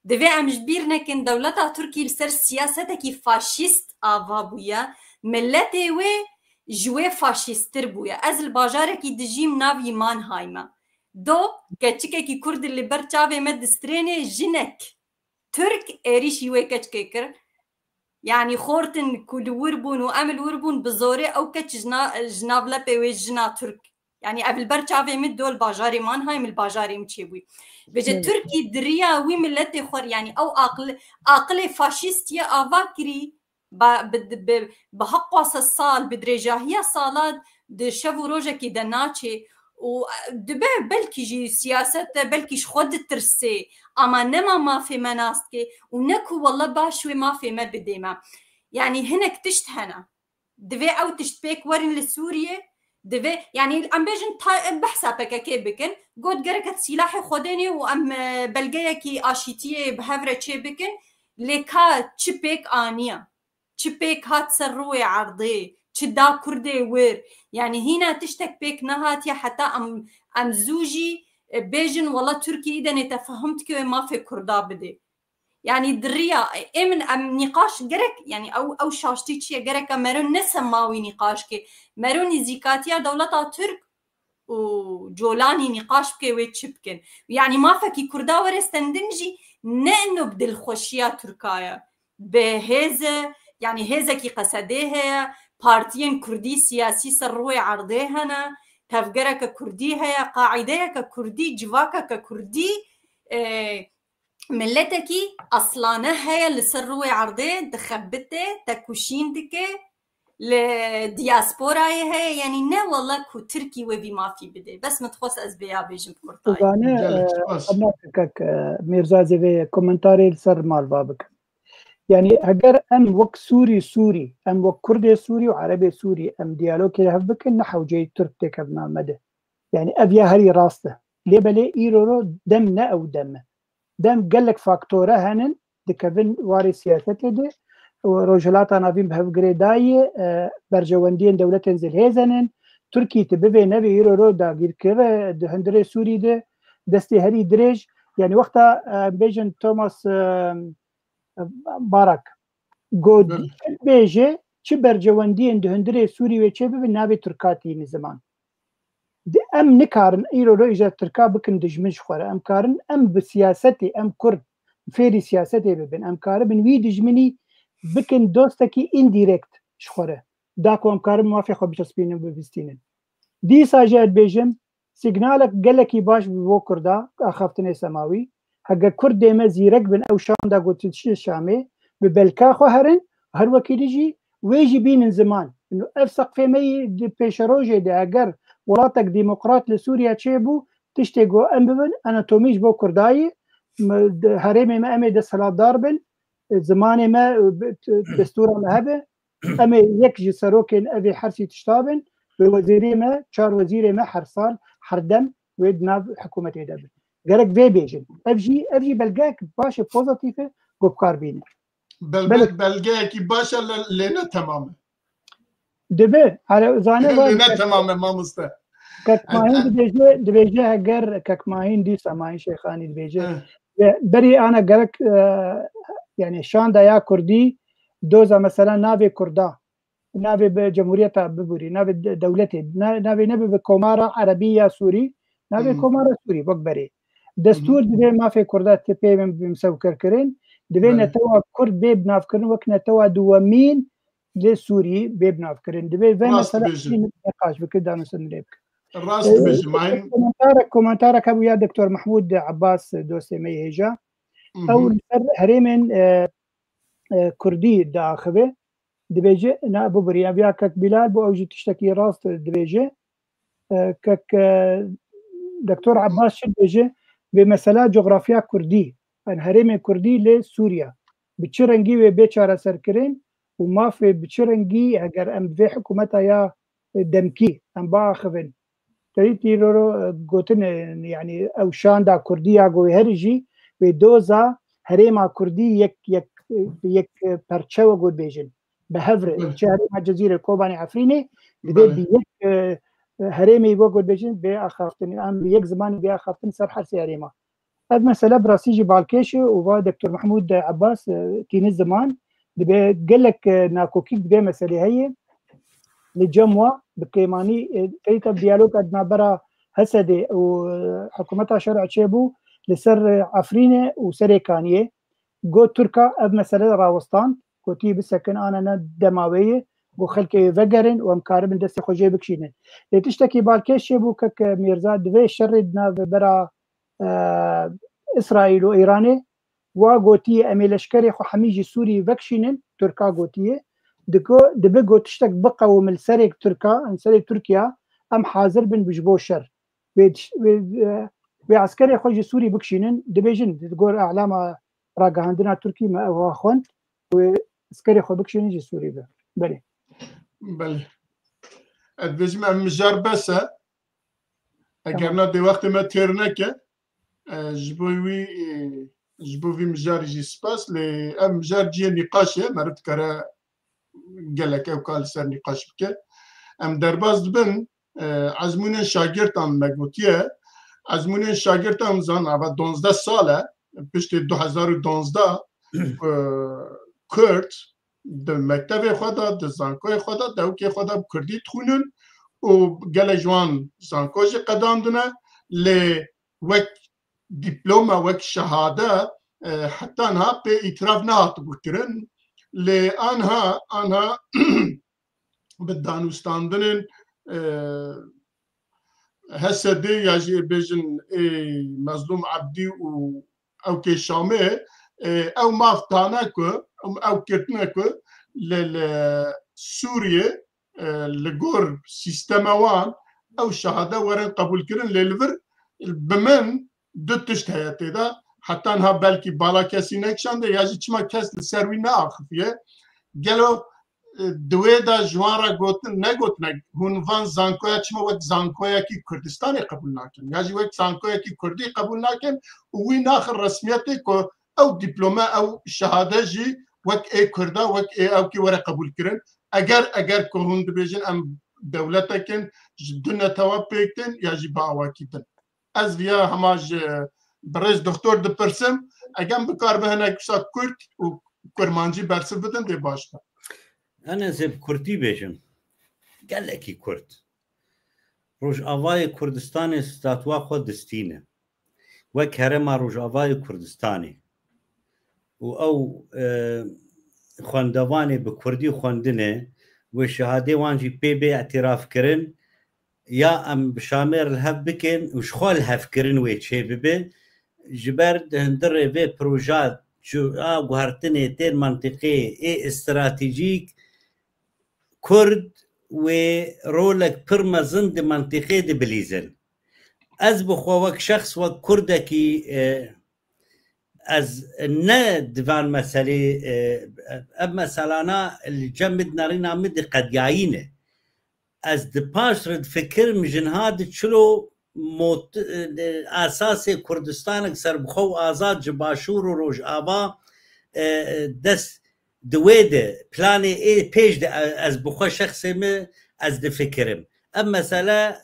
دوی امش بیر نکن دولت ترکی لسر سیاسته کی فاشیست آوا بویا ملتی و جوی فاشیستر بویا از الباجاره کی دجیم ناوی مان هایما دو کچکه کی کرد اللي برچاوه مد استرینه جنک ترک ایریشی و کچکه کر يعني خورتن كل وربون وامل وربون بزوري او كتش جناب لبي وجنا ترك يعني قبل برچاوه مد دول باجاري مان هاي من الباجاري متشبوي بجا تركي دريا وي ملتي خور يعني او عقل فاشيستيا افاكري بحق واسه الصال بدرجه هي صالات د شفو روجه كي دناتشي و دبه بلكي جي سياسه بلكي خود ترسي اما نما ما في مناسكي ونكو والله باشوي ما في ما بديما يعني هناك تشت هنا دبي او تشت بيك ورن لسوريا دبي يعني ام بيجن بحسابك كيف بكن قد جركت سلاحي خدني وام بلقيا كي اشيتيه بهفره تشي بكن لكا تشبيك انيا تشبيك هات سروي عرضي تشدا كردي وير يعني هنا تشتك بيك نهات يا حتى ام زوجي بيجن والله تركي اذا نتفهمت كيف ما في كردا بدي يعني دريا امن ام نقاش جرك يعني او شاشتي شي جرك مرون نسماوي نقاش كي مرون زيكاتيا دولتها ترك وجولاني نقاش بكي ويتشبكن يعني ما فكي كردا ورستندنجي نانو بدل خوشيا تركايا بهذا يعني هذا كي قصديها بارتيين كردي سياسي سروي عرضيهنا تفجرك كردي هي قاعدة كردي جواك كردي ملتكي أصلاً هي اللي سروي عرضي دخبته تكوشين دكه لدياسبورا هي يعني نا والله كو تركي وبي ما في بدي بس متخص از بيا بيجم كرتاي أنا كك ميرزا زي كومنتاري سر مال بابك يعني اگر ام وك سوري ام وك كردي سوري وعربي سوري ام ديالوج كده هبك نحو جاي ترك تكبنا مدى يعني ابيا هري راسته ليه بلي ايرو دمنا او دم قال لك فاكتوره هنن دكبن واري سياسته ده وروجلات انا بين بهفجري داي برجواندين دولة تنزل هيزنن تركي تبي نبي ايرو دا غير كده دهندري سوري ده دستي هري دريج يعني وقتها بيجن توماس بارك قد بيجي چه برجواندين دهندري سوري وچه ببن نابي تركاتي من زمان ام نكارن ايرو رو اجا تركا بكن دجمنش خوره ام كارن ام بسياستي ام كرد فيري سياستي ببن ام كارن بن وي دجمني بكن دوستكي انديركت شخوره داكو ام كارن موافق خو بچسبينن ببستينن دي ساجات بيجم سيجنالك قالكي باش بو كردا اخافتني سماوي حق كرد ما زيرك بن او شام دا قلت الشامي ببلكا خو هرن هر وكيل يجي ويجي بين زمان انه افسق في مي دي بيشروجي دي اگر ولاتك ديمقراط لسوريا تشيبو تشتيقو امبن اناتوميش بو كرداي هرمي ما امي دسلا داربن زماني ما دستورة ما هبه امي يكجي سروكين ابي حرسي تشتابن بوزيري ما شار وزيري ما حرصال حردم ويدنا حكومة يدبن قالك في بيجن افجي بلقاك باشا بوزيتيفه قبكار بينه بلقاك باشا لنا تماما دبي على زانه لنا تماما ما مسته كاكماهين دبيجه هجر كاكماهين دي سماهين شيخاني دبيجه بري انا قالك يعني شان دايا كردي دوزا مثلا نابي كردا نابي بجمهورية ببوري نابي دولتي نابي بكومارا عربية سوري نابي كومارا سوري بكبري دستور دبي ما في كردا تبي بمسو كركرين دبي نتوا كرد بي بنافكرين وكنا توا دوامين لسوري بي بنافكرين دبي في مثلا نقاش بكده نسنليبك الراس دبي معين كومنتارك ابو يا دكتور محمود عباس دوسي مي هيجا او هريمن كردي داخبه دبيجي انا ابو بريا بياك بلال بو اوجي تشتكي راس دبيجي كك دكتور عباس شدجي بمسألة جغرافيا كردي هەرێمی کوردی لێ سووریا بچ رەنگی وێ بێ چارەسەرکردن و مافێ بچ رەنگی ئەگەر ئەم بێ حکوومەتە یا دەمکی ئەم باخبن تریتی رو گوتن یعنی ئەو شاندا کوردی یا گۆی هەرژی وێ دۆزا هەرێما کوردی یەک پەرچەوە گوت بێژن بە هەورێ چه هەرێما جەزیرە کۆبانی عەفرینێ دەبێت یەک هەرێمی بۆ گوت بێژن بێ ئاخافتن ئەم یەک زمانی بێ ئاخافتن سەر هەرسی هەرێما هاد مسألة براسيجي بالكيش وفا دكتور محمود عباس تين الزمان دبي قال لك ناكوكيك دبي مسألة هي للجموع بكيماني تيتا ديالوج أدنى برا هسدي وحكومتها شرع تشيبو لسر عفرينة وسر كانية جو تركا أب مسألة راوستان كوتي بسكن أنا دماوية وخلكي فجرن ومكارب دست خوجي بكشينن لتشتكي بالكيش شيبو كك ميرزا دبي شردنا برا إسرائيل وإيران وقوتية أمي لشكري خو حميجي سوري فكشينن تركا قوتية دبقو تشتك بقوم السريك تركيا أم حاضر بن بجبو شر بعسكري خوجي سوري بكشينن دبيجن تقول أعلام راقا عندنا تركي ما هو أخوان وعسكري خو بكشينن جي سوري بلي البجمع مجار بس أجرنا دي وقت ما تيرنك جبوي مجار جي سباس لي ام مجار جي نقاشه مرت كرا قالك او قال سر نقاش بك ام درباز بن عزمون شاگردان مگوتیه عزمون شاگردان زان اول 12 ساله پشت 2012 کرد د مکتب خدا د زانکوی خدا د اوکی خدا کردی تخونن و گل جوان زانکوی قدام دونه ل وک دیپلوما وک شهاده حتی انها به اعتراف نهات بکرن لانها به دانستاندن هسدی یا جی بیجن مظلوم عبدی و او که شامه او مافتانه که او کتنه که لسوریه لگور سیستم وان او شهاده ورن قبول کرن للور بمن دو تشت هياتي دا حتى انها بلكي بالا كسي نكشانده ياجي چما كس لسروي نا آخفيه گلو دوی دا جوان را گوتن نگوتن هون وان زانکویا چما وقت زانکویا کی کردستانی قبول ناکن یاجی وقت زانکویا کی کردی قبول ناکن وی ناخر رسمیتی که او دیپلوما او شهاده جی وقت ای کردا وقت ای او کی ورا قبول کرن اگر که هون دبیجن ام دولتکن جدنا تواب پیکتن یاجی با آواکیتن از ویا هماج برز دکتر دپرسم اگم بکار بهنه کسا کرد و کرمانجی برسل بدن دی باشتا أنا زب كردي بيجن قال لك كرد روج أواي كردستاني استاتوا خود دستينه وكهرما روج أواي كردستاني أو خواندواني بكردي خواندنه والشهادة وانجي بي اعتراف كرن يا أم بشامير الهف بكن وشخول الهف كرن ويتشي ببي جبرد هندر في بروجات جو وهرتني تين منطقي اي استراتيجيك كرد ورولك برمزن دي منطقي دي بليزن از بخواك شخص وكردكي از نه دوان مسئله اب مسئلانا اللي جمد نارينا مد قد يعينه از دپاش رد فکر مجنهاد چلو اساس کردستان سر بخو آزاد جباشور و روج آبا دست دویده پلان ای پیش ده از بخو شخص ما از دفکرم ام مسئله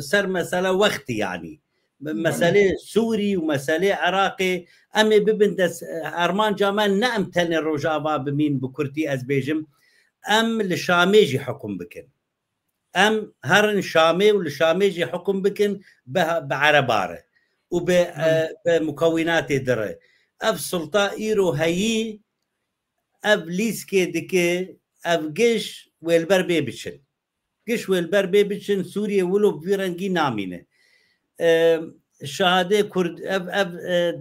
سر مسئله وقتی يعني مسألة سوري ومسألة عراقي أمي ببن دس أرمان جامان نعم تاني الرجابة بمين بكرتي أزبيجم أم لشاميجي حكم بكن أم هرن شامي والشاميجي حكم بكن بعربارة وبمكونات درة أف سلطة إيرو هاي أف ليسكي دكي أف جيش والبر بيبتشن جيش والبر بيبتشن سوريا ولو بفيرنجي نامينه شهاده کرد اف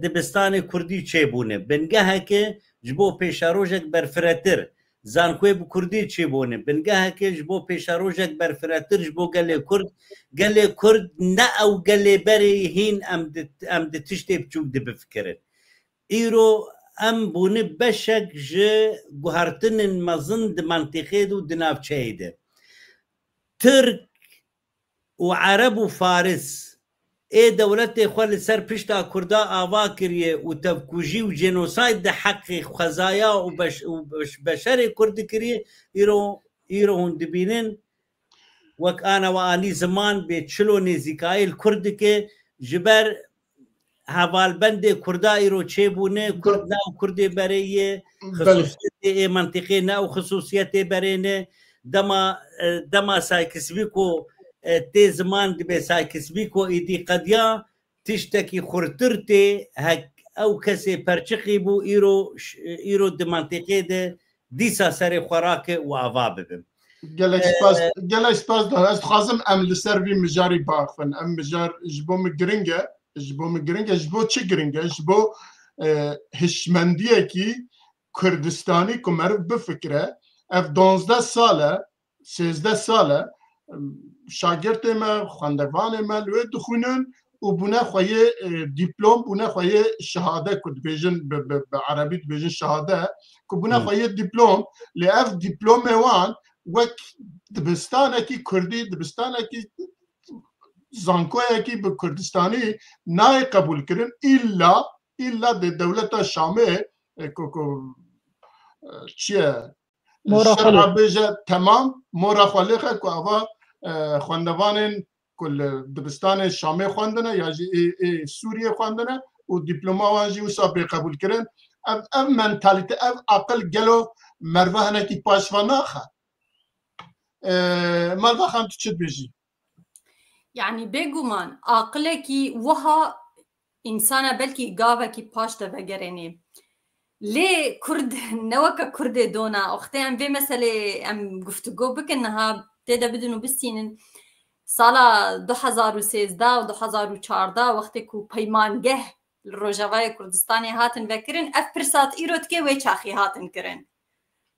دبستان کردی چه بونه بنگاه که جبو پیشاروجک برفراتر زانکوی بو کردی چه بونه بنگاه که جبو پیشاروجک برفراتر جبو گله کرد نه او گله بری هین ام د تشتی بچوک د بفکرن إيرو أم بوني بشك جي جوهرتن المزن دمنطقة دو دناف شايدة ترك وعرب وفارس اي دولتي خوال سر پشتا كردا آوا كريه وتفكوجي وجينوسايد ده حق خزايا وبشر كرد كريه إيرو هون دبينن وك أنا وآني زمان بيتشلو نزيكاي الكرد كي جبر هوالبند كردا إيرو تشيبونه كردنا وكردي بريه خصوصيتي منطقي نا وخصوصيتي برينه دما سايكسبيكو تي زمان دبي سايكسبيكو إيدي قديا تشتكي خرطرتي هك أو كسي برشقي بو إيرو دمنطقي ده ديسا سري خوراكي وعواببم قال سباس ده از خازم ام لسروي مجاري باخفن ام مجار جبو مجرنجه جبو چه گرنگه جبو هشمندیه کی کردستانی که مرو بفکره اف 12 ساله 13 ساله شاگرد ما خواندگان ما لوی دخونن و بونه خواه دیپلوم بونه خواه شهاده کد بیجن به عربی بیجن شهاده که بونه خواه دیپلوم لی اف دیپلوم وان وک دبستانه کی کردی دبستانه کی زانکویا کی به کردستانی نای قبول کردن الا د دولت شامه کو چیه شرع بیجه تمام مورا خالقه که اوا خواندوان کل دبستان شامه خواندنه یا سوریه خواندنه و دیپلوما وانجی و سابقه قبول کردن اف منتالیته اف عقل گلو مروه نکی پاشوانا خوا مروه خان تو چت بیجی يعني بيجومان عقلكي وها إنسانة بلكي قاوكي باشتا بقريني ليه كرد نوكا كرد دونا أختي أم في مسألة أم قفتقو بك إنها تيدا بدنو بسينن سالا 2013 و 2014 وقتی کو پیمانگه روجاوای کردستانی هاتن وکرن اف پرسات ایروت که وی چاخی هاتن کرن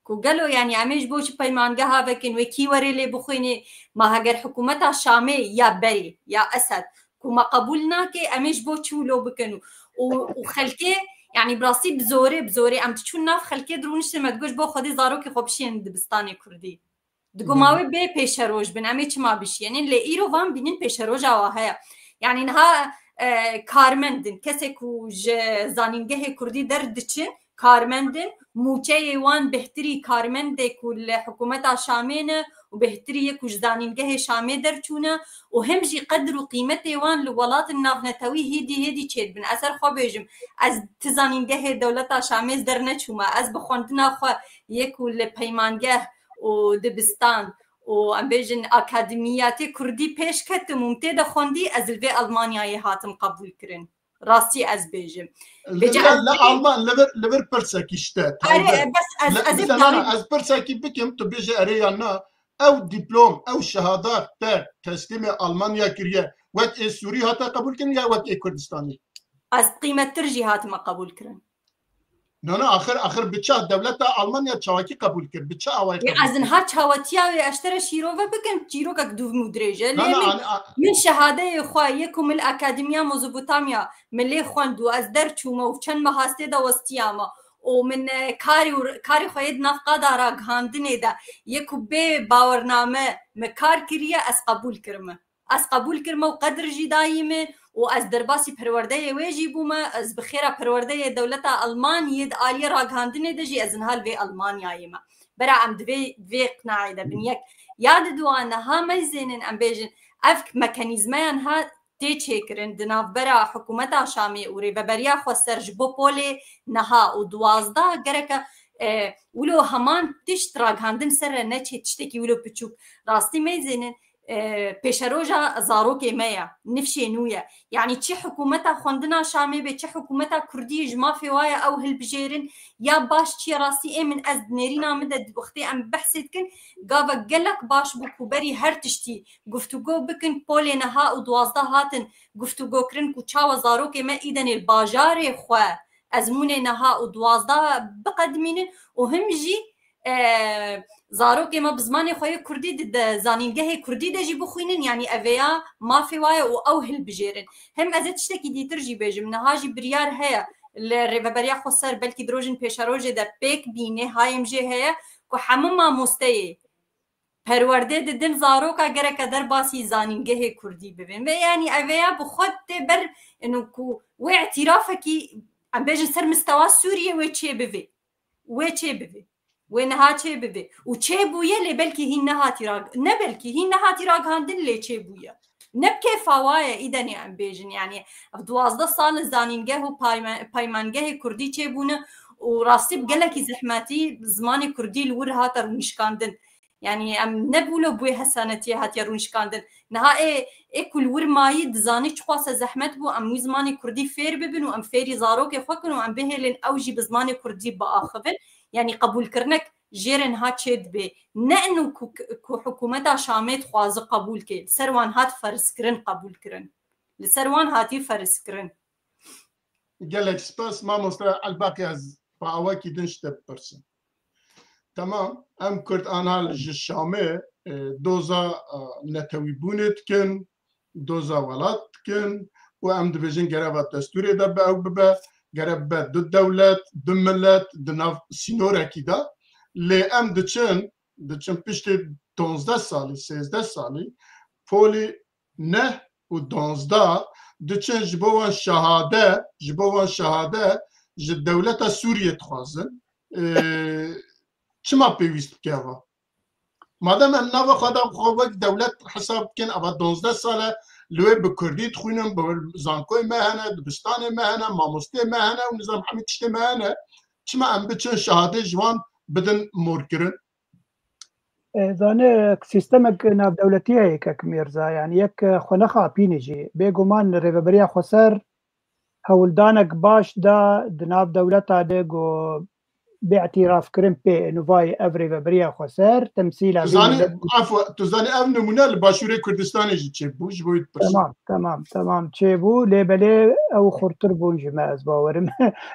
کو گلو یعنی امیش بوش پیمانگه ها وکن و کی وری لی بخوینی ما هگر حکومت شامی یا بری یا اسد کو ما قبولنا که امیش بو چولو بکنو و خلکه يعني براسي بزوري ام تشون ناف خلكي درونش ما تقولش بو خدي زاروكي خوبشين دبستاني كردي دقوماوي بي بيشروج بنامي ما بش يعني اللي ايرو فان بينين بيشروج هيا يعني نها كارمندن كسكو زانينجه كردي دردچن كارمندن موچه وان بهتري كارمند كل حكومه شامينه وبهتري كوج زانينجه شامي درچونه وهمجي قدر وقيمته وان لولات النافنتوي هدي تشيد بن اثر خو بيجم از تزانينجه دولت شامي درنچوما از بخوندنا خو يكول بيمانجه و دبستان و ام بيجن اكاديميات كردي پیش كت ممتاز خوندي از الفي المانيا هاتم قبول كرن راسي از بيجم لا المان لبر برسكي شتا بس از برسكي بكم تو بيجي اريانا او دبلوم او شهادات تاع تسليم المانيا كريه وقت سوري هاتا قبول كرن يا وقت كردستاني از قيمه ترجيحات ما قبول كرن نه آخر بچه دولت آلمانیا چاواکی قبول کرد بچه آوای قبول از اینها چاواتیا و اشتر شیرو و بگم چیرو که دو مدرجه من شهاده خواهی کم الاکادمیا مزبوطامیا ملی خواندو از در چومه و چند محاسته دا وستیاما و من کاری خواهید نفقا دارا گاندنه دا یکو به باورنامه مکار کریه از قبول کرمه و قدر جدایمه و از درباسی پرورده ویجی بومه از بخیره پرورده دولت آلمانیه د آلیه راگاندنه دجی از انحال وی آلمانیایی ما برا ام دوی قناعی ده بن یک یاد دوانه ها میزینن ام بیجن اف مکانیزمیان ها تی چیکرن دناف برا حکومت شامی اوری و بریا خواسترج بو پولی نها و 12 گرکه ولو همان تشت راگاندن سر نچه تشتکی ولو پچوک راستی میزینن پیشروجا زاروکی میا نفشی نویا یعنی چی حکومتا خوندنا شامی به چی حکومتا کردی جما فوایا او هلبجیرن یا باش چی راستی من از نرینا مدد وقتی ام بحثت کن گاوا گلک باش بکو بری هر تشتی گفتگو بکن پولی نها و 12 هاتن گفتگو کرن کو چاوا زاروکی ما ایدن الباجار خواه ازمون نها و 12 بقدمینن و همجی زاروکی ما بزمانی خواه کردی د زانینگه کردی دجی بخوینن یعنی اویا ما فی وای او هل بجیرن هم از تشتکی دیتر جی بیجم نهاجی بریار هيا ریوبریا خو سر بلکی دروژن پیشروجه در پیک بینه هایم جه هيا کو همه مامۆستەیە پەروەردە ددن زارۆکە گەرەکە دەرباسی زانینگەهێ کوردی ببێن بە ینی ئەوەیە بخۆت تێبەر وێ اعتیرافێکی ئەم بێژن سەر مستەوا سووریە وێ چێ ببێ وێ چێ ببێ وێ نەها چێ ببێ و چێ بوویە لێ بەلکی هین نەهاتی نەبەلکی هین نەهاتی ڕاگەاندن لێ چێ بوویە نەبکێ فاوایە ئیدەنێ ئەم بێژن یعنی 12 ساڵ زانینگەه و پەیمانگەهی کوردی چێبوونە و ڕاستی گەلێکی زەحمەتی زمانی کوردی لور هاتە ڕوونیشکاندن يعني ام نبولو بوي حسانتي هاتيا رونشكاندن نها كل ورماي دزاني تخواس زحمت بو ام زماني كردي فير ببن وام فيري زاروك خوكن وام بهلن اوجي بزماني كردي باخفن يعني قبول كرنك جيرن هاتشد بي نانو كو حكومتا شامت خواز قبول كي سروان هات فرس كرن قبول كرن لسروان هاتي فرس كرن قالك سباس ما مستوى الباقي از باواكي دنشت برسن تمام ام کرد آنها الشامه دوزا نتوی بونت کن دوزا ولات کن و ام دبیجن گرفت دستوری دا به او ببه گرفت دو دولت دو ملت دو ناف سینور اکیدا لی ام دچن پشت 12 سالی 13 سالی پولی نه و 12 دچن جبوان شهاده ج دولت سوریه تخوازن چما پیوست بکه مادام ام ناو خودم خواه دولت حساب کن اما 12 ساله لوی بکردی تخوینم زانکوی مهنه دبستان مهنه ماموسته مهنه و نظام حمید تشته مهنه چما ام بچن شهاده جوان بدن مور کرن زانه سیستمک ناو دولتی هیک میرزا یعنی یک خونخا پینجی بگومان ریوبریا خسر هولدانک باش دا ناو دولتا دگو باعتراف كريم بي نوفاي افري بريا خسر تمثيل عفوا تزاني ام نمونه الباشوري كردستان جي تشبو جبويت تمام تشبو ليبلي او خرطر بون جماز باورم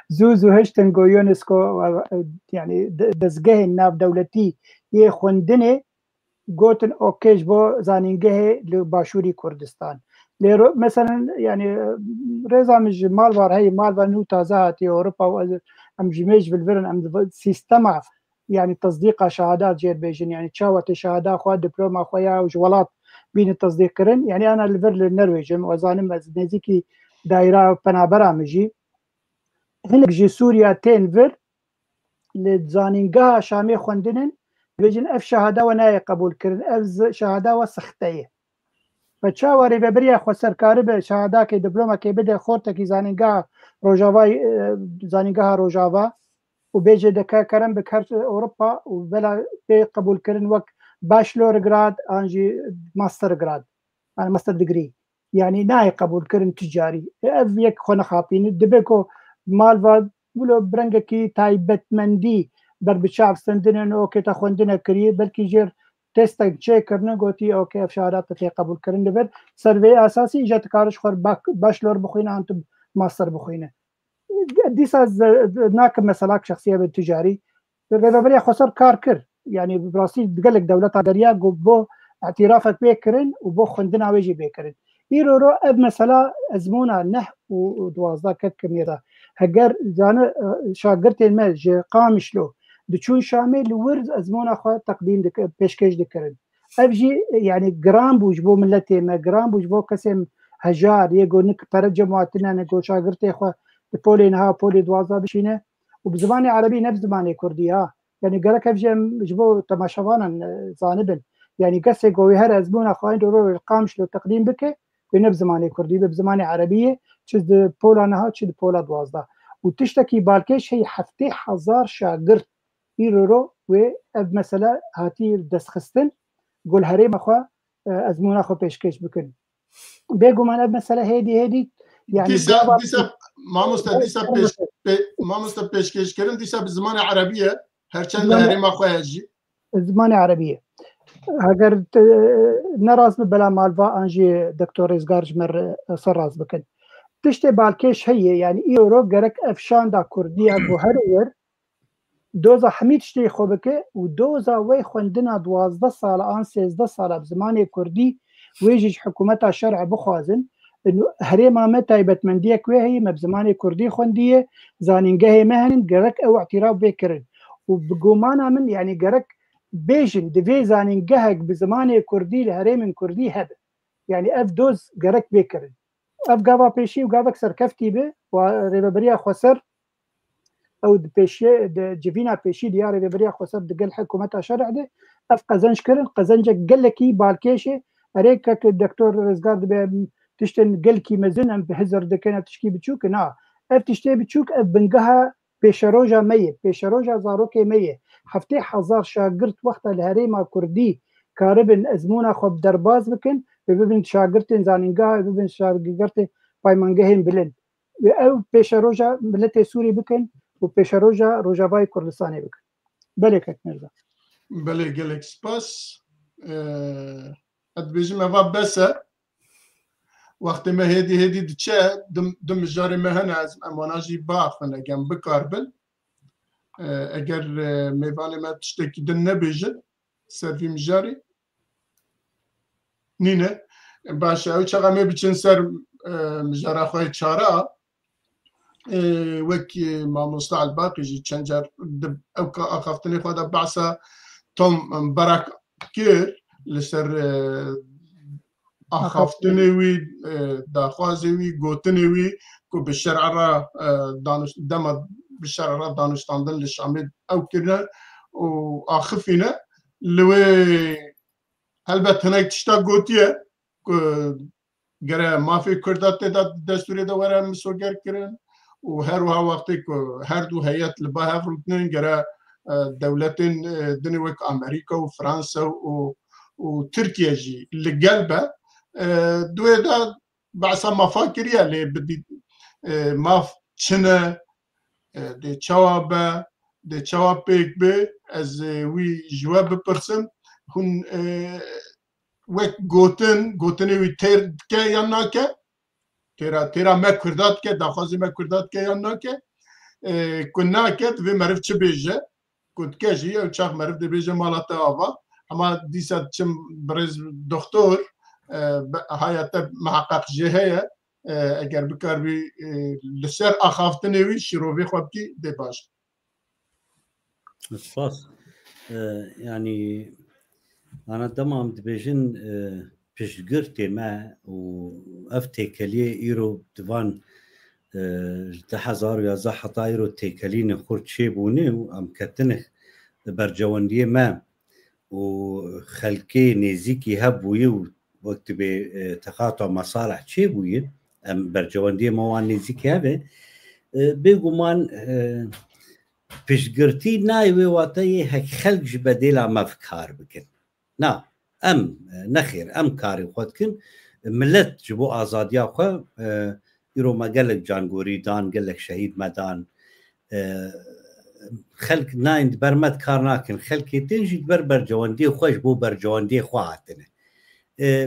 زوزو هشتن جويونسكو يعني دزجه الناف دولتي يخوندني قوتن اوكيج بو زانينجه لباشوري كردستان مثلا يعني ريزا مش مالبار هي مالبار نو تازاتي اوروبا ام جميج بالفرن ام سيستما يعني تصديق شهادات جير بيجن يعني تشاوت شهاده خو دبلوما خويا وجولات بين التصديق كرن يعني انا الفر للنرويج وزانم نزيكي دايره بنا برامجي هناك جي سوريا تنفر لزانينغا شامي خوندنن بيجن اف شهاده وناي قبول كرن اف شهاده وسختيه فچاوری ببریا خو سرکاری به شهاده کې دیپلوما کې بده خورته کې زانینګه روجاوا او بيجي دکا کرم به کار اوروبا او بلا به قبول کردن وقت باشلور گراد انجي ماستر گراد انا ماستر ديجري يعني ناي قبول کردن تجاري اف یک خونه خاپین دبکو مالوا ولو برنګ کې تایبت مندي بر بشاف سندن او کې تا خوندنه کړی بلکې جیر تست چک کرنا گوتی اوکی شهادت تی قبول کردن دبر سروی اساسی ایجاد کارش خور باشلور بخوینه انت ماستر بخوینه دیس از ناک مثلا شخصیه به تجاری ریوبریا خسر کار کرد يعني براسي دقلك دولتها دريا بو اعترافك بيكرن وبو خندنا ويجي بيكرن يرو اب مثلا ازمونا نه ودوازدا كميرا هجر زانه شاگرت المج قامشلو دچون شامل ورز ازمونا خو تقديم پیشکش دکرن ابجي يعني جرام بوجبو ملتي ما جرام بوجبو قسم هجار يگو نك پر جماعتنا نگو شاگرت خو بولينها بولي دوازدا بشينه وبزبان عربي نفس زبان كردي ها يعني قالك ابجي جبو تماشوانا زانبن يعني قسي قوي هر ازمونا خاين دورو القامش لو تقديم بك بنفس زماني كردي بزمان عربيه تشد بولا نها تشد بولا دوازدا وتشتكي بالكش هي 7000 شاگرد يرو و مثلا هاتي دسخستن قول هريم اخو ازمونا خو پیشکش بکن بيگو من مثلا هيدي يعني ديسا ما مست پیشکش کردن ديسا بزمان عربيه هرچند هريم اخو هجي زمان عربيه اگر نراز بلا مالفا انجي دكتور ازغارج مر سراز بكن تشتي بالكش هي يعني يورو غرك افشان دا كرديه بوهرور دوزا حميد شتي خوبك ودوزا وي خوندنا 12 سال ان 13 سال بزمان كردي ويجي حكومتها شرع بخوازن انه هريما ما تایبەتمەندیە کوێ هەیە مە بزمانی کوردی خوندیە زانینگەهێ مەهێنن گەرەک ئەو اعتراف بێکردن و بگومانە من یعنی گەرەک بێژن divê zanîngehek bi zimanê Kurdî li herêmên Kurdî hebe yani ev doz gerek bêkirin ev gava pêşî û gavek serkeftî bi rêveberiya Xweser ew di pêşiye di civîna pêşî diya rêveberiya Xweser di gel hikûmeta şerع de ev qezenc kirin qezencek gelekî balkêşê herêkek Doktor Rizgar dibe tiştên gelkî mezin em bi hizir dikin ev tişkî biçûk na ev tiştê biçûk ev bingeha pêşeroja me ye pêşeroja zarokê me ye heftê hezar şagirt wexta li herêma Kurdî karibin ezmûna xwe bi derbas bikin ve bibin şagirtên zanîngeha bibin şagirtên paymangehên bilind ve ew pêşeroja milletê Sûrî bikin û pêşeroja Rojavayê Kurdistanê bikin belê kek Mirza belê gelek spas ez dibêjim eva bes e wextê me hêdî diçe di mijarê me hene ez em wana jî biaxin egem bikarbin eger mêvanê me tiştekî din nebêjin servî mijarê nîne baş ew çaxa me biçin ser mijara xwe çara wek mamosta Elbaqî jî çend car ew axaftinê xwe de behsa Tom Berak kir li ser axaftinê wî daxwazê wî gotinê wî ku bi şer'a re dema bi şer'a re daniştandin li Şamê ew kirine û axifîne li wê helbet hinek tişta gotiye ku gere mafê Kurda tê de destûrê de were misoger kirin û her wiha wextê ku her du heyet li ba hev rûtin gere dewletên dinê wek Amerîka û Fransa û Tirkiye jî li gel be دوێ دا بەعسا مافا کiriye lê bidî maf çine dê çawa be dê çawa pêk bê ez wî ji we bipirsim hûn wek gotinê wî têr dike yan nake têra me Kurda dike daxwazê me Kurda dike yan nake ku nake divê meriv çi bêje ku dike jî ew çax meriv dibêje mala te ava hema dîsa çim birêz doktor hayata محقق jê heye eger bikarbî li ser axaftinê wî şîrovê xwe bikî dê baş spas yani ana demam dibêjin piştgirtê me û ev têkeliyê îro divan ji 2011 heta îro têkelînê xurt çêbûne û em ketine bercewendiyê me û xelkê nêzîkî hebûye û وقت به تقاطع مصالح چی بوید برجواندی موان نزدیکی هبه بگومان پیشگرتی نایوی واتای هک خلق جبدیلا مفکار بکن نه نخیر کاری خود کن ملت جبو آزادیا خو ایرو ما گلک جانگوری دان گلک شهید مدان خلق نایند برمت کار ناکن خلقی تنجید برجواندی خوش بو برجواندی خواهتنه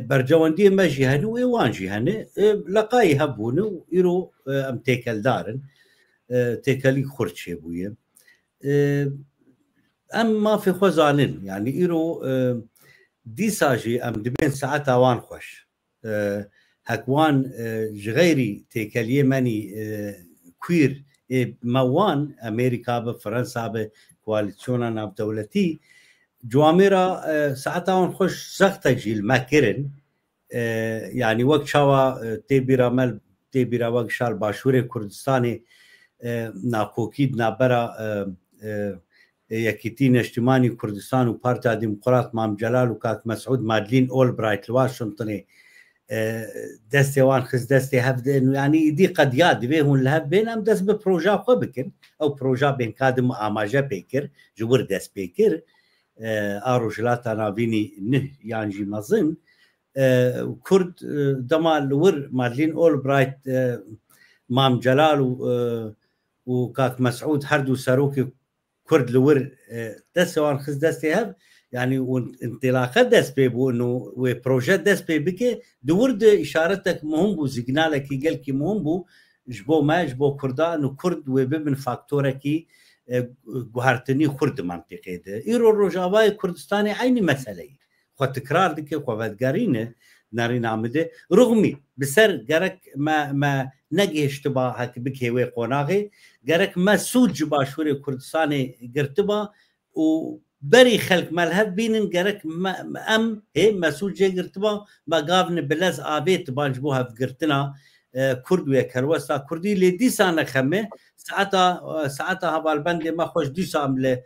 برجواندی ما جهنه و ایوان جهنه لقای هبونه و ایرو ام تیکل دارن تیکلی خورچه بویه ام ما فی خوزانن یعنی ایرو دی ساجی ام دبین ساعت آوان خوش هکوان جغیری تیکلیه منی کویر موان امریکا به فرانسا به کوالیسیونا ناب دولتی جواميرا ساعتها خوش سخت جيل ما كرن يعني وقت شوا تبيرا مل تبيرا وقت شال باشوري كردستاني ناكوكيد نابرا يكيتين اجتماعي كردستان وبارتا ديمقراط مام جلال وكاك مسعود مادلين اول برايت الواشنطني دستي وان خز دستي هفد انه يعني دي قد ياد بيهم الهب بين ام دس ببروجا خبكن او بروجا بين كادم اماجا بيكر جبر دس بيكر آروجلاتا نابینی نه یانجی مزن کرد دمال ور مادلین اول برایت مام جلال و کاک مسعود هر دو سروک کرد لور دستوان خز دستی هب يعني انطلاقه دست بي بو انه و بروجيت دست بي بكي دورد اشارتك مهم بو سيجنالك قال كي مهم بو جبو ما جبو كردان وكرد وبمن فاكتوركي گوهرتنی خرد منطقه ده ایرو روجاوای کردستانی عینی مسئله خو تکرار دکه خو بدگرینه ناری نامده رغمی بسر گرک ما نگه اشتباه هک بکیوی قناغی گرک مسئول جباشور کردستان گرتبا و بری خلق ملهب بینن گرک ام مسئول جه گرتبا ما گاون بلز آبیت بانج بو هف گرتنا کرد و کروستا کردی لی دیسان خمه ساعتا هوالبند ما خوش دیسام ل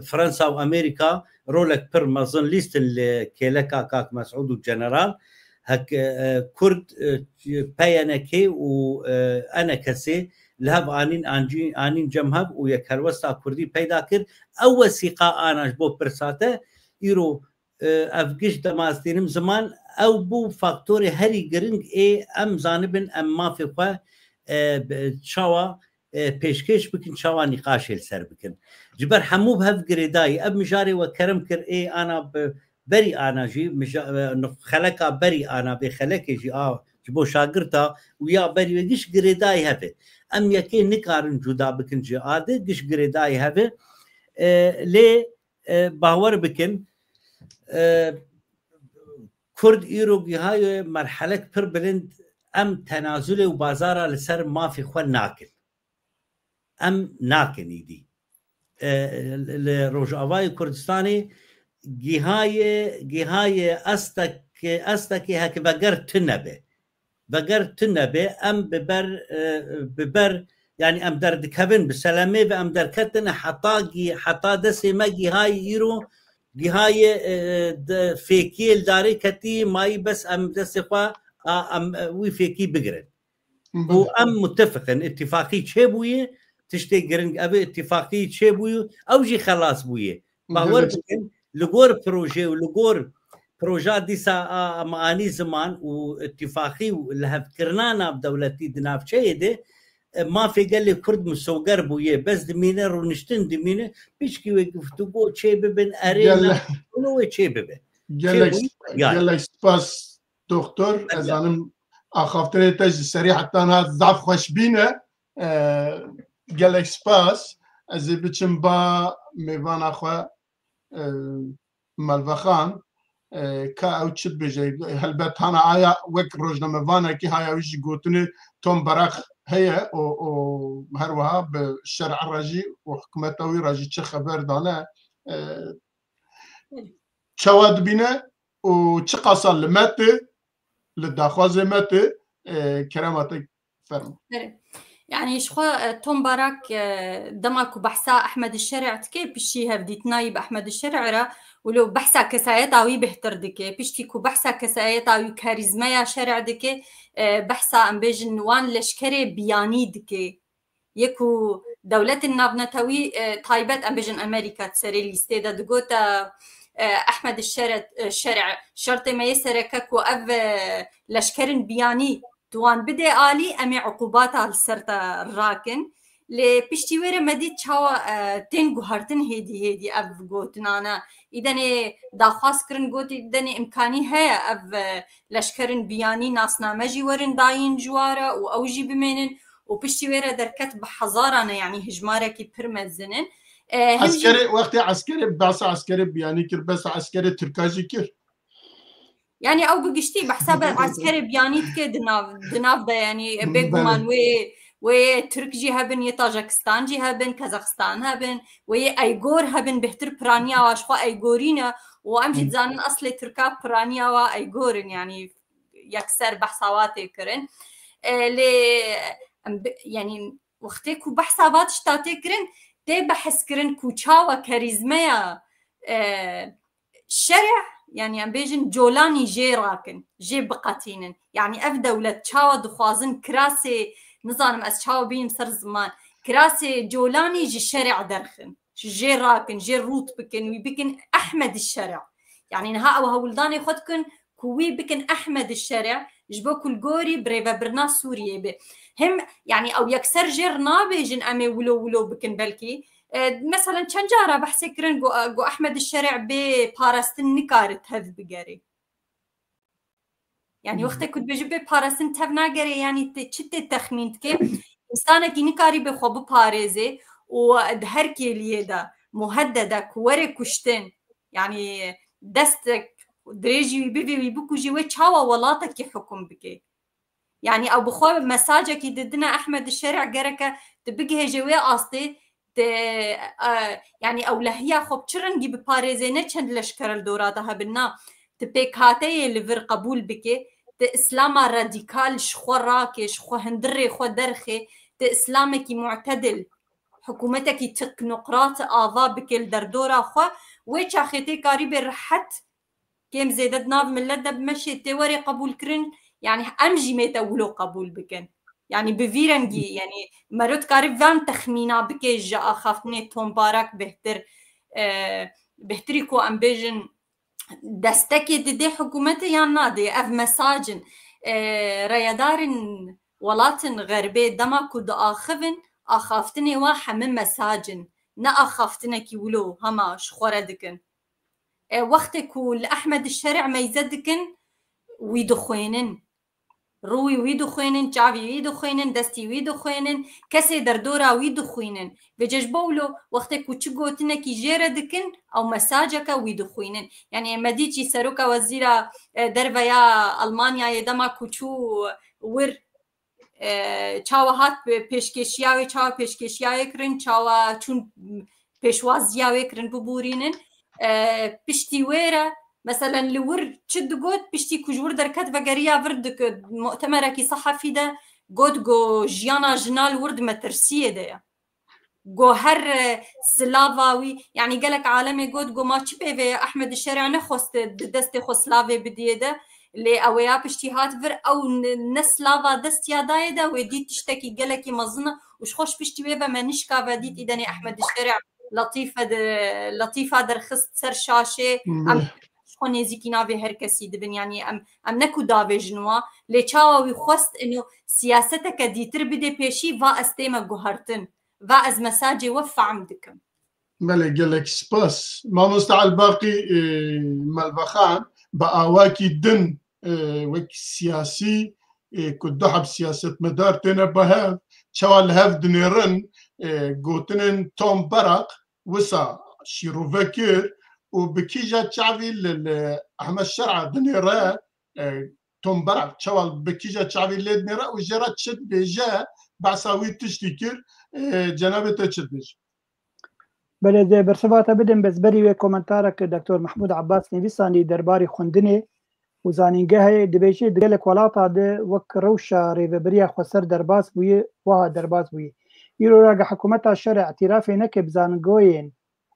فرنسا و امریکا رولك بر مظن ليستن لكيلكا كاك مسعود الجنرال هك كرد بيانكي وانا كسي لهب انين جمهب ويكروستا كردي بيدا كر او وثيقه انا بو برساته يرو افجش دماستينم زمان او بو فاكتوري هري جرينج اي ام زانبن ام ما في خوا شوا پیشکش بکن شوا نقاش السر بکن جبر حمو بهف گریدای اب مجاری و کرم کر ای انا بری انا جی خلقا بری انا به خلقی جی جبو شاگرتا و یا بری و گش گریدای هفه ام یکی نکارن جدا بکن جی آده گش گریدای هفه لی باور بکن کرد ایروگی های مرحله پر بلند ام تنازل و بازارا لسر ما في خوا ناكل ام ناكني دي الروجاواي كردستاني جهاي استك هك بقر تنبه ام ببر يعني ام در دكبن بسلامه به ام در كتن حتا دسي ما جهاي يرو جهاي فيكيل داري كتي ماي بس ام دسي خوا ام وي فيكي بقرن وام متفقا اتفاقي تشبويه تشتي جرنج ابي اتفاقي تشبويه او جي خلاص بويه باور بكن لغور بروجي ولغور بروجات ديسا معاني زمان واتفاقي لهفكرنا بدولتي دناف شيده ما في قال لي كرد مسوقر بويه بس دمينه رونشتن دمينه بيشكي وقفتو بو تشببن ارينا ولو تشببن قال لك سباس دكتور ازانم اخافتني تجي سريع حتى انا ضعف خوش بينا قال لك سباس ازي بتشم با ميفان اخوا مالفخان كا او تشد بيجي هلبت انا ايا وك روجنا ميفانا كي هاي ويجي قوتني توم براخ هي او هروها بالشرع الراجي وحكمته راجي تش خبر دانا شواد بينا وتشقصل لماتي للداخوازي ماتي كراماتك فرم يعني شخوا توم باراك دمك بحثا احمد الشرع تكي بشي هفديت نايب احمد الشرع را ولو بحثا كسايت اوي بهتر دكي بشتيكو بحثا كسايت اوي كاريزمايا شرع دكي بحثا ام بيجن وان لشكري بياني دكي يكو دولة النافنتاوي تايبت ام بيجن امريكا تسري ليستيدا دقوتا احمد الشرع شرط ما يسركك واف لشكرن بياني دوان بدي آلي أمي عقوبات على السرطة الراكن لبشتي ويرا مدي تشاوا تنجو هرتن هيدي أف قوتنانا إذا داخواس كرن قوت إذا إمكاني هيا أف لشكرن بياني ناس نامجي ورن داين جوارا وأوجي بمينن وبشتي ويرا دركت بحزارنا يعني هجمارة كي برمزنن عسكري وقت عسكري بس عسكري بياني كر بس عسكري تركاجي كر يعني او بقشتي بحساب عسكري بيانيت كي دناف ده يعني بيجمان وي تركجي هبن طاجكستان جي هبن كازاخستان هبن وي ايغور هبن بهتر برانيا واشخوا ايغورينا وامجد زانن اصلي تركا برانيا وايغورن يعني يكسر بحثاواتي كرن لي يعني وقتكو بحثاوات شتاتي كرن تي بحث كرن كوچاوا كاريزمايا شرع يعني ام بيجن جولاني جي راكن جي بقاتينن يعني اف دولة تشاوا دخوازن كراسي نظام اس تشاوا بين سر زمان كراسي جولاني جي شرع درخن جي راكن جي روت بكن ويبكن احمد الشرع يعني نها او هولداني خدكن كوي بكن احمد الشرع جبوكو الجوري بريفا برنا سوريا به هم يعني او يكسر جرنا بيجن امي ولو بكن بلكي مثلا چند جارة بحثي كرن جو أحمد الشرع ببارستن نكارت هذ بقاري يعني وقت كنت بجيب ببارستن تف ناقري يعني تشتي التخمين كيف إنسانك نكاري بخو بباريزي ودهركي ليدا مهددك وري كشتن يعني دستك دريجي بيبي بكوجي وتشاوا ولاتك حكم بكي يعني او بخوا مساجك يددنا احمد الشارع جركه تبقى جوي اصلي يعني او لهيا خب تشرنجي بباريزينه چند لشكر الدوراتها بنا تبيك هاتي لفر قبول بكي اسلاما راديكال شخو راكي شخو هندري خو درخي اسلامك معتدل حكومتك تكنقراط اعضاء بكل دردورا خو ويتشا خيتي قريب رحت كيم زيدت ناف من لدى بمشي توري قبول كرن يعني امجي ميتولو قبول بكن يعني بفيرنجي يعني مرات قريب فان تخمينا بكي جا اخافتني توم بارك بهتر بهتريكو امبيجن دستكي دي حكومتي يعني نادي اف مساجن ريادارن ولاتن غربي دما كود اخفن اخافتني واحد من مساجن نا اخافتني كيولو هما شخورة دكن وقتك والأحمد الشارع ما يزدكن ويدخوينن روي ويدخوينن جافي ويدخوينن دستي ويدخوينن كسي دردورا ويدخوينن بججبولو وقتك وتشغوتنا كي جيردكن أو مساجك ويدخوينن يعني مديجي سروكا وزيرا درفيا ألمانيا يدما كوچو ور چاوهات پیشکشیاوی چاو پیشکشیاوی کرن چاو چون پیشوازیاوی کرن ببورینن پشتی ویره مثلا لور چد گود پشتی کجور درکت و گریا ورد مؤتمره کی صحفی ده گود گو جیانا جنال ورد مترسیه ده گو هر سلاواوی يعني قالك عالمي گود گو ما چپه و احمد الشارع نخست دست خو سلاوی بدیه ده اللي اويا بشتيهات فر او نسلاوا دستيا دايدا ودي تشتكي قالكي مظنه وش خوش بشتي ويبا ما نشكا بديت اذا احمد الشارع لطيفه درخست سر شاشه ام شكون يزيكي نافي هركسي دبن يعني ام نكو دافي جنوا لي تشاوي خوست انه سياستك دي تربدي بيشي فا استيما جوهرتن فا از مساجي وفا عمدكم بله قالك سباس ما مستعل باقي مالبخان بأواكي دن وك سياسي كدو حب سياسة مدار تنا بهاف شوال هاف دنيرن قوتنن توم برق وسا شيرو فكر وبكيجا تشعبي أحمد الشرع دنيرا توم برق شوال بكيجا تشعبي لدنيرا وجرات شد بيجا بعساوي تشتكر جنابة تشد بيجا بله برسواتا بدن بس بری و کومنتارک دکتور محمود عباس نویسانی درباری خوندنه و زانینگه دبیجی دگلک ولاتا ده وک روشا ریوبریا خسر درباس بوی وها درباس بوی ایرو راگه حکومت الشرع اعترافی نکب زانگوین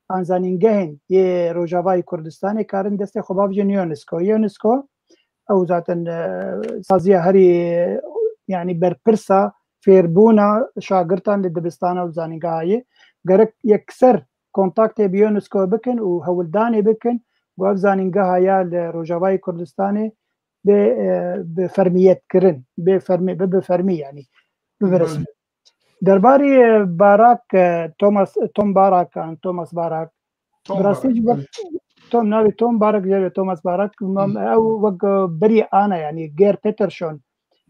آن زانینگهن یه روجاوای کردستانی کارن دست خوباب جن یونسکو او ذاتن سازیه هری يعني برپرسا فيربونا شاگرتان لدبستان و زانینگه های گرک یکسر كونتاكت بيونسكو بكن وهولداني بكن واب زانينغا يا لروجاواي كردستاني بفرميات كرن بفرمي يعني بفرسمي درباري باراك توم باراك توماس باراك براسيج توم ناوي توم باراك جاي توماس باراك او وق بري انا يعني غير بيترشون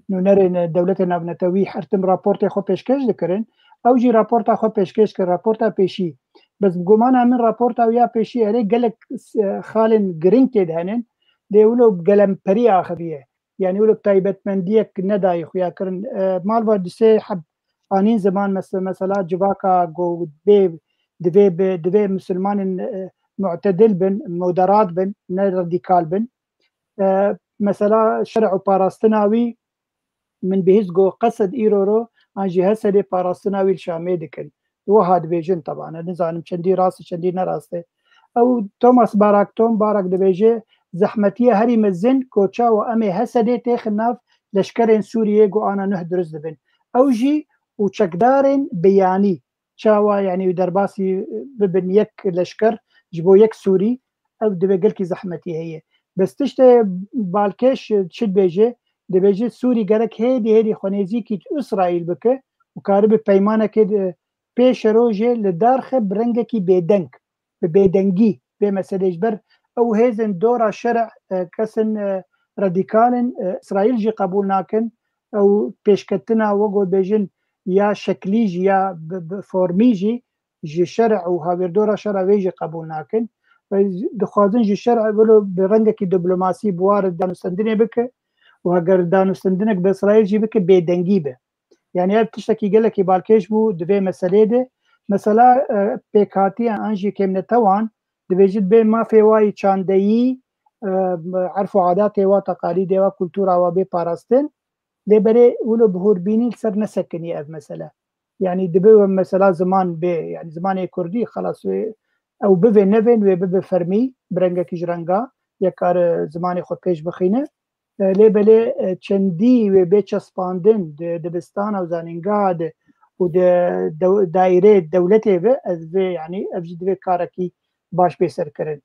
نو دولتنا بنتوي حرتم رابورت خو بيشكش ذكرن او جي رابورت خو بيشكش كرابورت بيشي بس بقومانا من رابورت او يا بيشي عليك قالك خالن جرينك دهنن ديولو بقلم بريا خبيه يعني يقولوا بتايبت من ديك نداي خويا كرن مالبا دسي حب انين زمان مثلا جواكا جو دبي مسلمان معتدل بن مودرات بن راديكال بن مثلا شرع باراستناوي من بهزجو قصد ايرورو عن جهه دي باراستناوي الشامي دكن وهاد بيجن طبعا نزعلم شندي راسي شندي نراسي او توماس باراك توم باراك دبيجي زحمتيه هري مزن كوتشا وامي هسدي تخناف لشكرين سوريا جو انا نهدرز دبن او جي وشكدارين بياني شاوا يعني درباسي ببن يك لشكر جبو يك سوري او دبي قلكي زحمتي هي بس تشتي بالكش تشد بيجي دبيجي سوري قالك هيدي خنيزي كي اسرائيل بك وكارب بيمانه كده پیش روژه لدارخه برنگکی بیدنگ به بیدنگی به مسئله بر او هزن دورا شرع کسن رادیکالن اسرائیل جی قبول ناکن او پیشکتنا وگو بیجن یا شکلی جی یا فرمی جی شرع و هاویر دورا شرع ویجی قبول ناکن دخوازن جی شرع ولو برنگکی دیپلماسی بوار دانستندنی بکه و اگر دانستندنک به اسرائیل جی بکه بیدنگی به یعنی هر تشتکی گلکی بالکش بو دوی مسئله ده مثلا پیکاتی انجی کم نتوان دویجد به ما فیوای چاندهی عرف و عادات و تقالید و کلتور و به پاراستن لبره ولو بهور بینی سر نسکنی از مثلا يعني دبوا مثلا زمان به يعني زمان كردي خلاص او بفي نفن و بفي فرمي برنگا كجرنگا يكار زمان خود پیش بخينه لبله چندي و به چسپاندن دبستان او زاننگا و دائره دولته و از يعني افجد و کارکی باش بسر کرن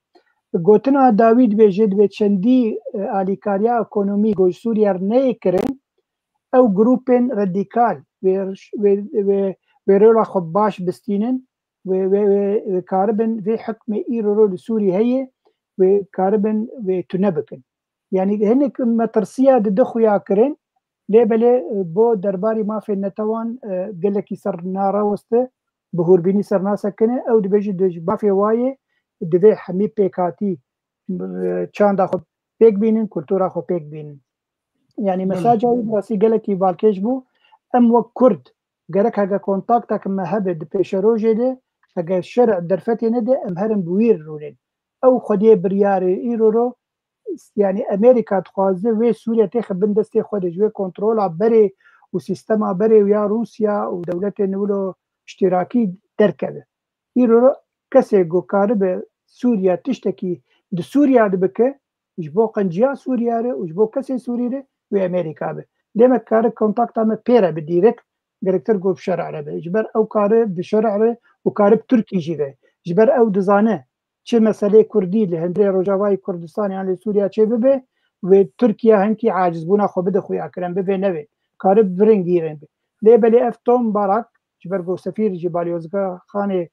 گوتنا داوید بجد و چندي آلیکاریا اکونومی گوش سوریا نه کرن او گروپن رادیکال ويرولا خباش بستينن وكاربن في حكم إيرو لسوريا هي وكاربن وتنبكن يعني هنك مترسية دخو ياكرن ليبلي بو درباري ما في النتوان قال لك يسر نارا وسته بهور بيني سر ناسا كنه او دبيجي ما في وايه دبي حمي بيكاتي چاند اخو بيك بينن كولتور اخو بيك بينن يعني مساجا راسي قال لك بالكيش بو ام وكرد قالك هاجا كونتاكتك ما هبد بيشروجي ده هاجا الشرع درفتي نده ام هرم بوير رولين او خديه برياري ايرورو يعني امريكا تخوازه و سوريا تاخد بندستي خودج و كنترول بري وسيستما بري ويا روسيا ودولت نولو اشتراكي تركبه ايرورو كسي جو كارب سوريا تشتكي د سوريا دبكه جبو قنجيا سوريا ري وجبو كسي سوريا و امريكا به ديما كار كونتاكت ام بيرا بديريكت دايركتور جو بشرع ربه جبر او كار بشرع ربه وكارب تركي جيبه جبر او دزانه چه مسئله کردی لهندری روجاوای کردستان یعنی سوریا چه ببه و ترکیه هنکی عاجز بونا خو بده خویا کرن ببه نوی کارب برنگ گیرن به لیبلی افتون باراک جبر گو سفیر جبالیوزگا خانه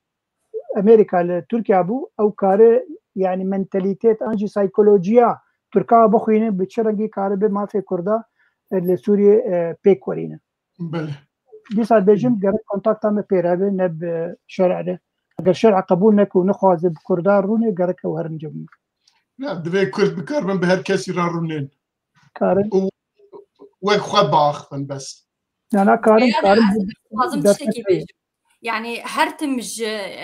امریکا لترکیه بو او کار يعني منتاليتيت انجي سايكولوجيا تركا بخوينه بچرنگي كارب ما في كردا لسوريا بيك ورينا بله دي صار بيجم غير كونتاكت ام بيرابه نب شرع ده اگر شرع قبول نكو نخواز بكردار روني غيرك وهرنجم لا دبي كرد بكاربن بهر كسي رونين كارن وك خد باخفن بس انا كارن لازم تشتكي بيش يعني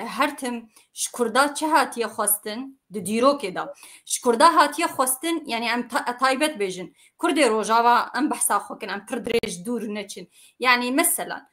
هرتم شكردات چه هاتیه خواستن د دیرو که دا شکردا هاتیه خواستن يعني ام تایبت بیجن کرد روجاوا ام بحثا خوکن ام پردريج دور نچن يعني مثلا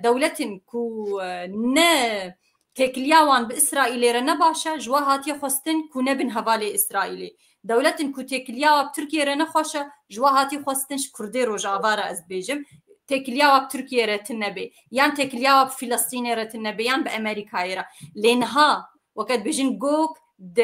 دولتن كو نه تكلياوان بإسرائيل رنا باشا جوا هاتية خواستن كو نبن هوالي إسرائيلي دولتن كو تكلياوا بتركيا رنا خوشا جوا هاتي خواستن شكردي روجاوا را از بيجم تكلياوا بتركيا رتنبي يان تكلياوا بفلسطين رتنبي يان بأمريكا را لينها وقت بيجن جوك د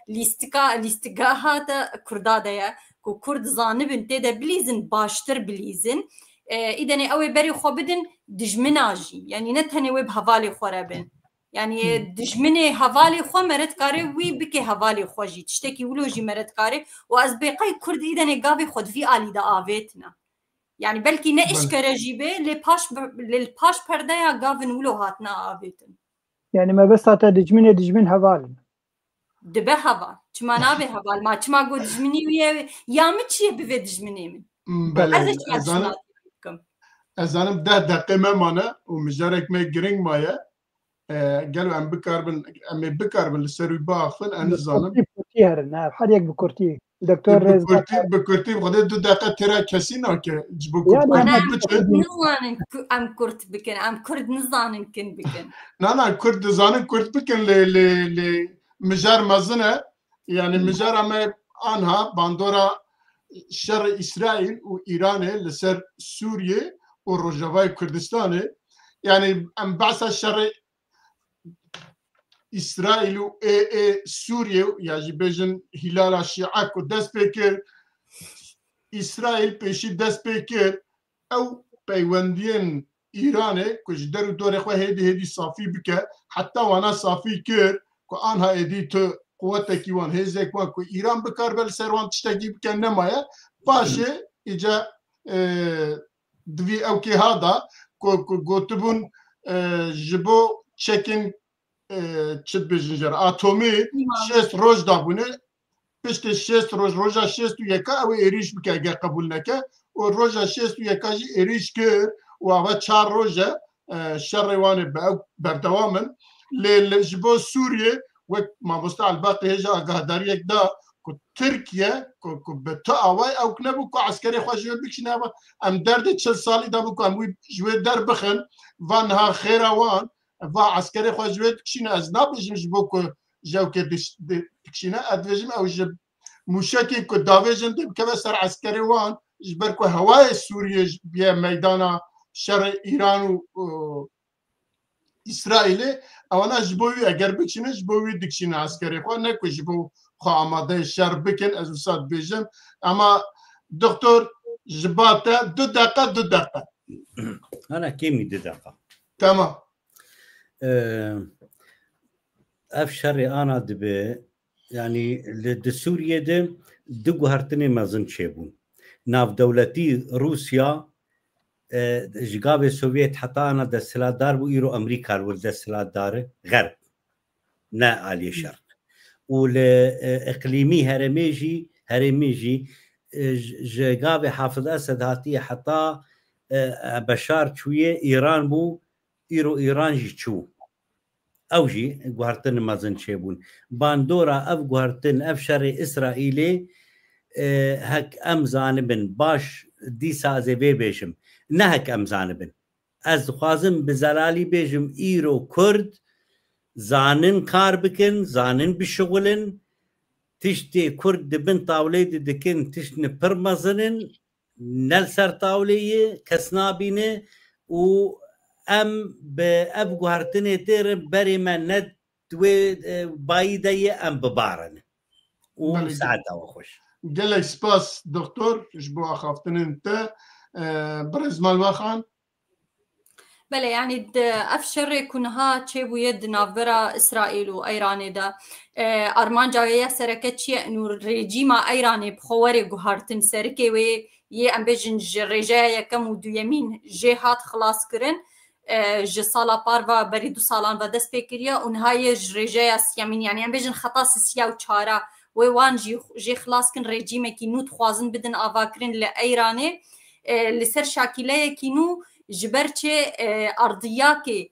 لیستگاه هاتا کردا دیا کو کرد زانبن تیدا بلیزن باشتر بلیزن ایدنی اوی بری خو بدن دجمناجی یعنی نتنی وی بحوالی خورابن یعنی دجمنی حوالی خو مرد کاری وی بکی حوالی خوجی تشتکی ولوجی مرد کاری و از بیقای کرد ایدنی گاوی خود فی آلی دا آویتنا يعني بلكي نقش كراجيبه للباش پرده یا گاون ولو هاتنا آویتن يعني ما بس هاتا دجمن هوال دبه هوال چما نابه هوال ما چما گو دجمنی ویه یا مچیه بوه دجمنی من بله ازانم 10 دقیقه ممانه و مجارك ما گرنگ مایه قالوا ام بكاربن لسروي باخفن انا زانم بكورتي هرنا حد يك بكورتي دكتور رز بكورتي بغدا 2 دقيقه ترى كاسينا جبو ام كرت بكن ام كرد نزانن كن بكن لا كرد زانن كرد بكن ل مجار مزنه يعني مجار ما انها باندورا شر اسرائيل وايران لسر سوريا والرجاوي كردستان يعني ام بعث الشر إسرائيل و سوريا يعني بيجن هلال الشيعة ودست بكر إسرائيل بيشي دست بكر أو بيوندين إيران كجدر دور إخوة هدي صافي بك حتى وانا صافي كر كأنها هدي قوتك وان هزك وان كو إيران بكر بالسروان تشتكي بك نمايا باشي إجا دوي أو كي هذا كو تبون جبو تشيكين چت بجنجر اتمی 6 روز دابونه پشت 6 روز روزا 61 او ایریش بک اگه قبول نکه و روزا 61 جی ایریش که و او 4 روز شروان بردوامن لجبو سوریه و ما مستعل باقي هجا قهدار یک دا کو ترکیه کو بتو اوای او کنبو کو عسکری خواجو بکشنا ام درد 40 سالی دا بو ام جوی در بخن وان ها خیروان و عسکری خواجو بکشنا از نابجمش بو کو جو که بکشنا ادوجم او جب موشکی کو داویجن دب که سر عسکری وان جبر کو هوای سوریه بیا میدان شر ایران و اسرائیل اوانا جبوی اگر بکشینه جبوی دکشینه عسکری خوا نکو جبو خوا آماده شر بکن از وسط بیجم اما دکتر جباته 2 دقیقه انا كيمي 2 دقيقه تمام اف شري انا دبي يعني لسوريا ده دقو هرتني مازن شيبون ناف دولتي روسيا جقاب السوفيت حتى أنا دا السلاح دار وإيرو أمريكا والدا السلاح دار غرب نا علي شرق والإقليمي هرميجي جقاب حافظ أسد هاتية حتى بشار شوية إيران بو إيران جي شو أوجي قهرتن مازن شيبون باندورا أف قهرتن أف شري إسرائيلي هك أم زانبن باش دي سازي بيشم نهك ام زانبن از خوازم بزلالی بیجم ایرو کرد زانن کار بکن زانن بشغلن تشتی کرد دبن طاوله دکن تشن پرمزنن نل سر طاوله کس نابینه و ام به ابگو هرتنه تیر بری من ند دوی بایده ام ببارن و ساعته و خوش گلک سپاس دکتر جبو اخافتن انت برز مالوا خان بله يعني افشر كونها تشيبو يد نافرا اسرائيل وايران دا ارمان جايه سركتشي انه ريجيما ايراني بخوري غهارتن سركي وي ي ام بيجن رجايا كم ودو يمين جهات خلاص كرن ج سالا باروا بري 2 سالان و دست بكريا ونهايه رجايا يمين يعني ام بيجن خطا سيا و چارا وي وان جي خلاص كن ريجيما كي نوت خوازن بدن افاكرين لايراني لسر شاكله كينو جبرچه ارضياكي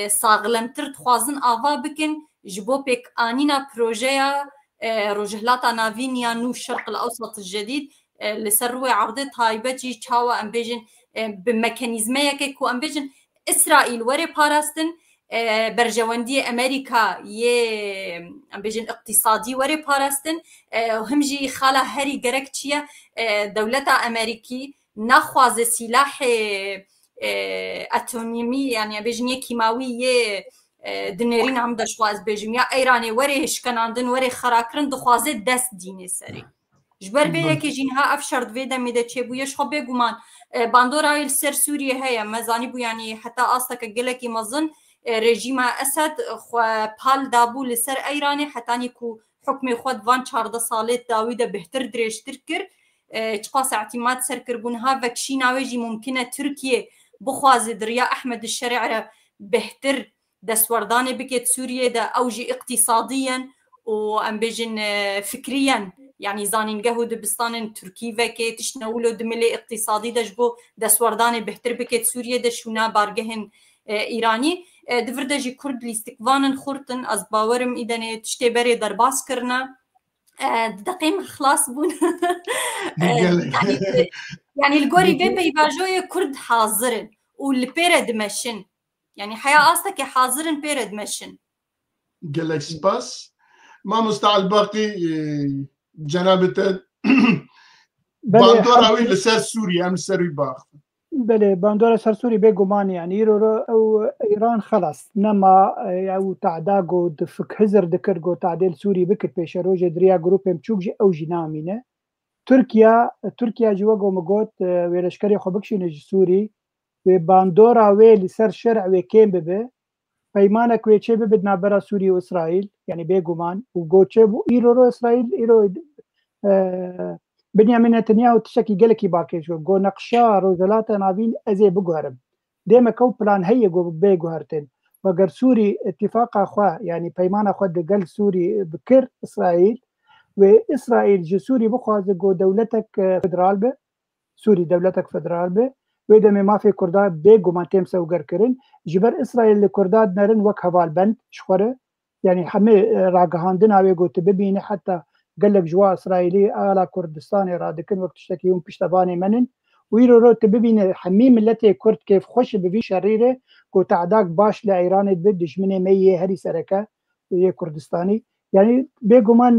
ساغلمتر تخوازن آوا بكن جبو بك آنينا بروجيا روجهلاتا نافينيا نو الشرق الأوسط الجديد لسر روي عرضة هايبجي تشاوا أمبيجن بميكانيزمية كو أمبيجن إسرائيل وري باراستن برجواندي أمريكا يه أمبيجن اقتصادي وري باراستن وهمجي خالا هاري جركتشيا دولتا أمريكي نخواز سلاح اتونيمي يعني بيجنيه كيماويه دنيرين عم دشواز بيجميا ايراني وري هشكناندن وري خراكرن دخوازه دست ديني سري جبر بيه كي جينها افشر دويدا ميدا تشيبويش خو بيغمان باندورا السر سوريا هيا مزاني بو يعني حتى اصلك قلكي مظن رژیم اسد خو پال دابو لسر ایرانی حتی نیکو حکم خود وان 14 ساله داویده بهتر درشتر کر چقاس اعتماد سر کربونها وکشی ناویجی ممکنه ترکیه بخوازه دریا احمد الشريعه بهتر دستوردانه بكت سوريا دا اوجي اقتصاديا وام بيجن فكريا يعني زانين قهو دبستان تركي وكي تشنولو دملي اقتصادي دجبو دستوردانه بهتر بكت سوريا دا شونا بارجهن ايراني دفردجي كرد لاستقوان خورتن از باورم ايدانه تشتي بري درباس كرنا دقيم خلاص بون يعني الجوري بيبي باجوي كرد حاضرن والبيرة دمشن يعني حياة أصلك حاضرن بيرة دمشن قالك سباس ما مستعل باقي جنابته باندورا وين لسر سوريا أم سري باخ بله باندورا سر سوري بيجومان يعني أو إيران خلاص نما أو تعداقو دفك هزر دكرقو تعديل سوري بكت بيشاروجة دريا جروب مشوكجي أو جنامينه تركيا جواجو مقوت ويلشكري خبكشي نج سوري وباندورا ويلي سر شرع وكيم ببه بيمانك ويتشي بدنا برا سوريا وإسرائيل يعني بيجومان وجوتشيبو إيرو إسرائيل إيرو بنيامين نتنياهو تشكي قالكي باكيشو جو نقشا روزلاتا نابين أزي بقهرم ديما كو بلان هي جو بيجوهرتن وەگەر سووری اتفاقا خوا یعنی پەیمانە خوا دەگەل سووری بکرد ئیسرائیل و ئیسرائیل ji سووری بخوازە گۆ دەولەتێک فدرال بێ سووری دەولەتێک فدرال بێ وێ دەمێ مافێ کووردا بێگومان تێم سەوگەرکردن ji ber ئیسرائیل li Kurda nerin wek hevalbend ji xwe re yani hemê ragihandina wê got bibîne heta gelek ji wa İsraîlî ala Kurdistanê radikin wek tiştekî hûn piştevanê menin û îro ro tu bibîne hemî milletê Kurd kêf xweş bi vî şerî re got edak baş li Îranê dibe dijminê me yê herî sereke yê Kurdistanî yani bêguman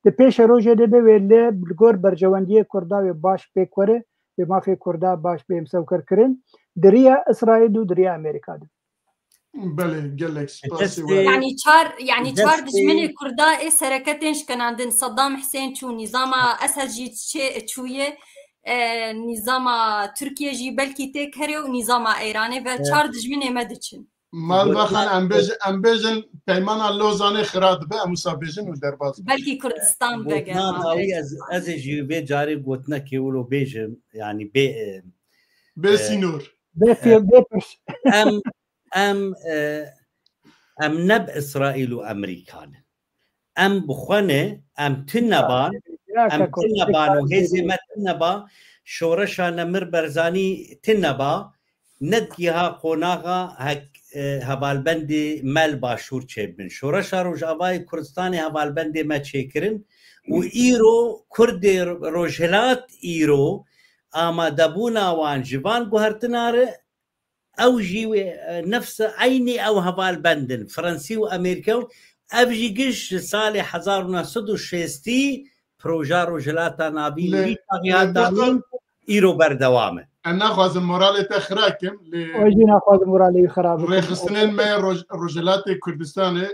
di pêşa rojê de be wê li gor bercewendiyê Kurda wê baş pêk were wê mafê Kurda baş bêm sewkirkirin diriya İsraîl û diriya Amerîka de. بله gelek spasî yani çar dijminê Kurda ê sereketên şkenandin Saddam Hüseyin çû nîzama Esed jî çûye nîzama Türkiye jî belkî têk here û nîzama Îranê ve çar dijminê me diçin. Malbaxan em bêjin peymana Lozanê xira dibe em wisa bêjin û derbas belkî Kurdistan vege ez ê jî vê carê gotinekê wilo bêjim yani bê sînor em neb İsraîl û Amerîkan em bixwene em tineban û hêzê me tineba şoreşa Nemir Barzanî tineba nedgiha qonaxa hevalbendê mel başûr çêbin şoreşa Rojavayê Kurdistanê hevalbendê me çêkirin û îro Kurdê Rojhilat îro amadebûna wan ji van guhertina re ew jî nefs aynî ew hevalbendin Fransî û Amerîka ev jî giş ji salê 1960 proja Rojhilata navî îro berdewam e. Em naxwazim moralê te xira kim jî naxwazim moralê wî xirab rêxistinên me Rojhilatê Kurdistanê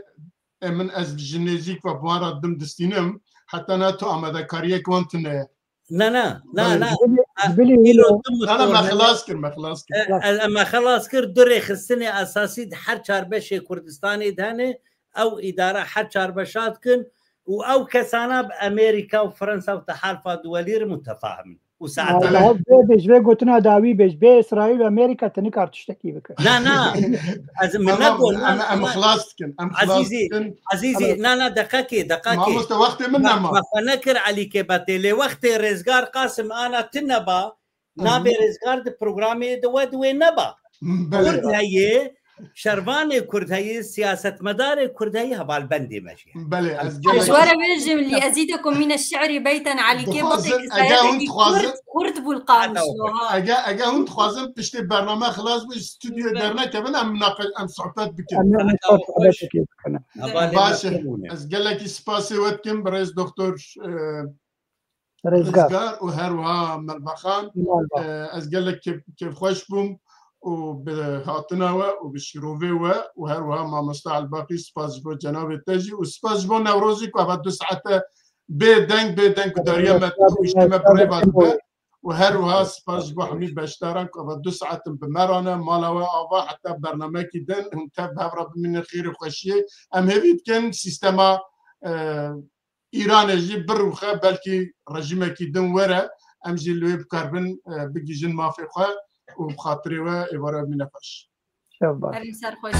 min ez ji nêzik ve wan re dim distînim heta ne tu amadekariyek wan tune ye. Ne me xelas kir du rêxistinê esasî her çarbeşê Kurdistanê hene ew îdare her çarbeşat kin û ew kesana bi Amerîka û Fransa û Tehalfa Duwelî re mutefahim û bêj vê gotina dawî bêj bê İsraîl û Amerîka tenikar tiştekî bikin ez min em xilas dikin Azîzî deqekê me nekir Elî Kêbetê lê wextê rêzgar Qasim ana tineba nabê rêzgar di programê de we di wê neba Kurd heye şervanê Kurd heye siyasetmedarê Kurd heye hevalbendê me jî جوارة بيجم اللي أزيدكم من الشعر بيتا على كيف كرد بالقام اگه هون خوازم پشت برنامه خلاص به استودیو درنه کبن ام صحبت بکن باشه از گلکی سپاسی وقتیم برای دکتر رزگار و هر وها ملبخان از گلک که خوش بوم و به هاتنا و به شروعه و هر وها ما مستعد باقی سپاس بو جناب تجی و سپاس بو نوروزی که بعد 2 ساعته به دنگ داریم اجتماع پریوات و هر وها سپاس بو حمید بشتارن که بعد 2 ساعت به مرانه مالا و آوا حتی برنامه کی دن هم تب هفرا من خیر خوشیه ام هیوید کن سیستما ایران جی بروخه بلکی رژیم کی دن وره ام جی لوی بکاربن بگیجن مافی خواه و بخاطری و ایواره من خوش شباب سر خوشی